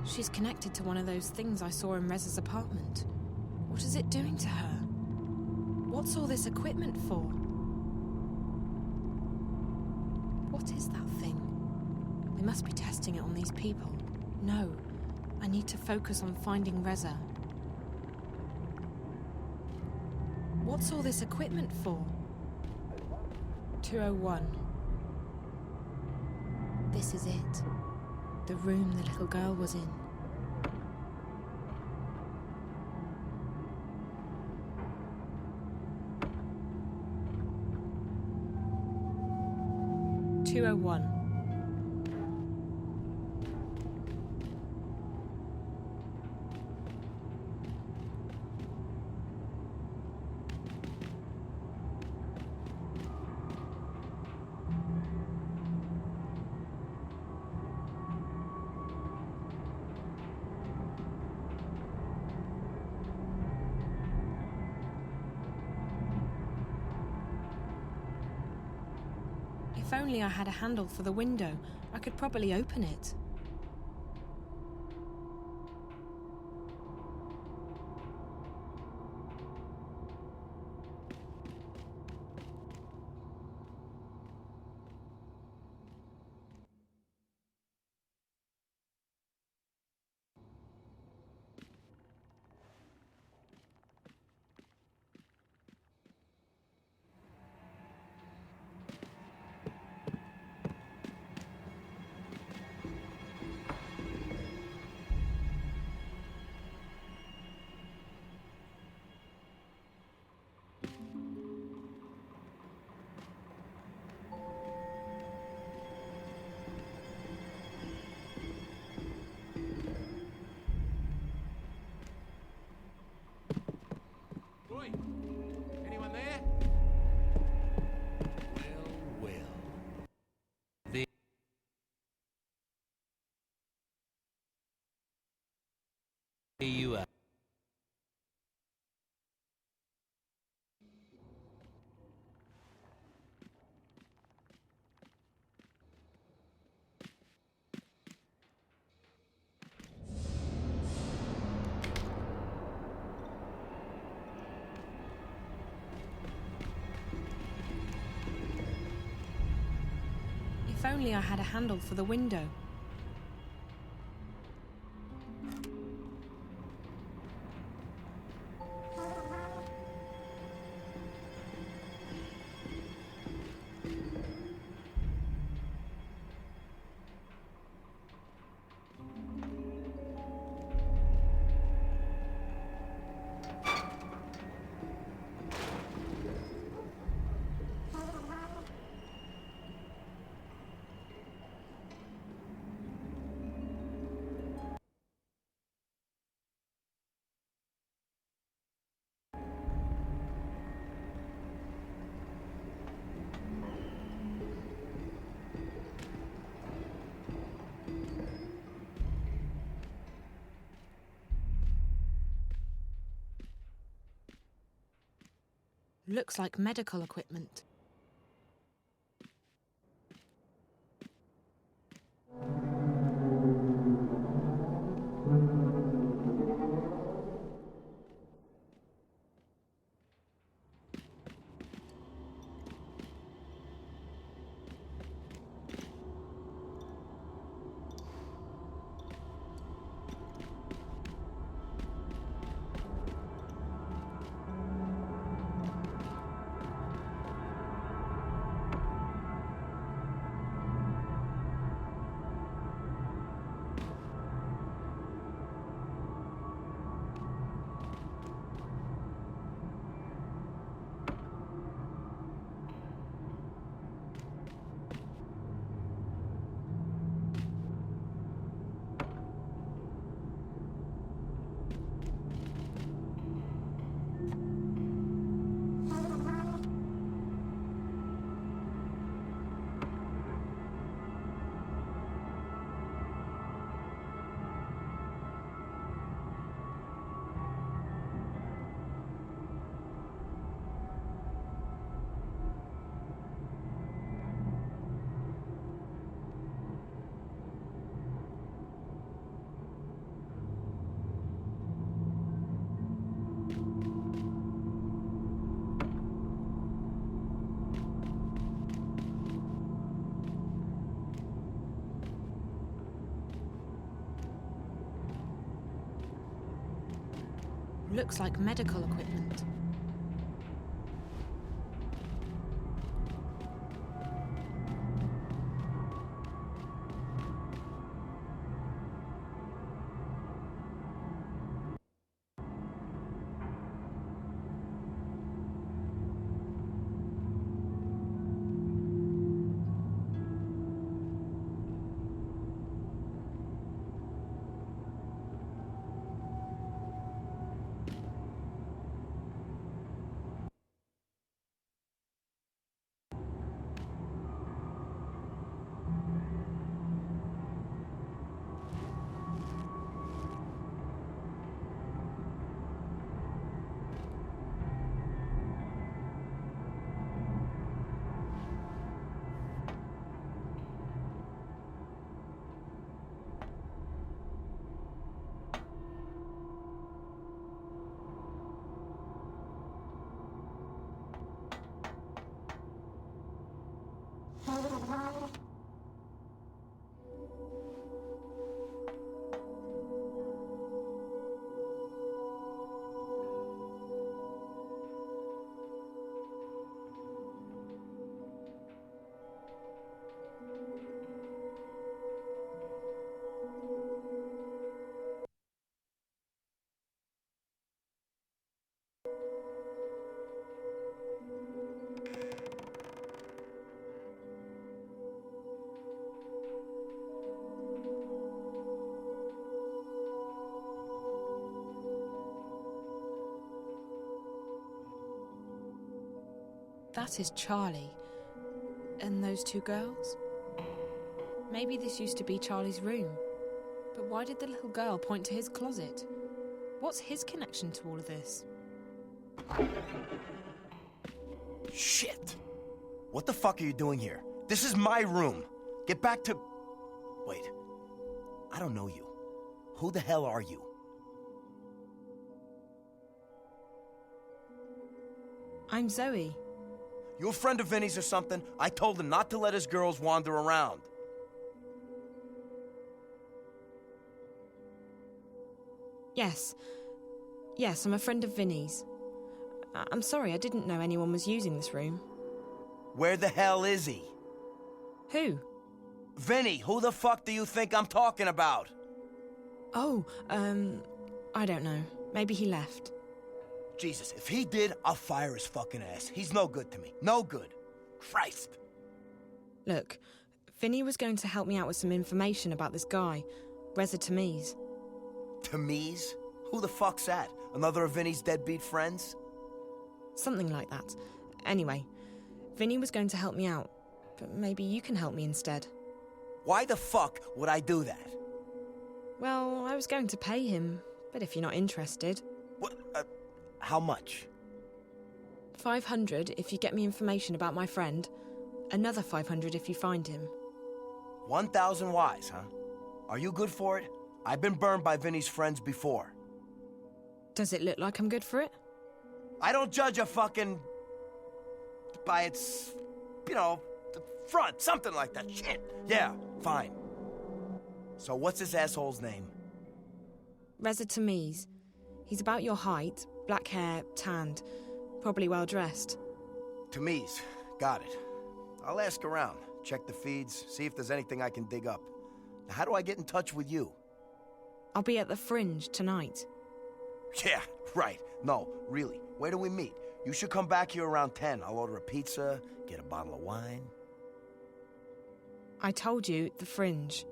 She's connected to one of those things I saw in Rez's apartment. What is it doing to her? What's all this equipment for? What is that thing? They must be testing it on these people. No, I need to focus on finding Reza. What's all this equipment for? 201. This is it. The room the little girl was in. (201). If only I had a handle for the window, I could probably open it. Oi! Anyone there? Well. There you are. If only I had a handle for the window. Looks like medical equipment. looks like medical equipment. That is Charlie. And those two girls? Maybe this used to be Charlie's room. But why did the little girl point to his closet? What's his connection to all of this? Shit! What the fuck are you doing here? This is my room. Get back to... Wait. I don't know you. Who the hell are you? I'm Zoe. You a friend of Vinny's or something? I told him not to let his girls wander around. Yes. Yes, I'm a friend of Vinny's. I'm sorry, I didn't know anyone was using this room. Where the hell is he? Who? Vinny, who the fuck do you think I'm talking about? Oh, I don't know. Maybe he left. Jesus, if he did, I'll fire his fucking ass. He's no good to me. No good. Christ. Look, Vinny was going to help me out with some information about this guy, Reza Tamiz. Tamiz? Who the fuck's that? Another of Vinny's deadbeat friends? Something like that. Anyway, Vinny was going to help me out, but maybe you can help me instead. Why the fuck would I do that? Well, I was going to pay him, but if you're not interested... What? How much? 500 if you get me information about my friend. Another 500 if you find him. 1,000 wise, huh? Are you good for it? I've been burned by Vinny's friends before. Does it look like I'm good for it? I don't judge a fucking... by its... you know, the front, something like that. Shit. Yeah, fine. So what's this asshole's name? Reza Tamiz. He's about your height, black hair, tanned, probably well dressed. Tamiz. Got it. I'll ask around, check the feeds, see if there's anything I can dig up. Now, how do I get in touch with you? I'll be at the Fringe tonight. Yeah, right. No, really. Where do we meet? You should come back here around 10. I'll order a pizza, get a bottle of wine. I told you, the Fringe.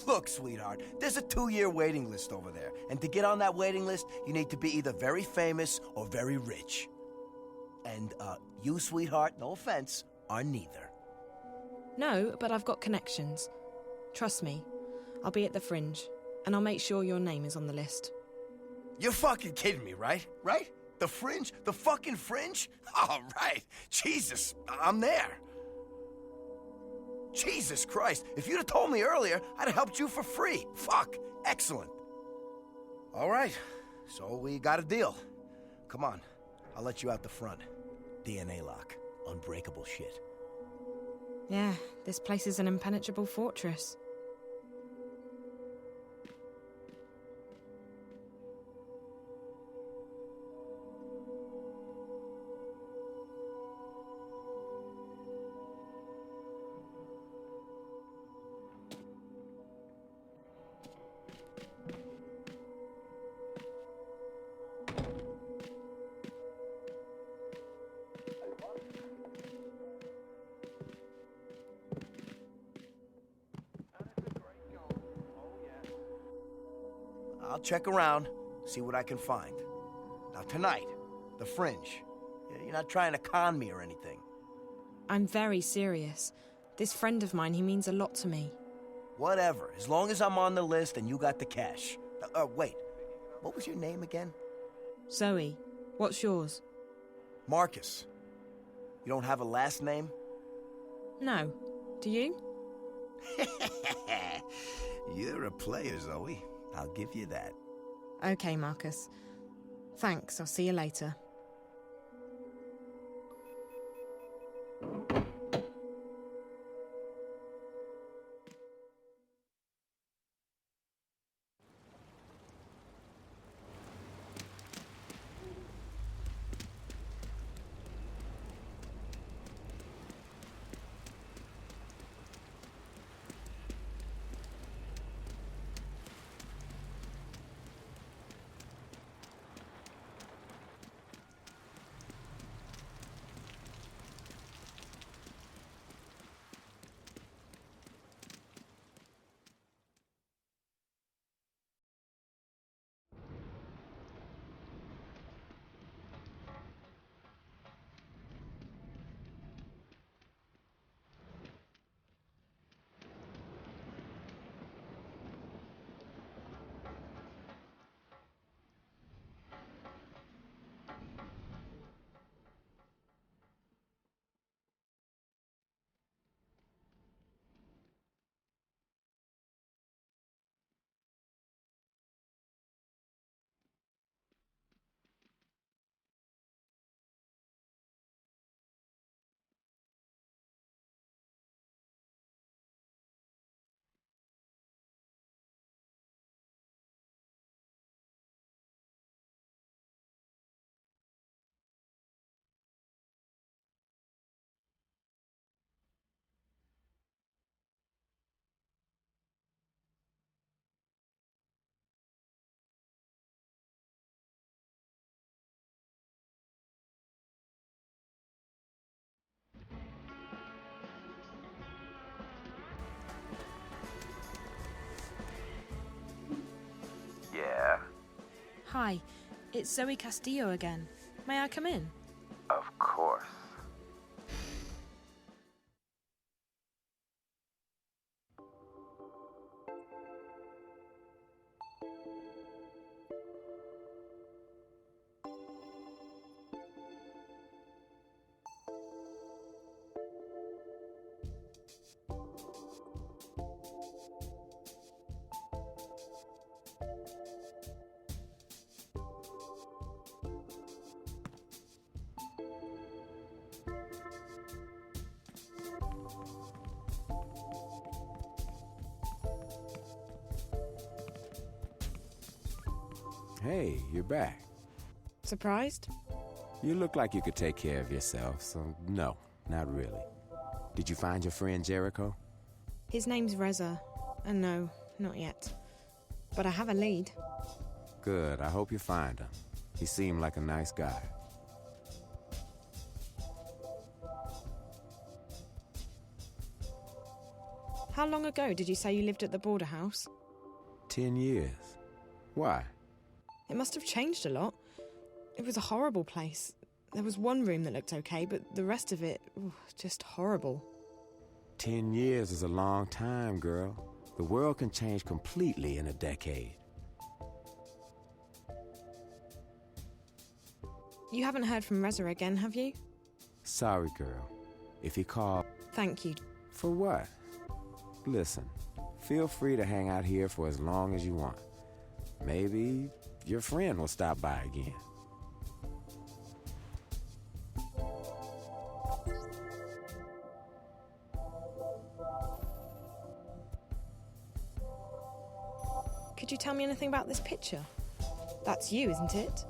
Look, sweetheart, there's a 2-year waiting list over there. And to get on that waiting list, you need to be either very famous or very rich. And, you, sweetheart, no offense, are neither. No, but I've got connections. Trust me. I'll be at the Fringe, and I'll make sure your name is on the list. You're fucking kidding me, right? Right? The Fringe? The fucking Fringe? All right. Jesus, I'm there. Jesus Christ, if you'd have told me earlier, I'd have helped you for free. Fuck, excellent. All right, so we got a deal. Come on, I'll let you out the front. DNA lock, unbreakable shit. Yeah, this place is an impenetrable fortress. check around, see what I can find. Now tonight, the Fringe. You're not trying to con me or anything. I'm very serious. This friend of mine, he means a lot to me. Whatever, as long as I'm on the list and you got the cash. Wait, what was your name again? Zoe. What's yours? Marcus. You don't have a last name? No. Do you? You're a player, Zoe. I'll give you that. Okay, Marcus. Thanks, I'll see you later. Yeah? Hi, it's Zoe Castillo again. May I come in? Of course. Hey, you're back. Surprised? You look like you could take care of yourself, so no, not really. Did you find your friend Jericho? His name's Reza, and no, not yet. But I have a lead. Good, I hope you find him. He seemed like a nice guy. How long ago did you say you lived at the border house? 10 years. Why? It must have changed a lot. It was a horrible place. There was one room that looked okay, but the rest of it, just horrible. 10 years is a long time, girl. The world can change completely in a decade. You haven't heard from Reza again, have you? Sorry, girl. If he called... Thank you. For what? Listen, feel free to hang out here for as long as you want. Maybe your friend will stop by again. Could you tell me anything about this picture? That's you, isn't it?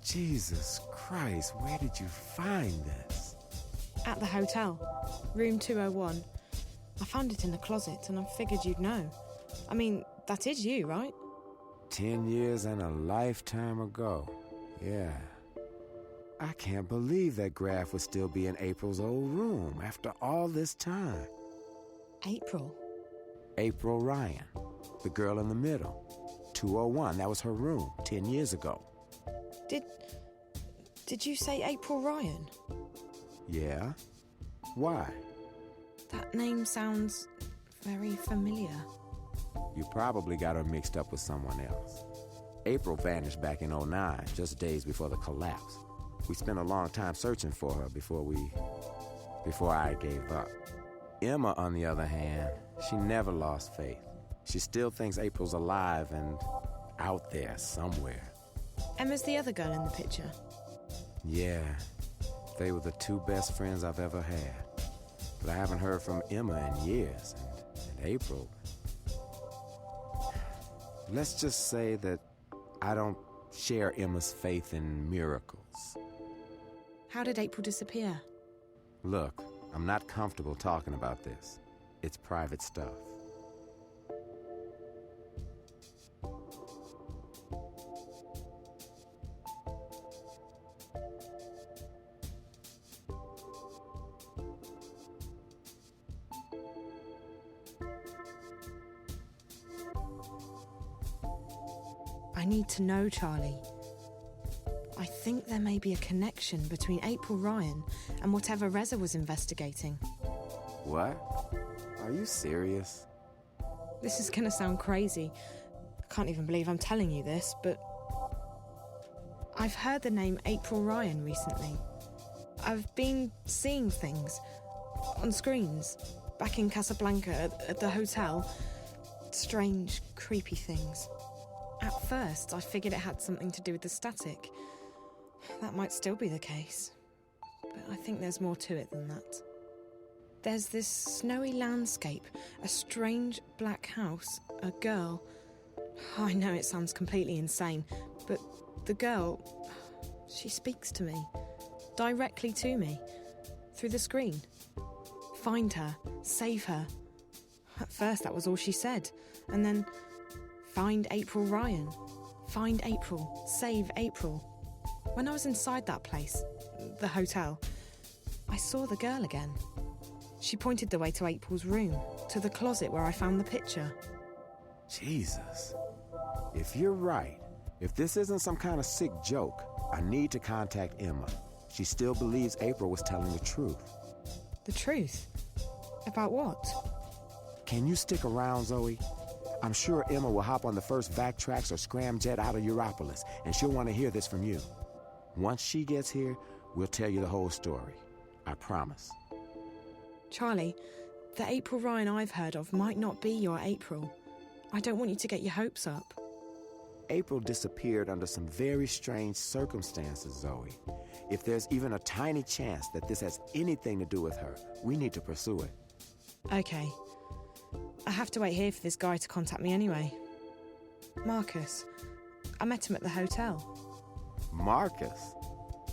Jesus Christ, where did you find this? At the hotel. Room 201. I found it in the closet and I figured you'd know. I mean, that is you, right? 10 years and a lifetime ago. Yeah. I can't believe that graph would still be in April's old room after all this time. April? April Ryan, the girl in the middle. 201. That was her room 10 years ago. Did you say April Ryan? Yeah? Why? That name sounds very familiar. You probably got her mixed up with someone else. April vanished back in '09, just days before the collapse. We spent a long time searching for her before I gave up. Emma, on the other hand, she never lost faith. She still thinks April's alive and out there somewhere. Emma's the other girl in the picture. Yeah, they were the two best friends I've ever had. But I haven't heard from Emma in years, and April... Let's just say that I don't share Emma's faith in miracles. How did April disappear? Look, I'm not comfortable talking about this. It's private stuff. I need to know, Charlie. I think there may be a connection between April Ryan and whatever Reza was investigating. What? Are you serious? This is gonna sound crazy. I can't even believe I'm telling you this, but I've heard the name April Ryan recently. I've been seeing things on screens back in Casablanca at the hotel. Strange, creepy things. At first, I figured it had something to do with the static. That might still be the case. But I think there's more to it than that. There's this snowy landscape, a strange black house, a girl. I know it sounds completely insane, but the girl, she speaks to me. Directly to me. Through the screen. Find her. Save her. At first, that was all she said. And then... Find April Ryan. Find April. Save April. When I was inside that place, the hotel, I saw the girl again. She pointed the way to April's room, to the closet where I found the picture. Jesus. If you're right, if this isn't some kind of sick joke, I need to contact Emma. She still believes April was telling the truth. The truth? About what? Can you stick around, Zoe? I'm sure Emma will hop on the first Vactrax or scramjet out of Europolis, and she'll want to hear this from you. Once she gets here, we'll tell you the whole story. I promise. Charlie, the April Ryan I've heard of might not be your April. I don't want you to get your hopes up. April disappeared under some very strange circumstances, Zoe. If there's even a tiny chance that this has anything to do with her, we need to pursue it. Okay. I have to wait here for this guy to contact me anyway. Marcus. I met him at the hotel. Marcus?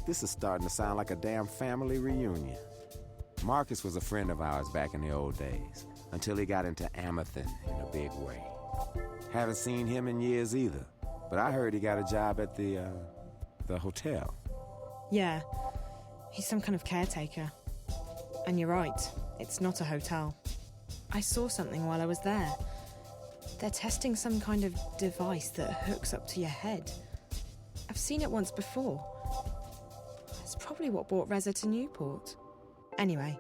This is starting to sound like a damn family reunion. Marcus was a friend of ours back in the old days, until he got into Amethyst in a big way. Haven't seen him in years either, but I heard he got a job at the hotel. Yeah, he's some kind of caretaker. And you're right, it's not a hotel. I saw something while I was there. They're testing some kind of device that hooks up to your head. I've seen it once before. It's probably what brought Reza to Newport. Anyway,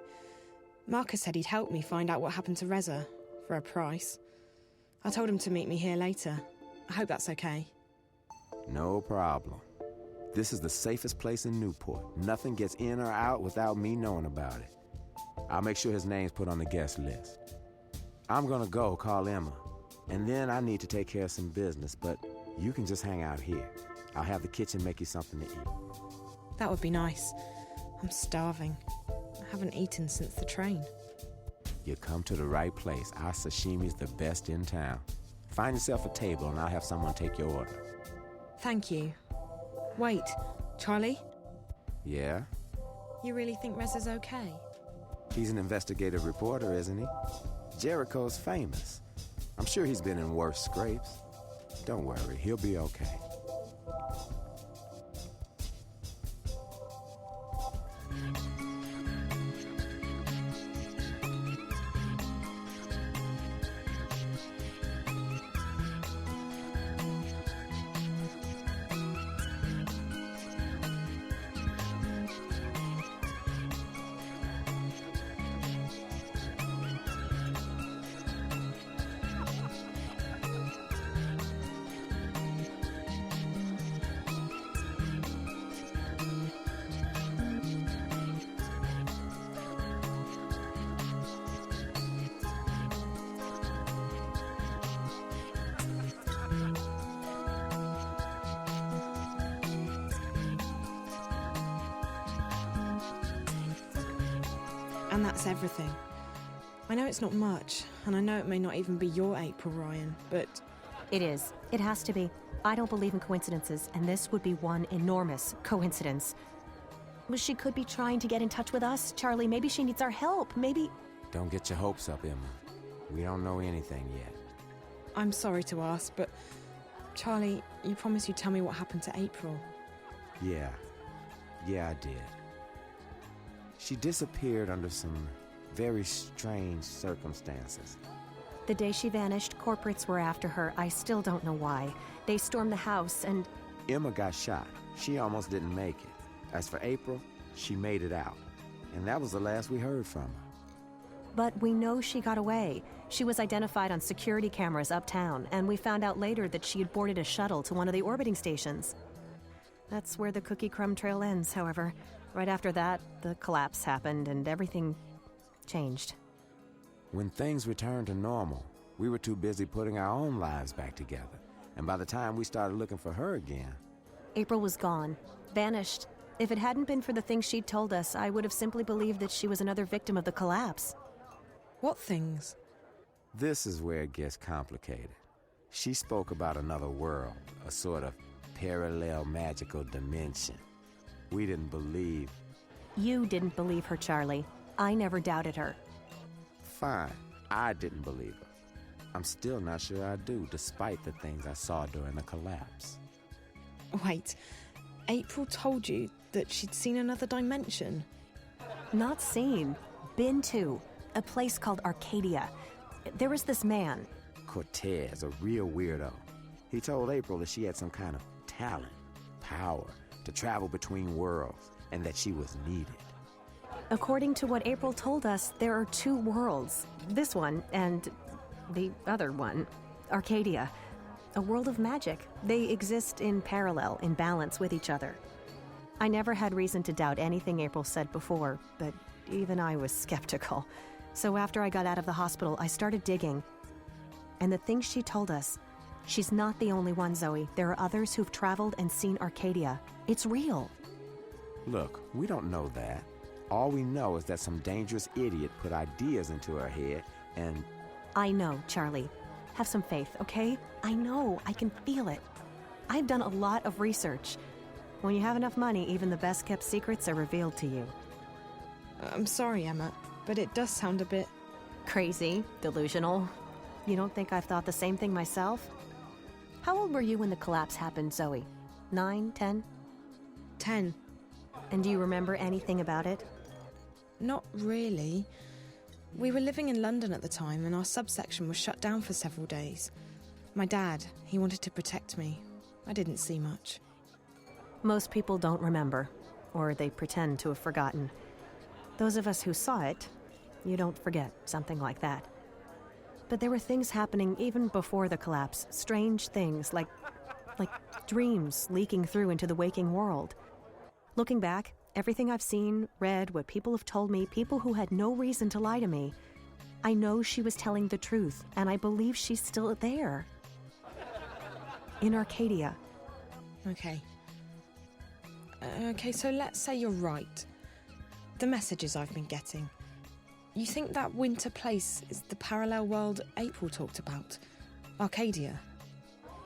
Marcus said he'd help me find out what happened to Reza, for a price. I told him to meet me here later. I hope that's okay. No problem. This is the safest place in Newport. Nothing gets in or out without me knowing about it. I'll make sure his name's put on the guest list. I'm gonna go call Emma, and then I need to take care of some business, but you can just hang out here. I'll have the kitchen make you something to eat. That would be nice. I'm starving. I haven't eaten since the train. You come to the right place. Our sashimi's the best in town. Find yourself a table and I'll have someone take your order. Thank you. Wait, Charlie? Yeah? You really think Reza's okay? He's an investigative reporter, isn't he? Jericho's famous. I'm sure he's been in worse scrapes. Don't worry, he'll be okay. And that's everything. I know it's not much, and I know it may not even be your April, Ryan, but... It is. It has to be. I don't believe in coincidences, and this would be one enormous coincidence. She could be trying to get in touch with us, Charlie. Maybe she needs our help. Maybe... Don't get your hopes up, Emma. We don't know anything yet. I'm sorry to ask, but... Charlie, you promised you'd tell me what happened to April. Yeah, I did. She disappeared under some very strange circumstances. The day she vanished, corporates were after her. I still don't know why. They stormed the house and... Emma got shot. She almost didn't make it. As for April, she made it out. And that was the last we heard from her. But we know she got away. She was identified on security cameras uptown, and we found out later that she had boarded a shuttle to one of the orbiting stations. That's where the cookie crumb trail ends, however. Right after that, the collapse happened and everything changed. When things returned to normal, we were too busy putting our own lives back together. And by the time we started looking for her again... April was gone. Vanished. If it hadn't been for the things she'd told us, I would have simply believed that she was another victim of the collapse. What things? This is where it gets complicated. She spoke about another world, a sort of parallel magical dimension. We didn't believe. You didn't believe her, Charlie. I never doubted her. Fine, I didn't believe her. I'm still not sure I do, despite the things I saw during the collapse. Wait, April told you that she'd seen another dimension? Not seen. Been to. A place called Arcadia. There was this man. Cortez, a real weirdo. He told April that she had some kind of talent, power, to travel between worlds, and that she was needed. According to what April told us, there are two worlds. This one and the other one. Arcadia. A world of magic. They exist in parallel, in balance with each other. I never had reason to doubt anything April said before, but even I was skeptical. So after I got out of the hospital, I started digging. And the things she told us, she's not the only one, Zoe. There are others who've traveled and seen Arcadia. It's real. Look, we don't know that. All we know is that some dangerous idiot put ideas into her head and... I know, Charlie. Have some faith, okay? I know. I can feel it. I've done a lot of research. When you have enough money, even the best-kept secrets are revealed to you. I'm sorry, Emma, but it does sound a bit... Crazy, delusional. You don't think I've thought the same thing myself? How old were you when the collapse happened, Zoe? 9, 10? 10. And do you remember anything about it? Not really. We were living in London at the time, and our subsection was shut down for several days. My dad, he wanted to protect me. I didn't see much. Most people don't remember, or they pretend to have forgotten. Those of us who saw it, you don't forget something like that. But there were things happening even before the collapse, strange things like dreams leaking through into the waking world. Looking back, everything I've seen, read, what people have told me, people who had no reason to lie to me, I know she was telling the truth, and I believe she's still there. In Arcadia. Okay. Okay, so let's say you're right. The messages I've been getting. You think that winter place is the parallel world April talked about? Arcadia?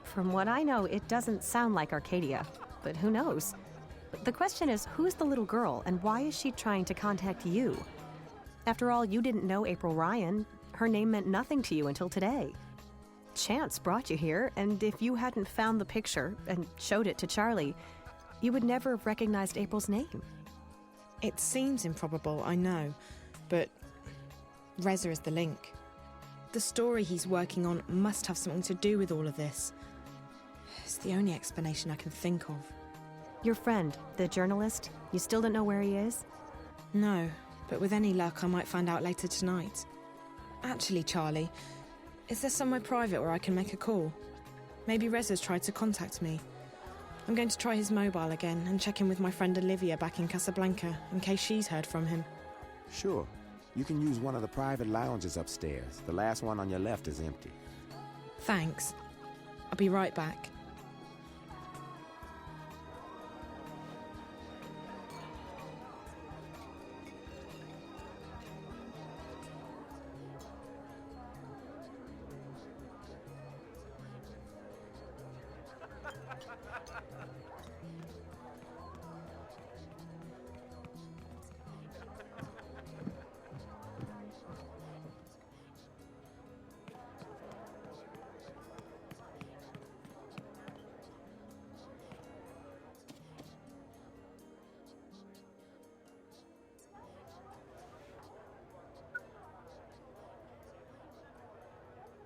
From what I know, it doesn't sound like Arcadia, but who knows? The question is, who's the little girl, and why is she trying to contact you? After all, you didn't know April Ryan. Her name meant nothing to you until today. Chance brought you here, and if you hadn't found the picture and showed it to Charlie, you would never have recognized April's name. It seems improbable, I know, but Reza is the link. The story he's working on must have something to do with all of this. It's the only explanation I can think of. Your friend, the journalist, you still don't know where he is? No, but with any luck I might find out later tonight. Actually, Charlie, is there somewhere private where I can make a call? Maybe Reza's tried to contact me. I'm going to try his mobile again and check in with my friend Olivia back in Casablanca in case she's heard from him. Sure. You can use one of the private lounges upstairs. The last one on your left is empty. Thanks. I'll be right back.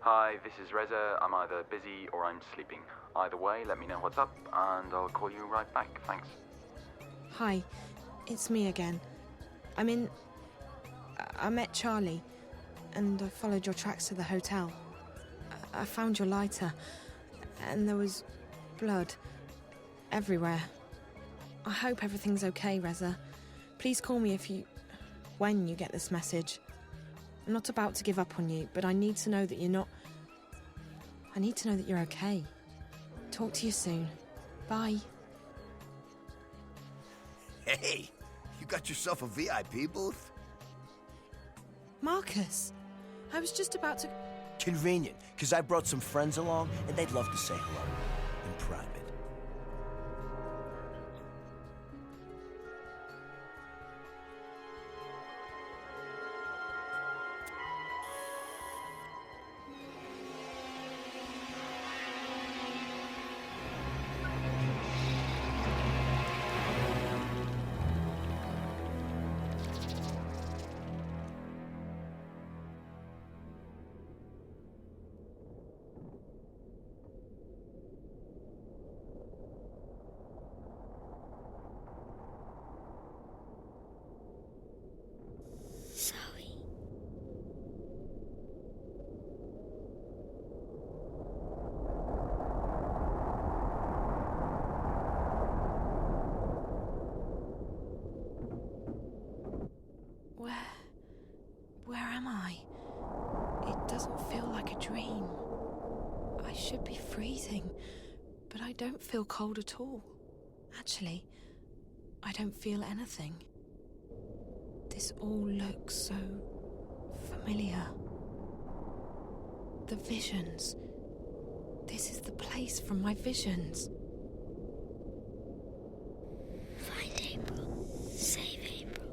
Hi, this is Reza. I'm either busy or I'm sleeping. Either way, let me know what's up, and I'll call you right back. Thanks. Hi, it's me again. I met Charlie, and I followed your tracks to the hotel. I found your lighter, and there was blood everywhere. I hope everything's okay, Reza. Please call me when you get this message. I'm not about to give up on you, but I need to know that you're not... I need to know that you're okay. Talk to you soon. Bye. Hey, you got yourself a VIP booth? Marcus, I was just about to... Convenient, because I brought some friends along, and they'd love to say hello. In private. Where am I? It doesn't feel like a dream. I should be freezing, but I don't feel cold at all. Actually, I don't feel anything. This all looks so familiar. The visions. This is the place from my visions. Find April. Save April.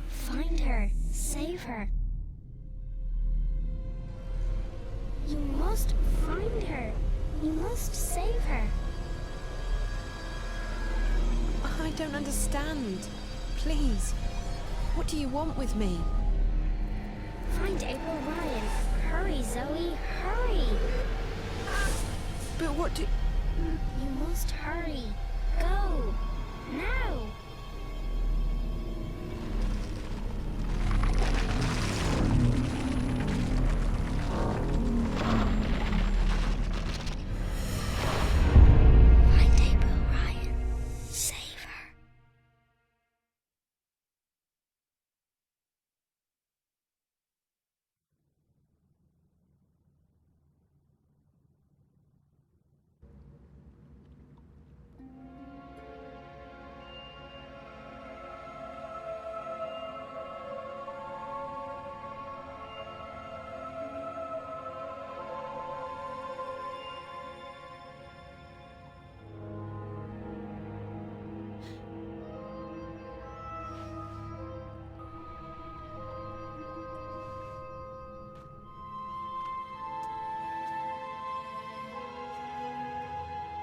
Find her. Save her. You must find her. You must save her. I don't understand. Please, what do you want with me? Find April Ryan. Hurry, Zoe, hurry. But what do... You must hurry. Go. Now. Find April Ryan. Save her.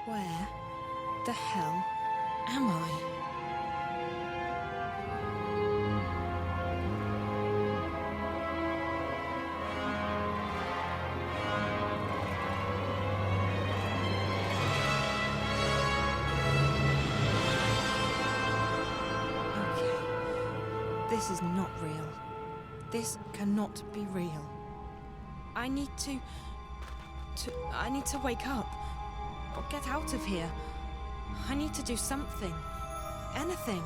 Where the hell am I? Okay, this is not real. This cannot be real. I need to wake up. Or get out of here. I need to do something. Anything.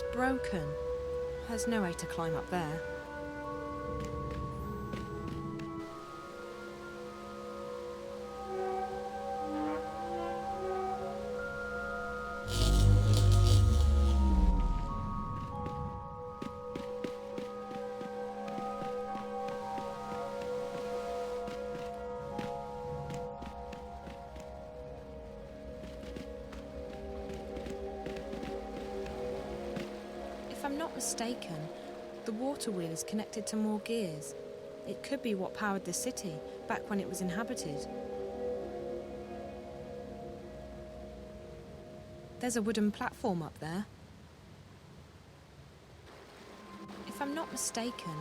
It's broken. There's no way to climb up there. If I'm not mistaken, the water wheel is connected to more gears. It could be what powered the city back when it was inhabited. There's a wooden platform up there. If I'm not mistaken,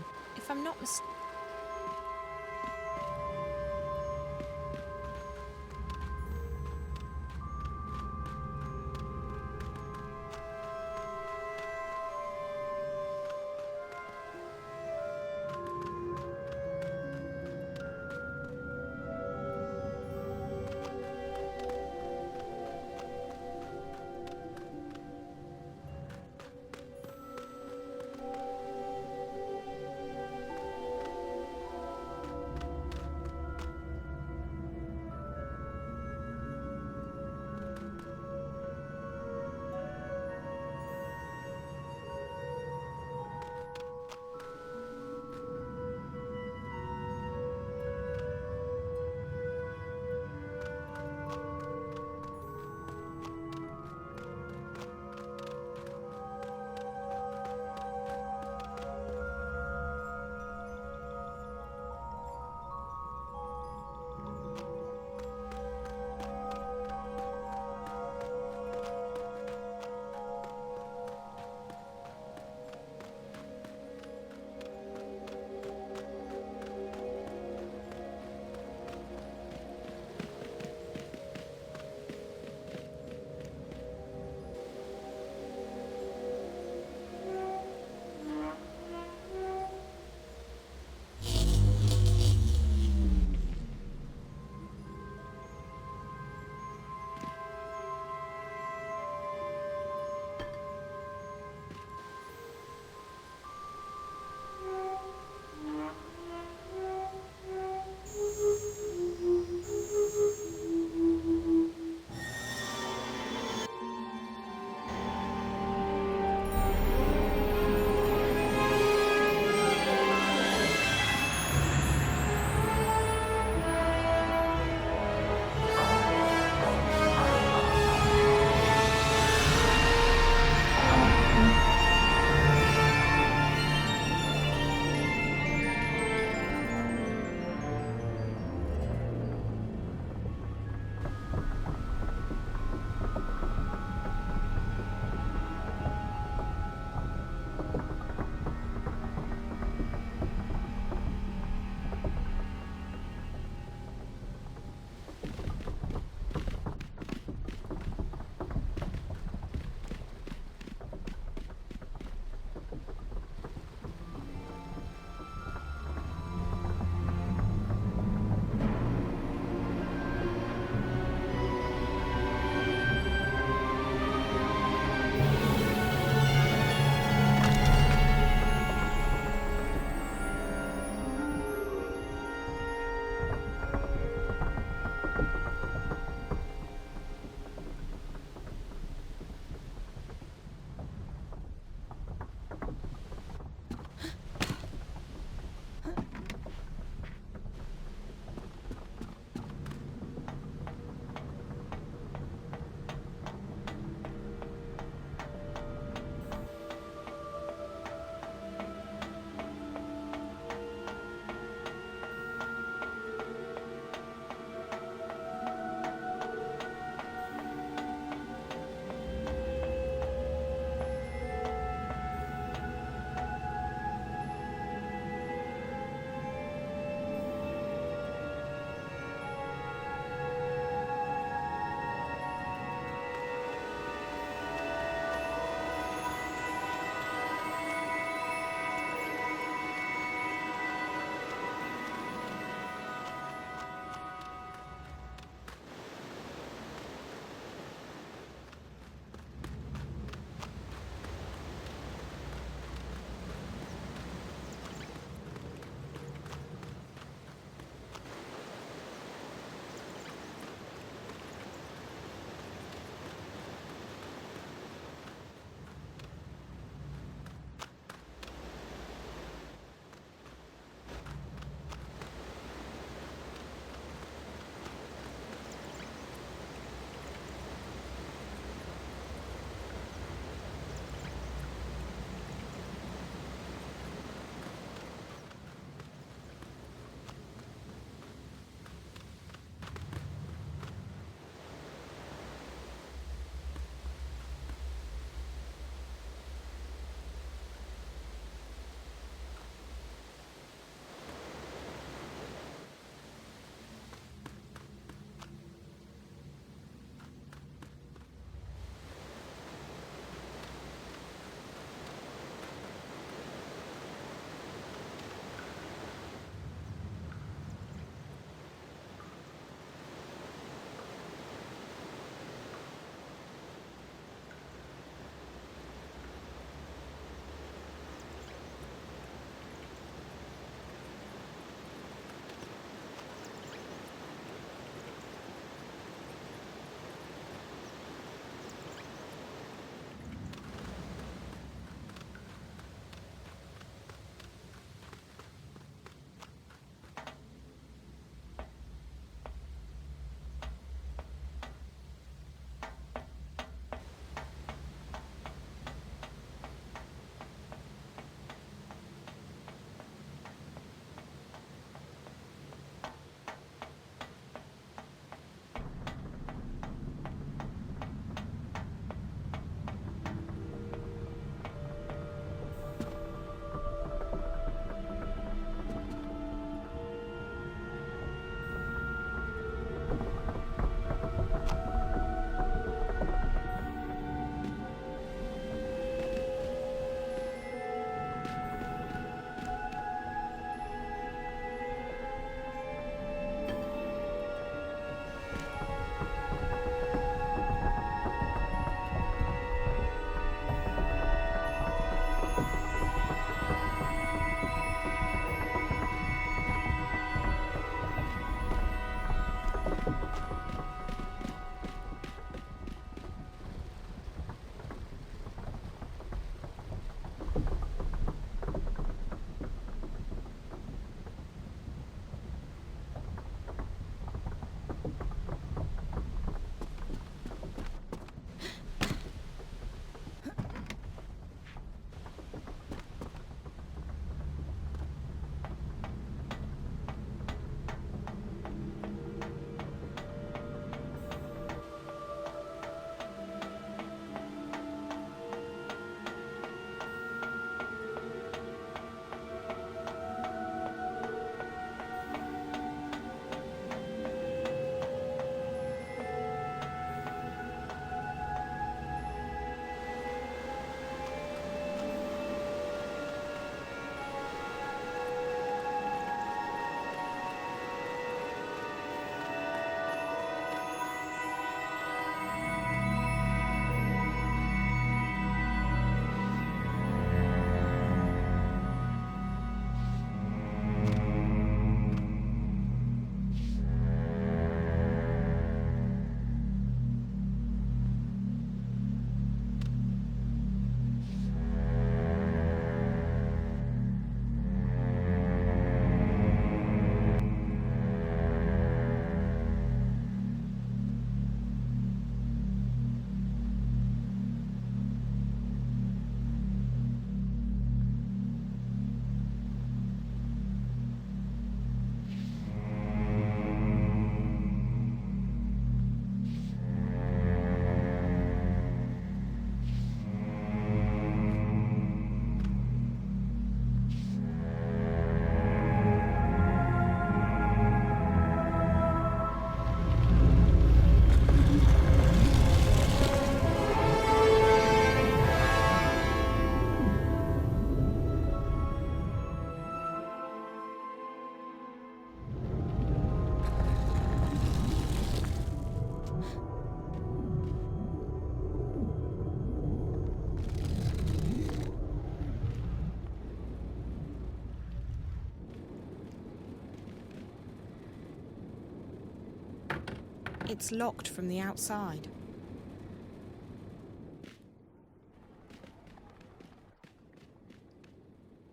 It's locked from the outside.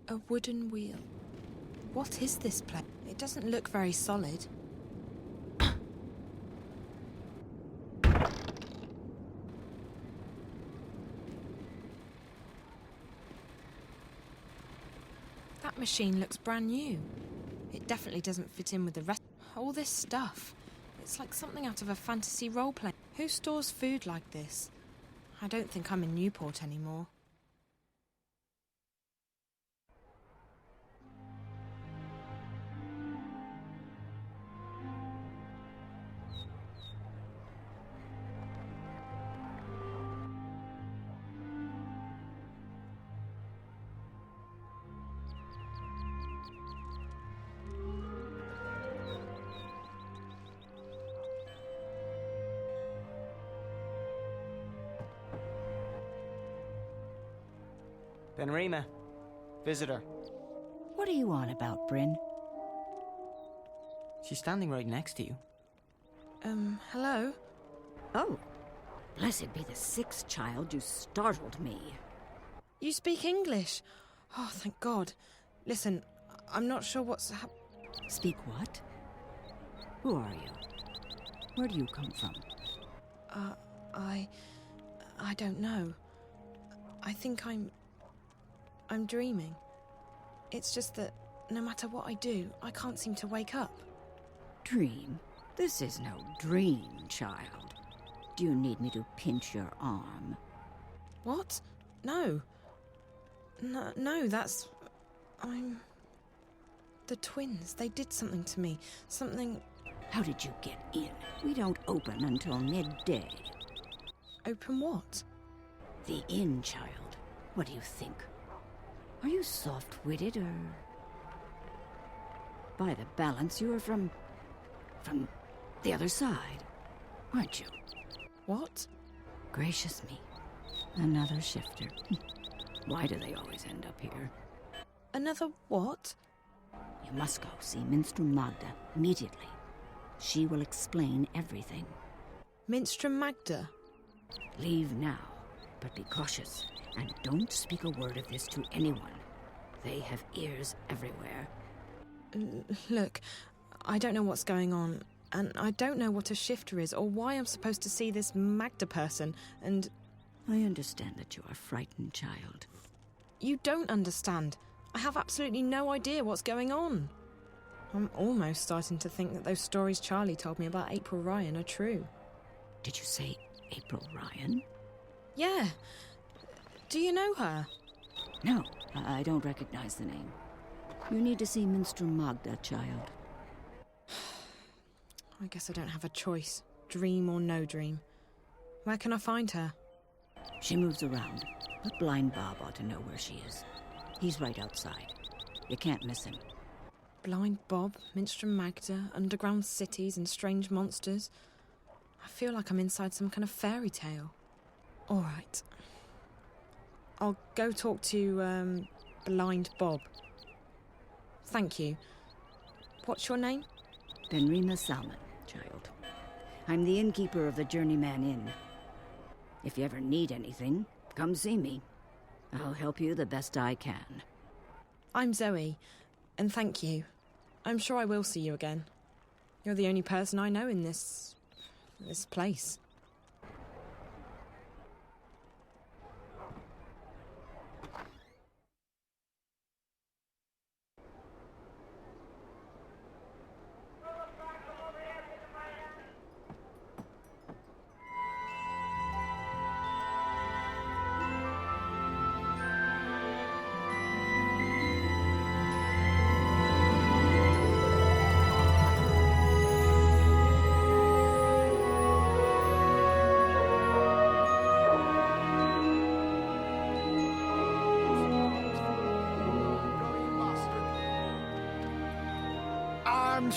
A wooden wheel. What is this place? It doesn't look very solid. That machine looks brand new. It definitely doesn't fit in with the rest. All this stuff. It's like something out of a fantasy roleplay. Who stores food like this? I don't think I'm in Newport anymore. Benrima. Visitor. What are you on about, Bryn? She's standing right next to you. Hello? Oh. Blessed be the sixth child, you startled me. You speak English? Oh, thank God. Listen, I'm not sure what's Speak what? Who are you? Where do you come from? I don't know. I think I'm dreaming. It's just that no matter what I do, I can't seem to wake up. Dream? This is no dream, child. Do you need me to pinch your arm? What? No. No, that's... The twins, they did something to me. Something... How did you get in? We don't open until midday. Open what? The inn, child. What do you think? Are you soft-witted, or... By the balance, you are from the other side, aren't you? What? Gracious me. Another shifter. Why do they always end up here? Another what? You must go see Minstrel Magda immediately. She will explain everything. Minstrel Magda? Leave now, but be cautious, and don't speak a word of this to anyone. They have ears everywhere. Look, I don't know what's going on, and I don't know what a shifter is or why I'm supposed to see this Magda person, and... I understand that you are frightened, child. You don't understand. I have absolutely no idea what's going on. I'm almost starting to think that those stories Charlie told me about April Ryan are true. Did you say April Ryan? Yeah. Do you know her? No, I don't recognize the name. You need to see Minstrel Magda, child. I guess I don't have a choice. Dream or no dream. Where can I find her? She moves around, but Blind Bob ought to know where she is. He's right outside. You can't miss him. Blind Bob, Minstrel Magda, underground cities and strange monsters. I feel like I'm inside some kind of fairy tale. All right. I'll go talk to, Blind Bob. Thank you. What's your name? Benrima Salmon, child. I'm the innkeeper of the Journeyman Inn. If you ever need anything, come see me. I'll help you the best I can. I'm Zoe, and thank you. I'm sure I will see you again. You're the only person I know in this place.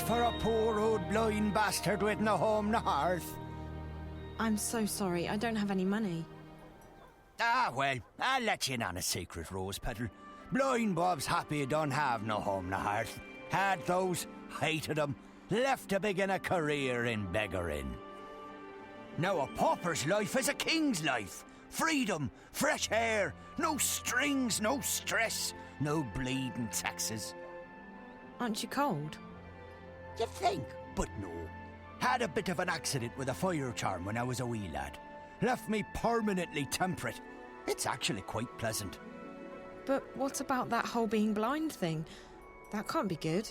For a poor old blind bastard with no home, no hearth. I'm so sorry, I don't have any money. Ah, well, I'll let you in on a secret, Rose Petal. Blind Bob's happy he don't have no home, no hearth. Had those, hated them, left to begin a career in beggaring. Now a pauper's life is a king's life. Freedom, fresh air, no strings, no stress, no bleeding taxes. Aren't you cold? You think, but no. Had a bit of an accident with a fire charm when I was a wee lad. Left me permanently temperate. It's actually quite pleasant. But what about that whole being blind thing? That can't be good.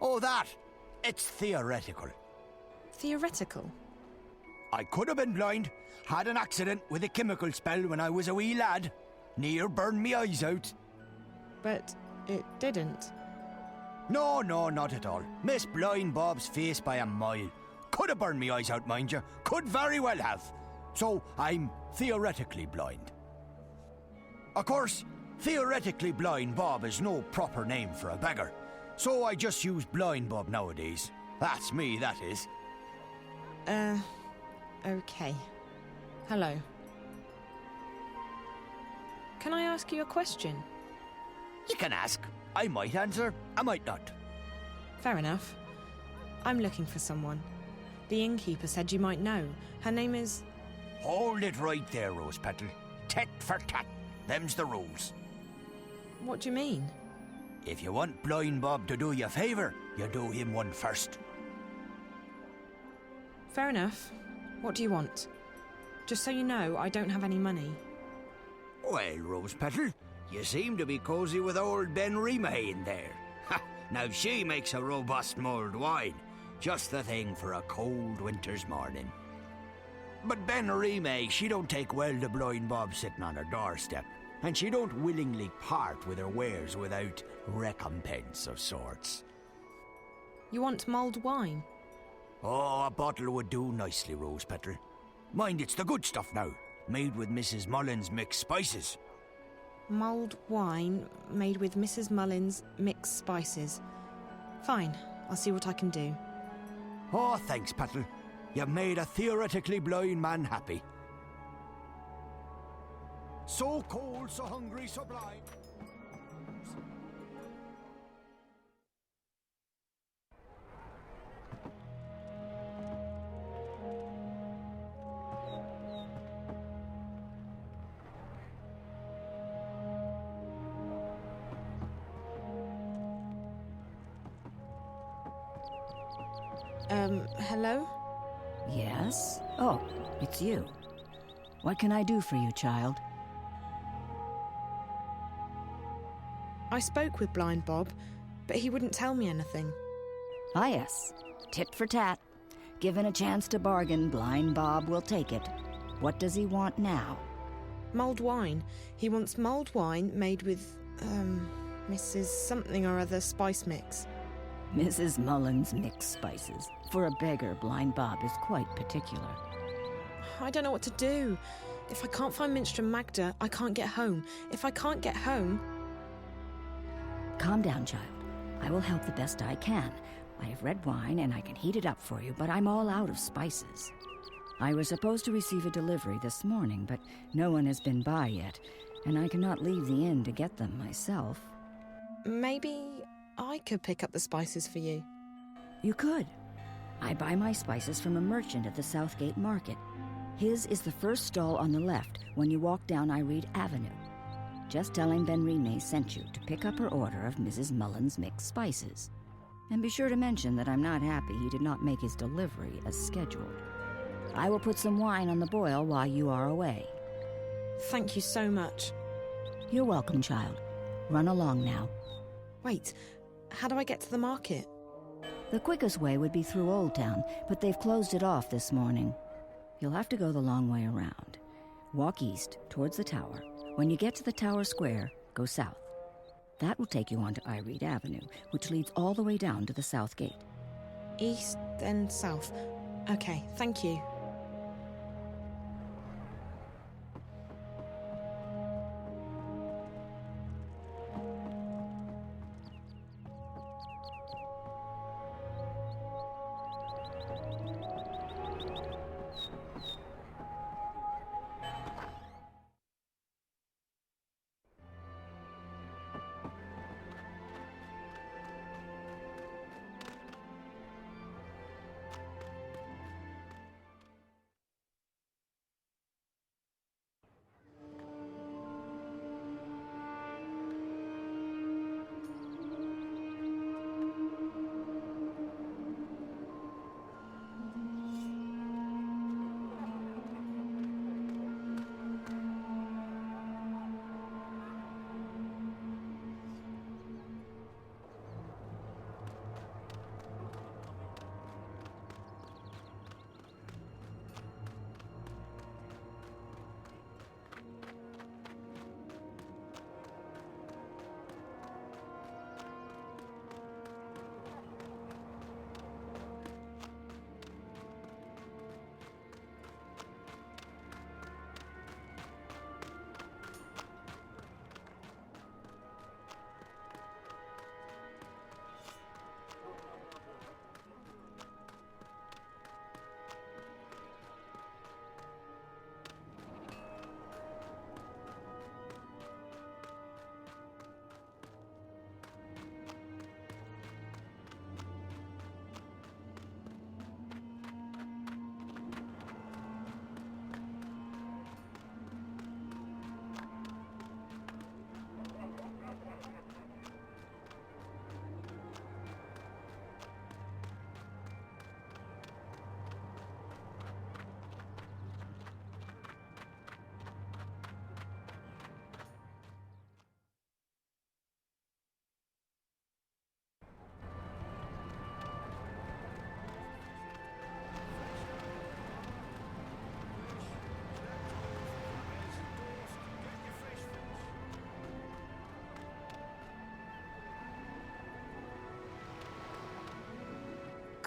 Oh, that? It's theoretical. Theoretical? I could have been blind. Had an accident with a chemical spell when I was a wee lad. Near burned me eyes out. But it didn't. No, not at all. Missed blind Bob's face by a mile. Could have burned me eyes out, mind you. Could very well have. So I'm theoretically blind. Of course, theoretically blind Bob is no proper name for a beggar. So I just use blind Bob nowadays. That's me, that is. Okay. Hello. Can I ask you a question? You can ask. I might answer, I might not. Fair enough. I'm looking for someone. The innkeeper said you might know. Her name is... Hold it right there, Rose Petal. Tit for tat. Them's the rules. What do you mean? If you want blind Bob to do you a favour, you do him one first. Fair enough. What do you want? Just so you know, I don't have any money. Well, Rose Petal, you seem to be cosy with old Ben Remay in there. Ha! Now she makes a robust mulled wine. Just the thing for a cold winter's morning. But Ben Remay, she don't take well to blind Bob sitting on her doorstep. And she don't willingly part with her wares without recompense of sorts. You want mulled wine? Oh, a bottle would do nicely, Rose Petal. Mind, it's the good stuff now, made with Mrs. Mullins' mixed spices. Mulled wine made with Mrs. Mullins' mixed spices. Fine, I'll see what I can do. Oh, thanks, Petal. You've made a theoretically blind man happy. So cold, so hungry, so blind. Hello? Yes? Oh, it's you. What can I do for you, child? I spoke with Blind Bob, but he wouldn't tell me anything. Ah, yes. Tit for tat. Given a chance to bargain, Blind Bob will take it. What does he want now? Mulled wine. He wants mulled wine made with, Mrs. something or other spice mix. Mrs. Mullins' mixed spices. For a beggar, Blind Bob is quite particular. I don't know what to do. If I can't find Minstrom Magda, I can't get home. If I can't get home... Calm down, child. I will help the best I can. I have red wine and I can heat it up for you, but I'm all out of spices. I was supposed to receive a delivery this morning, but no one has been by yet, and I cannot leave the inn to get them myself. Maybe I could pick up the spices for you. You could. I buy my spices from a merchant at the Southgate Market. His is the first stall on the left when you walk down Iread Avenue. Just tell him Ben Remay sent you to pick up her order of Mrs. Mullins' mixed spices. And be sure to mention that I'm not happy he did not make his delivery as scheduled. I will put some wine on the boil while you are away. Thank you so much. You're welcome, child. Run along now. Wait, how do I get to the market? The quickest way would be through Old Town, but they've closed it off this morning. You'll have to go the long way around. Walk east, towards the tower. When you get to the tower square, go south. That will take you onto Iread Avenue, which leads all the way down to the South Gate. East, then south. Okay, thank you.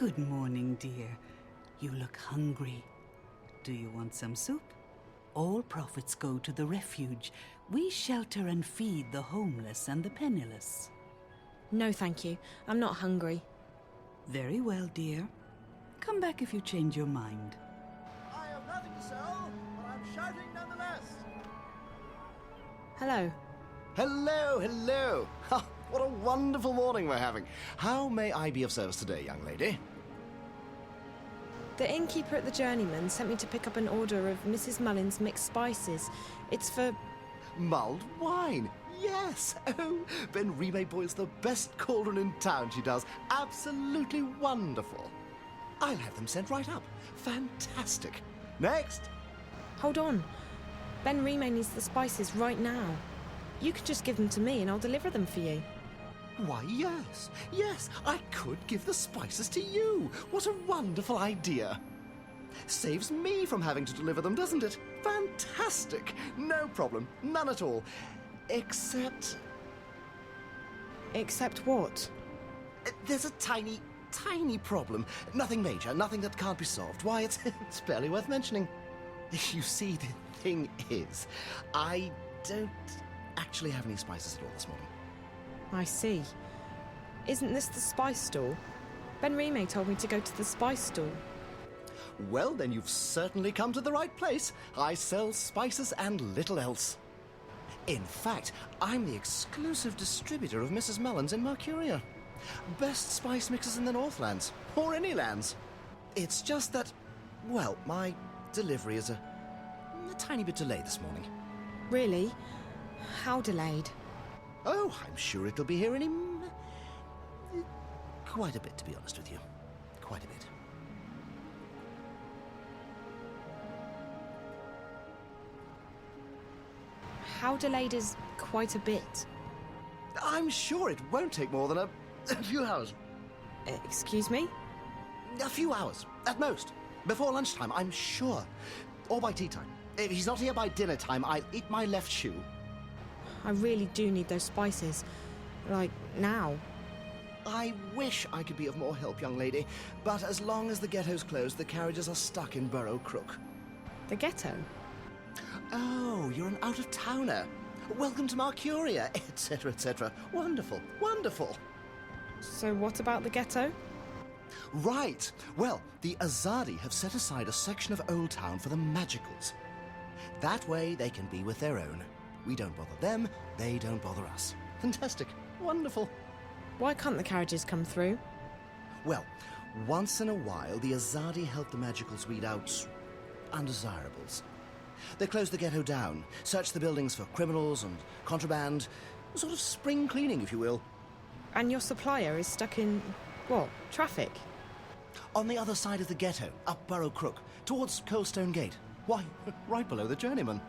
Good morning, dear. You look hungry. Do you want some soup? All profits go to the refuge. We shelter and feed the homeless and the penniless. No, thank you. I'm not hungry. Very well, dear. Come back if you change your mind. I have nothing to sell, but I'm shouting nonetheless. Hello. Hello, hello. Ha, what a wonderful morning we're having. How may I be of service today, young lady? The innkeeper at the Journeyman sent me to pick up an order of Mrs. Mullen's mixed spices. It's for... Mulled wine. Yes. Oh, Ben Rime boils the best cauldron in town, she does. Absolutely wonderful. I'll have them sent right up. Fantastic. Next. Hold on. Ben Rime needs the spices right now. You can just give them to me and I'll deliver them for you. Why, yes. Yes, I could give the spices to you. What a wonderful idea. Saves me from having to deliver them, doesn't it? Fantastic. No problem. None at all. Except... Except what? There's a tiny problem. Nothing major, nothing that can't be solved. Why, it's barely worth mentioning. You see, the thing is, I don't actually have any spices at all this morning. I see. Isn't this the spice store? Ben Rime told me to go to the spice store. Well, then you've certainly come to the right place. I sell spices and little else. In fact, I'm the exclusive distributor of Mrs. Mullen's in Mercuria. Best spice mixes in the Northlands, or any lands. It's just that, well, my delivery is a tiny bit delayed this morning. Really? How delayed? Oh, I'm sure it'll be here any... quite a bit, to be honest with you. Quite a bit. How delayed is quite a bit? I'm sure it won't take more than a few hours. Excuse me? A few hours, at most. Before lunchtime, I'm sure. Or by tea time. If he's not here by dinner time, I'll eat my left shoe. I really do need those spices. Like, now. I wish I could be of more help, young lady. But as long as the ghetto's closed, the carriages are stuck in Burrow Crook. The ghetto? Oh, you're an out-of-towner. Welcome to Mercuria, etc., etc. Wonderful, wonderful. So what about the ghetto? Right. Well, the Azadi have set aside a section of Old Town for the Magicals. That way they can be with their own. We don't bother them, they don't bother us. Fantastic. Wonderful. Why can't the carriages come through? Well, once in a while, the Azadi help the Magicals weed out undesirables. They close the ghetto down, search the buildings for criminals and contraband, sort of spring cleaning, if you will. And your supplier is stuck in, what, traffic? On the other side of the ghetto, up Burrow Crook, towards Coldstone Gate. Why, right below the Journeyman.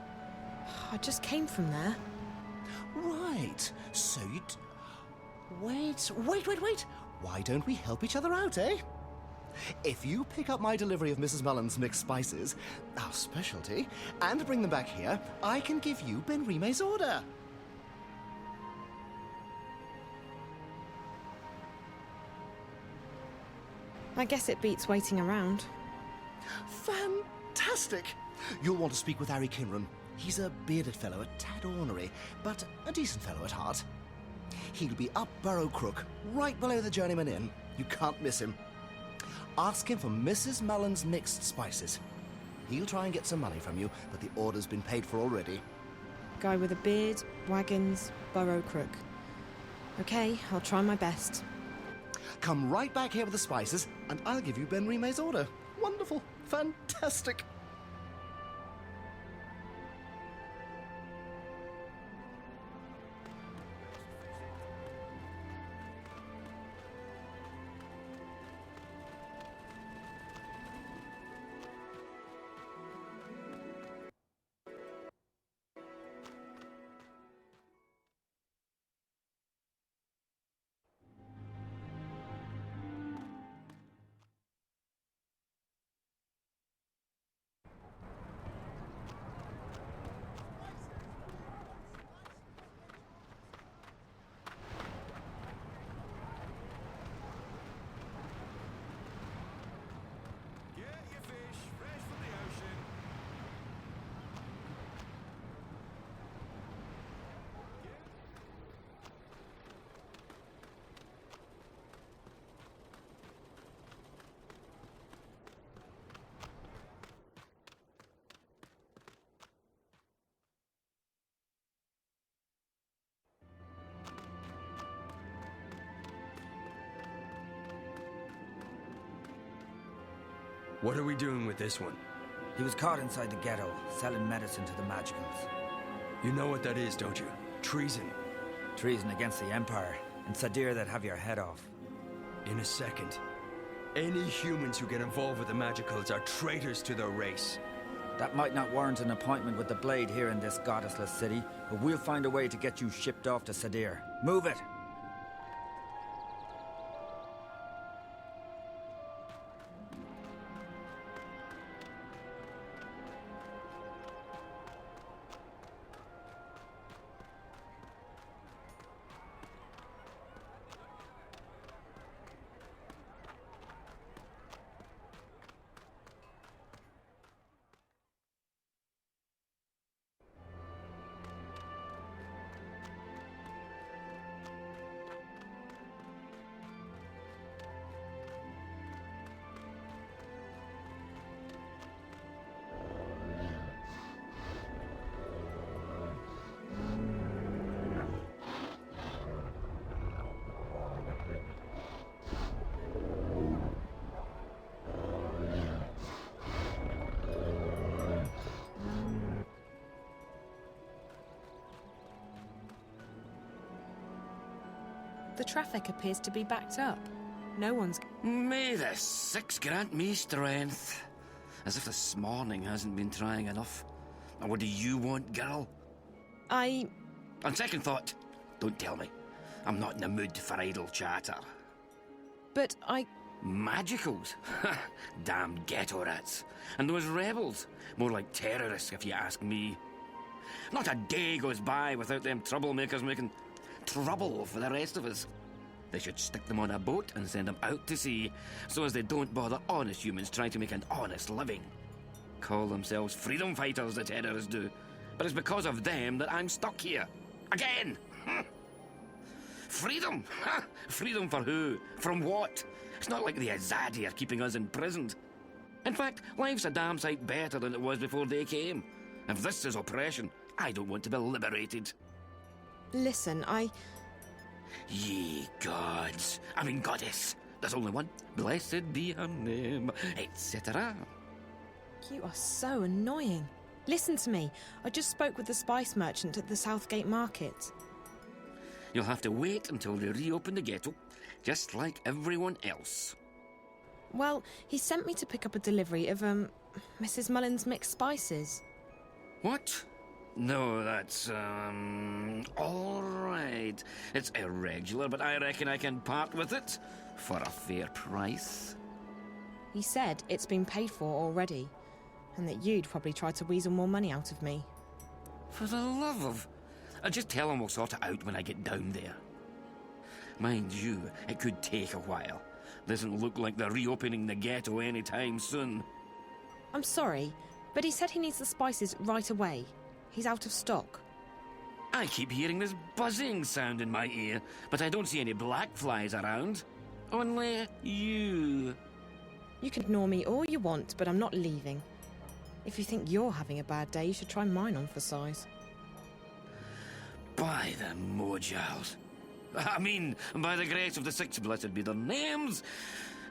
I just came from there. Right. So you... Wait. Why don't we help each other out, eh? If you pick up my delivery of Mrs. Mullen's mixed spices, our specialty, and bring them back here, I can give you Ben Rime's order. I guess it beats waiting around. Fantastic! You'll want to speak with Harry Kinran. He's a bearded fellow, a tad ornery, but a decent fellow at heart. He'll be up Burrow Crook, right below the Journeyman Inn. You can't miss him. Ask him for Mrs. Mullen's mixed spices. He'll try and get some money from you, but the order's been paid for already. Guy with a beard, wagons, Burrow Crook. Okay, I'll try my best. Come right back here with the spices, and I'll give you Ben Rime's order. Wonderful. Fantastic. What are we doing with this one? He was caught inside the ghetto, selling medicine to the magicals. You know what that is, don't you? Treason. Treason against the Empire. In Sadir, they'd have your head off. In a second. Any humans who get involved with the magicals are traitors to their race. That might not warrant an appointment with the Blade here in this goddessless city, but we'll find a way to get you shipped off to Sadir. Move it! The traffic appears to be backed up. No one's... May the six grant me strength. As if this morning hasn't been trying enough. And what do you want, girl? On second thought, don't tell me. I'm not in the mood for idle chatter. But Magicals? Damn ghetto rats. And those rebels? More like terrorists, if you ask me. Not a day goes by without them troublemakers making trouble for the rest of us. They should stick them on a boat and send them out to sea, so as they don't bother honest humans trying to make an honest living. Call themselves freedom fighters, the terrorists do, but it's because of them that I'm stuck here. Again! Freedom? Freedom for who? From what? It's not like the Azadi are keeping us imprisoned. In fact, life's a damn sight better than it was before they came. If this is oppression, I don't want to be liberated. Listen, Ye gods, I mean goddess. There's only one. Blessed be her name, etc. You are so annoying. Listen to me. I just spoke with the spice merchant at the Southgate Market. You'll have to wait until they reopen the ghetto, just like everyone else. Well, he sent me to pick up a delivery of, Mrs. Mullen's mixed spices. What? No, that's, all right. It's irregular, but I reckon I can part with it for a fair price. He said it's been paid for already, and that you'd probably try to weasel more money out of me. For the love of... I'll just tell him we'll sort it out when I get down there. Mind you, it could take a while. Doesn't look like they're reopening the ghetto anytime soon. I'm sorry, but he said he needs the spices right away. He's out of stock. I keep hearing this buzzing sound in my ear, but I don't see any black flies around. Only you. You can ignore me all you want, but I'm not leaving. If you think you're having a bad day, you should try mine on for size. By the Mojals. I mean, by the grace of the six blessed be their names.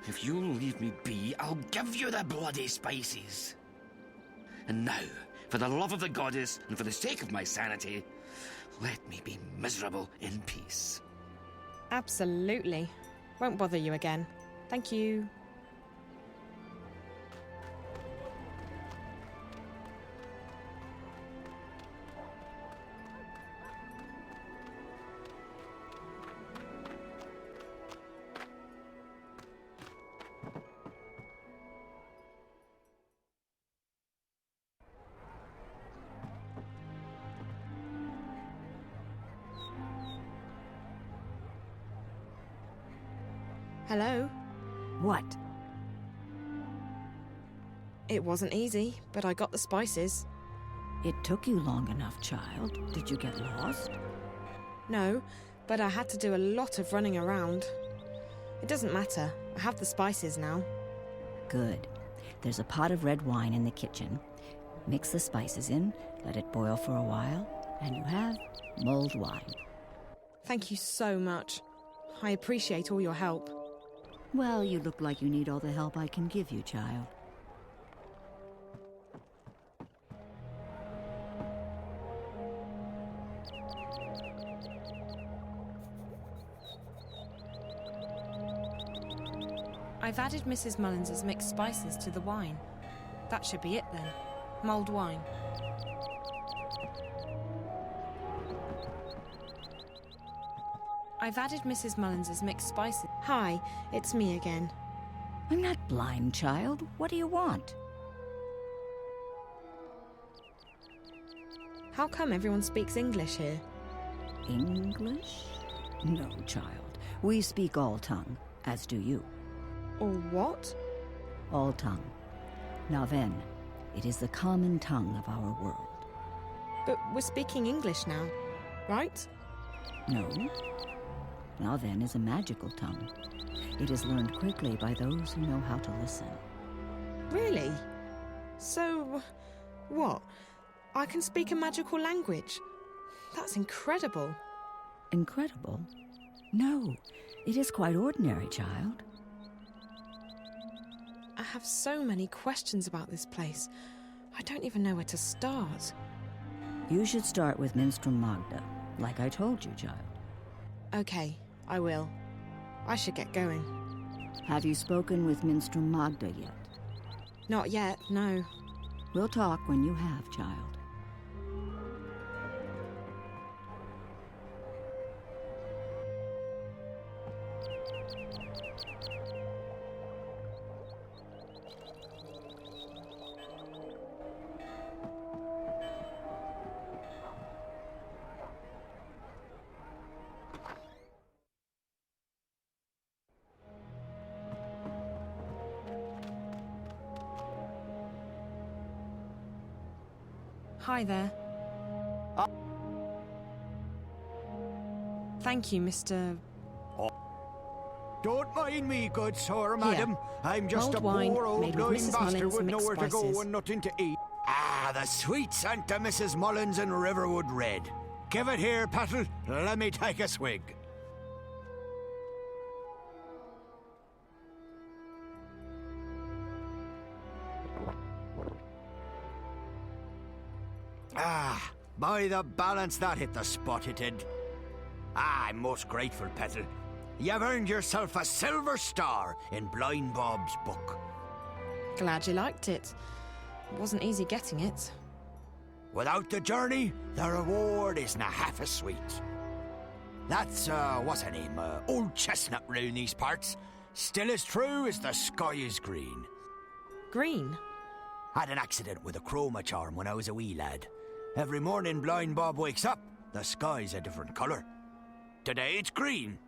If you'll leave me be, I'll give you the bloody spices. And now, for the love of the goddess and for the sake of my sanity, let me be miserable in peace. Absolutely. Won't bother you again. Thank you. Hello? What? It wasn't easy, but I got the spices. It took you long enough, child. Did you get lost? No, but I had to do a lot of running around. It doesn't matter. I have the spices now. Good. There's a pot of red wine in the kitchen. Mix the spices in, let it boil for a while, and you have mulled wine. Thank you so much. I appreciate all your help. Well, you look like you need all the help I can give you, child. I've added Mrs. Mullins's mixed spices to the wine. That should be it then. Mulled wine. I've added Mrs. Mullins's mixed spices. Hi, it's me again. I'm not blind, child. What do you want? How come everyone speaks English here? English? No, child. We speak all tongue, as do you. Or what? All tongue. Now then, it is the common tongue of our world. But we're speaking English now, right? No. Now then is a magical tongue. It is learned quickly by those who know how to listen. Really? So, what? I can speak a magical language? That's incredible. Incredible? No, it is quite ordinary, child. I have so many questions about this place. I don't even know where to start. You should start with Minstrom Magda, like I told you, child. Okay, I will. I should get going. Have you spoken with Minstrom Magda yet? Not yet, no. We'll talk when you have, child. Hi there. Thank you, Mr. Don't mind me, good sir, madam. I'm just Mulled a wine poor old made with blind Mrs. bastard Mullins with mixed nowhere to go spices. and nothing to eat. Ah, the sweet scent of Mrs. Mullins and Riverwood Red. Give it here, Pattle. Let me take a swig. Ah, by the balance, that hit the spot, it did. Ah, I'm most grateful, Petal. You've earned yourself a silver star in Blind Bob's book. Glad you liked it. It wasn't easy getting it. Without the journey, the reward isn't half as sweet. That's, what's her name? Old Chestnut round these parts. Still as true as the sky is green. Green? Had an accident with a chroma charm when I was a wee lad. Every morning Blind Bob wakes up, the sky's a different colour. Today it's green.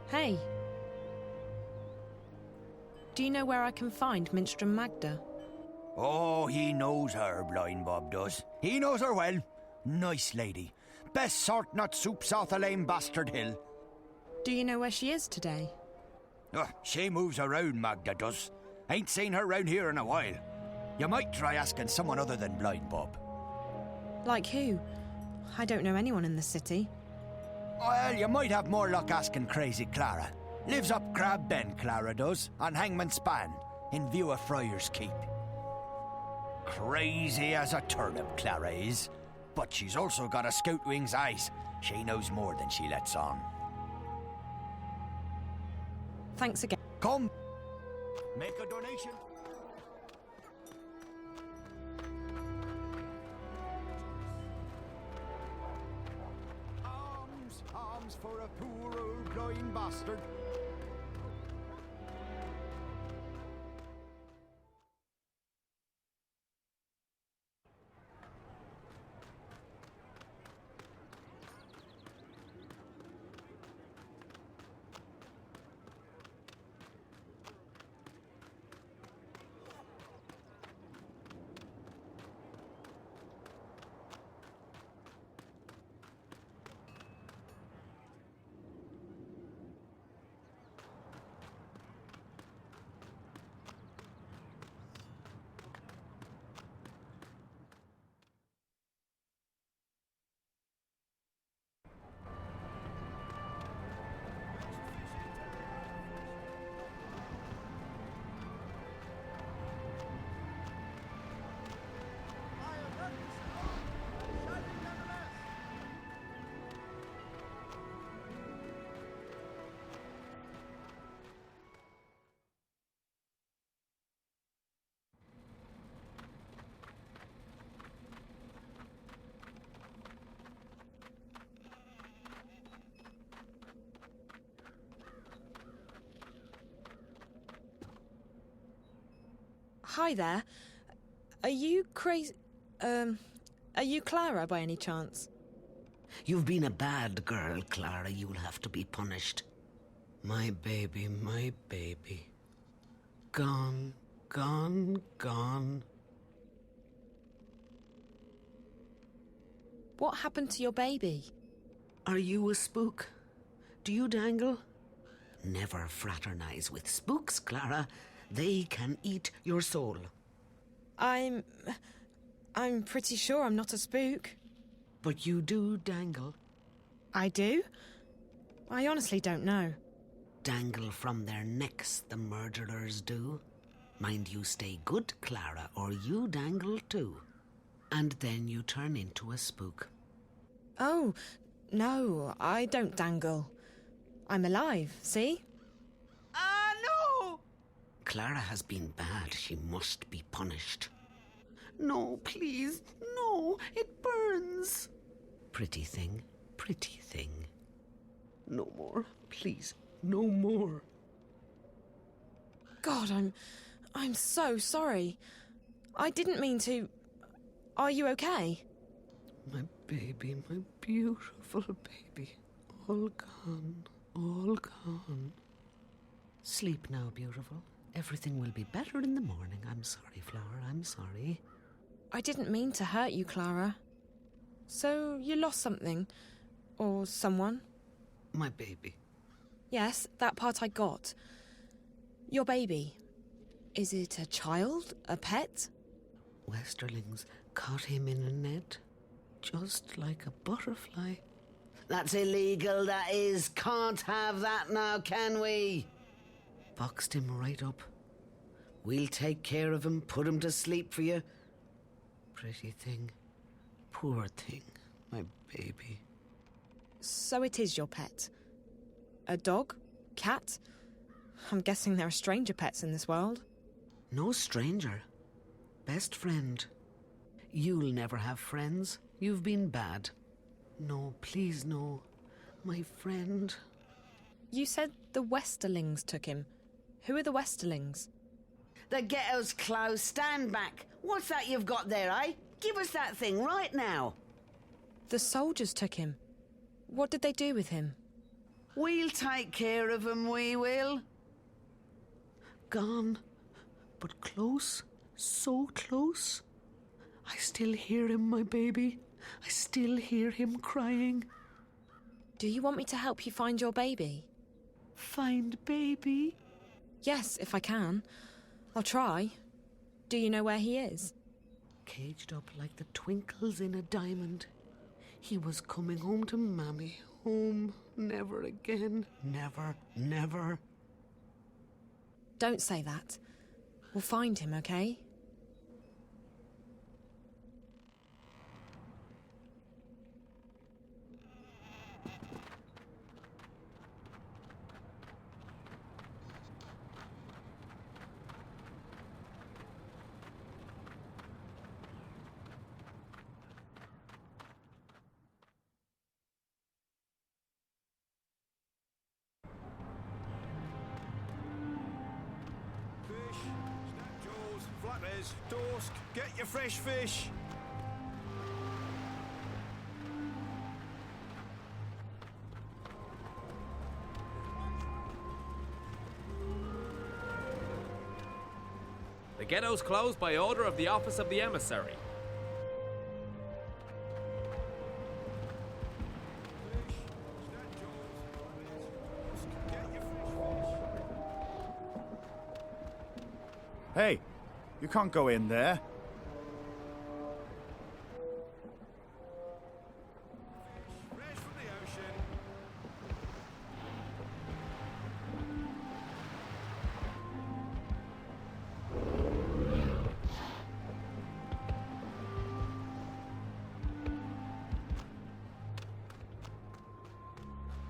Hey. Do you know where I can find Minstrom Magda? Oh, he knows her, Blind Bob does. He knows her well. Nice lady. Best sort nut soup south of Lame Bastard Hill. Do you know where she is today? Oh, she moves around, Magda does. Ain't seen her round here in a while. You might try asking someone other than Blind Bob. Like who? I don't know anyone in the city. Well, you might have more luck asking Crazy Clara. Lives up Crab Bend, Clara does, on Hangman Span, in view of Friar's Keep. Crazy as a turnip, Clara is. But she's also got a scout wing's eyes. She knows more than she lets on. Thanks again. Come. Make a donation. Alms for a poor old blind bastard. Hi there. Are you crazy? Are you Clara by any chance? You've been a bad girl, Clara. You'll have to be punished. My baby, my baby. Gone, gone, gone. What happened to your baby? Are you a spook? Do you dangle? Never fraternize with spooks, Clara. They can eat your soul. I'm pretty sure I'm not a spook. But you do dangle. I do? I honestly don't know. Dangle from their necks, the murderers do. Mind you stay good, Clara, or you dangle too. And then you turn into a spook. Oh, no, I don't dangle. I'm alive, see? No! Clara has been bad. She must be punished. No, please, no, it burns. Pretty thing, pretty thing. No more, please, no more. God, I'm so sorry. I didn't mean to. Are you okay? My baby, my beautiful baby. All gone, all gone. Sleep now, beautiful. Everything will be better in the morning. I'm sorry, Flower, I'm sorry. I didn't mean to hurt you, Clara. So you lost something? Or someone? My baby. Yes, that part I got. Your baby. Is it a child? A pet? Westerlings caught him in a net, just like a butterfly. That's illegal, that is. Can't have that now, can we? Boxed him right up. We'll take care of him, put him to sleep for you. Pretty thing. Poor thing, my baby. So it is your pet? A dog? Cat? I'm guessing there are stranger pets in this world. No stranger. Best friend. You'll never have friends. You've been bad. No, please no. My friend. You said the Westerlings took him. Who are the Westerlings? The ghetto's closed. Stand back. What's that you've got there, eh? Give us that thing right now. The soldiers took him. What did they do with him? We'll take care of him, we will. Gone, but close, so close. I still hear him, my baby. I still hear him crying. Do you want me to help you find your baby? Find baby? Yes, if I can. I'll try. Do you know where he is? Caged up like the twinkles in a diamond. He was coming home to Mammy. Home. Never again. Never, never. Don't say that. We'll find him, okay? Flatters, Dorsk, get your fresh fish. The ghetto's closed by order of the Office of the Emissary. Hey, you can't go in there.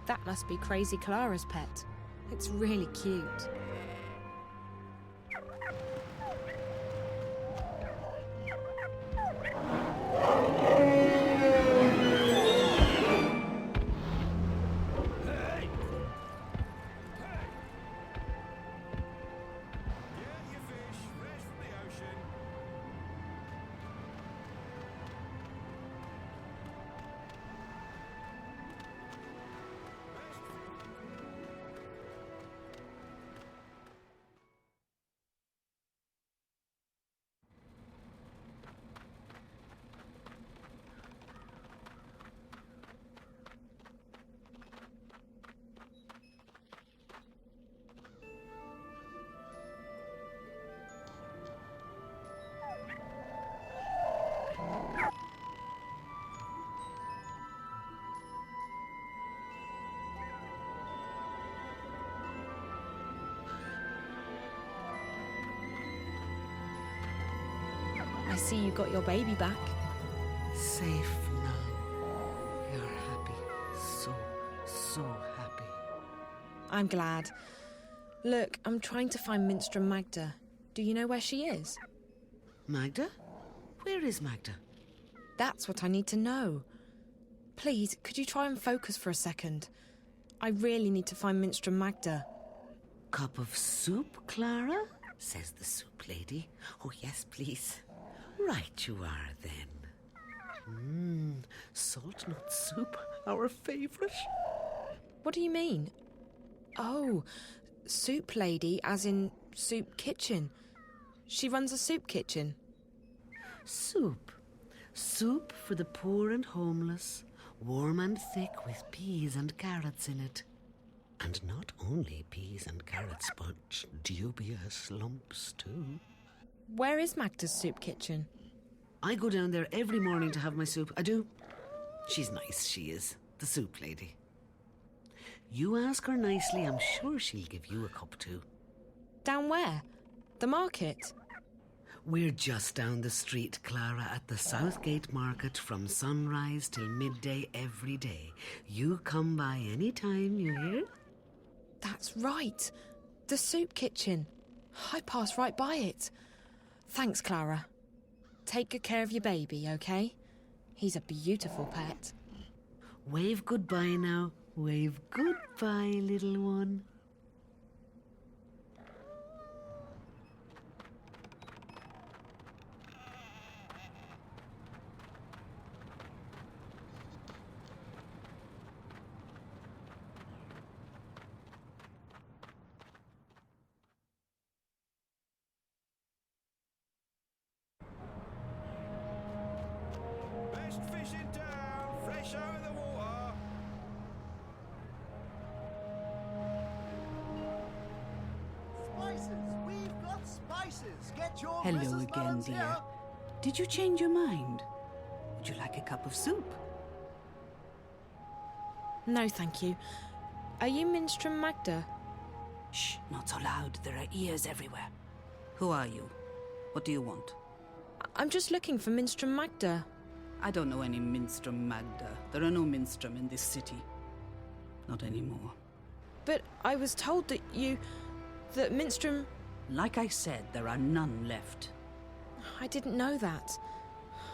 That must be Crazy Clara's pet. It's really cute. I see you got your baby back. Safe now. You're happy. So happy. I'm glad. Look, I'm trying to find Minstrel Magda. Do you know where she is? Magda? Where is Magda? That's what I need to know. Please, could you try and focus for a second? I really need to find Minstrel Magda. Cup of soup, Clara? Says the soup lady. Oh, yes, please. Right you are, then. Salt nut soup, our favourite. What do you mean? Oh, soup lady, as in soup kitchen. She runs a soup kitchen. Soup. Soup for the poor and homeless. Warm and thick with peas and carrots in it. And not only peas and carrots, but dubious lumps too. Where is Magda's soup kitchen? I go down there every morning to have my soup. I do. She's nice, she is. The soup lady. You ask her nicely, I'm sure she'll give you a cup too. Down where? The market? We're just down the street, Clara, at the Southgate Market from sunrise till midday every day. You come by any time, you hear? That's right. The soup kitchen. I pass right by it. Thanks, Clara. Take good care of your baby, okay? He's a beautiful pet. Wave goodbye now. Wave goodbye, little one. Best fish in town, fresh out of the water. Spices! We've got spices! Get your Hello Mrs. again, Mullins dear. here. Did you change your mind? Would you like a cup of soup? No, thank you. Are you Minstrel Magda? Shh, not so loud. There are ears everywhere. Who are you? What do you want? I'm just looking for Minstrel Magda. I don't know any Minstrel Magda. There are no Minstrel in this city. Not anymore. But I was told that that Minstrel... Like I said, there are none left. I didn't know that.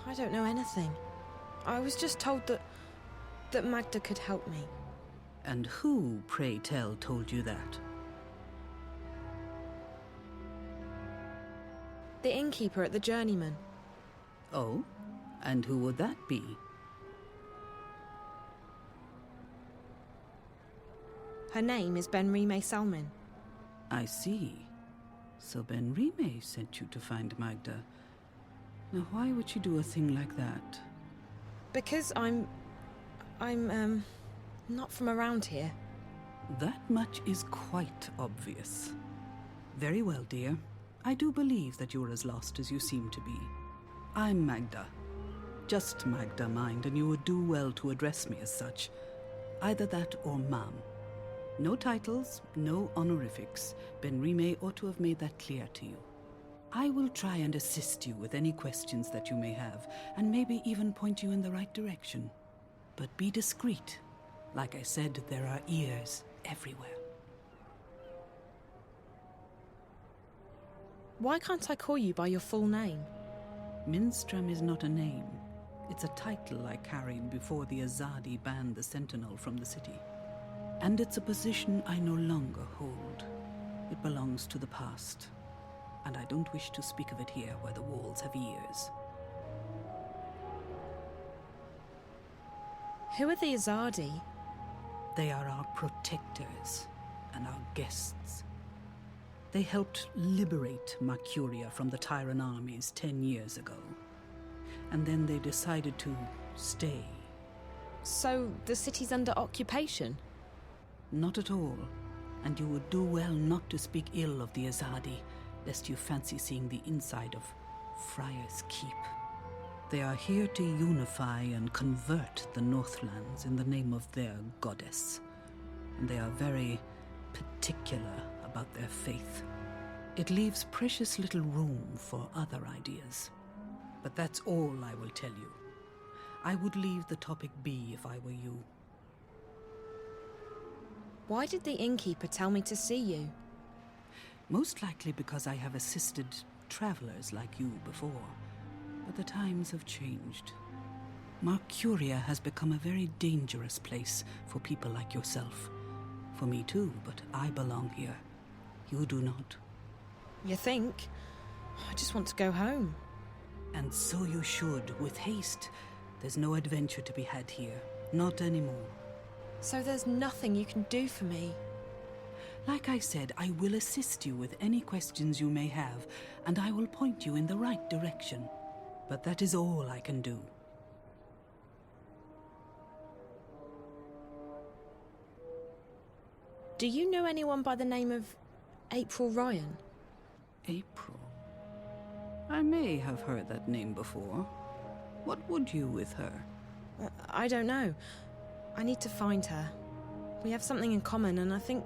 I don't know anything. I was just told that Magda could help me. And who, pray tell, told you that? The innkeeper at the Journeyman. Oh? And who would that be? Her name is Benrime Salmon. I see. So Benrime sent you to find Magda. Now why would she do a thing like that? Because I'm not from around here. That much is quite obvious. Very well, dear. I do believe that you're as lost as you seem to be. I'm Magda. Just Magda, mind, and you would do well to address me as such. Either that or ma'am. No titles, no honorifics. Benrime ought to have made that clear to you. I will try and assist you with any questions that you may have, and maybe even point you in the right direction. But be discreet. Like I said, there are ears everywhere. Why can't I call you by your full name? Minstram is not a name. It's a title I carried before the Azadi banned the Sentinel from the city. And it's a position I no longer hold. It belongs to the past. And I don't wish to speak of it here where the walls have ears. Who are the Azadi? They are our protectors and our guests. They helped liberate Mercuria from the Tyran armies 10 years ago. And then they decided to stay. So the city's under occupation? Not at all. And you would do well not to speak ill of the Azadi, lest you fancy seeing the inside of Friar's Keep. They are here to unify and convert the Northlands in the name of their goddess. And they are very particular about their faith. It leaves precious little room for other ideas. But that's all I will tell you. I would leave the topic be if I were you. Why did the innkeeper tell me to see you? Most likely because I have assisted travelers like you before. But the times have changed. Mercuria has become a very dangerous place for people like yourself. For me too, but I belong here. You do not. You think? I just want to go home. And so you should, with haste. There's no adventure to be had here. Not anymore. So there's nothing you can do for me? Like I said, I will assist you with any questions you may have, and I will point you in the right direction. But that is all I can do. Do you know anyone by the name of April Ryan? April? I may have heard that name before. What would you with her? I don't know. I need to find her. We have something in common, and I think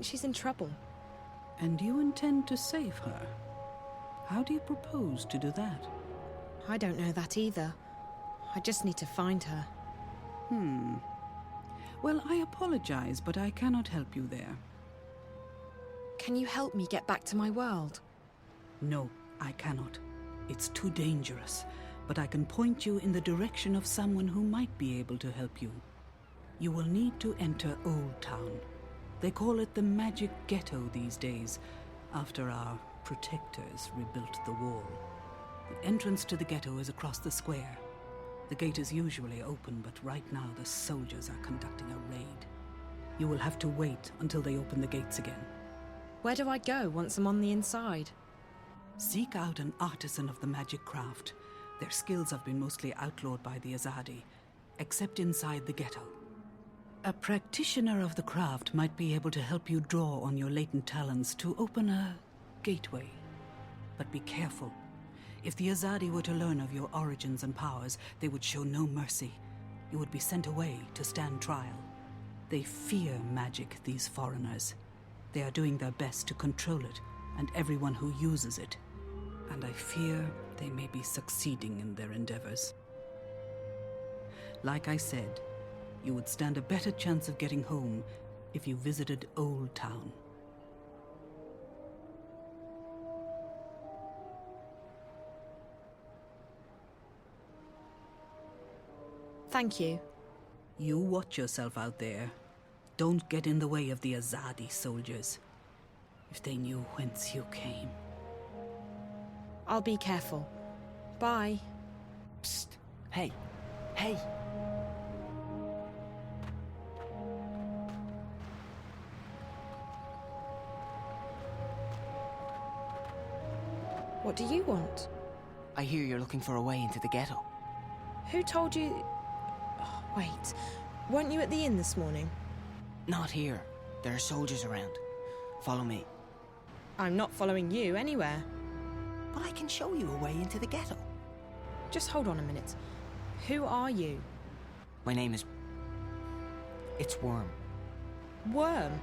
she's in trouble. And you intend to save her? How do you propose to do that? I don't know that either. I just need to find her. Well, I apologize, but I cannot help you there. Can you help me get back to my world? No, I cannot. It's too dangerous, but I can point you in the direction of someone who might be able to help you. You will need to enter Old Town. They call it the Magic Ghetto these days, after our protectors rebuilt the wall. The entrance to the ghetto is across the square. The gate is usually open, but right now the soldiers are conducting a raid. You will have to wait until they open the gates again. Where do I go once I'm on the inside? Seek out an artisan of the magic craft. Their skills have been mostly outlawed by the Azadi, except inside the ghetto. A practitioner of the craft might be able to help you draw on your latent talents to open a gateway. But be careful. If the Azadi were to learn of your origins and powers, they would show no mercy. You would be sent away to stand trial. They fear magic, these foreigners. They are doing their best to control it, and everyone who uses it. And I fear they may be succeeding in their endeavors. Like I said, you would stand a better chance of getting home if you visited Old Town. Thank you. You watch yourself out there. Don't get in the way of the Azadi soldiers. If they knew whence you came. I'll be careful. Bye. Psst. Hey. Hey. What do you want? I hear you're looking for a way into the ghetto. Who told you... Oh, wait. Weren't you at the inn this morning? Not here. There are soldiers around. Follow me. I'm not following you anywhere. But I can show you a way into the ghetto. Just hold on a minute. Who are you? My name is... It's Worm. Worm?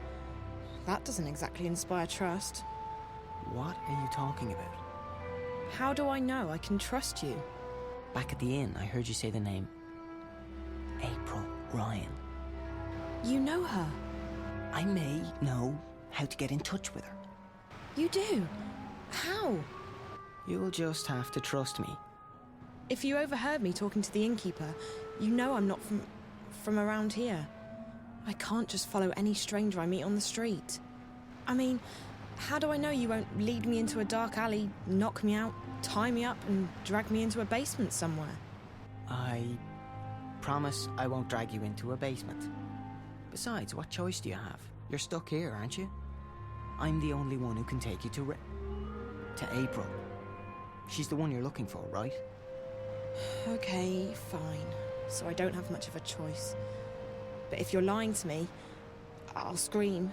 That doesn't exactly inspire trust. What are you talking about? How do I know I can trust you? Back at the inn, I heard you say the name... April Ryan. You know her? I may know how to get in touch with her. You do? How? You'll just have to trust me. If you overheard me talking to the innkeeper, you know I'm not from around here. I can't just follow any stranger I meet on the street. I mean, how do I know you won't lead me into a dark alley, knock me out, tie me up, and drag me into a basement somewhere? I promise I won't drag you into a basement. Besides, what choice do you have? You're stuck here, aren't you? I'm the only one who can take you to April. She's the one you're looking for, right? Okay, fine. So I don't have much of a choice. But if you're lying to me, I'll scream.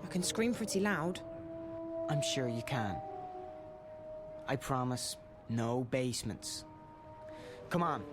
I can scream pretty loud. I'm sure you can. I promise, no basements. Come on.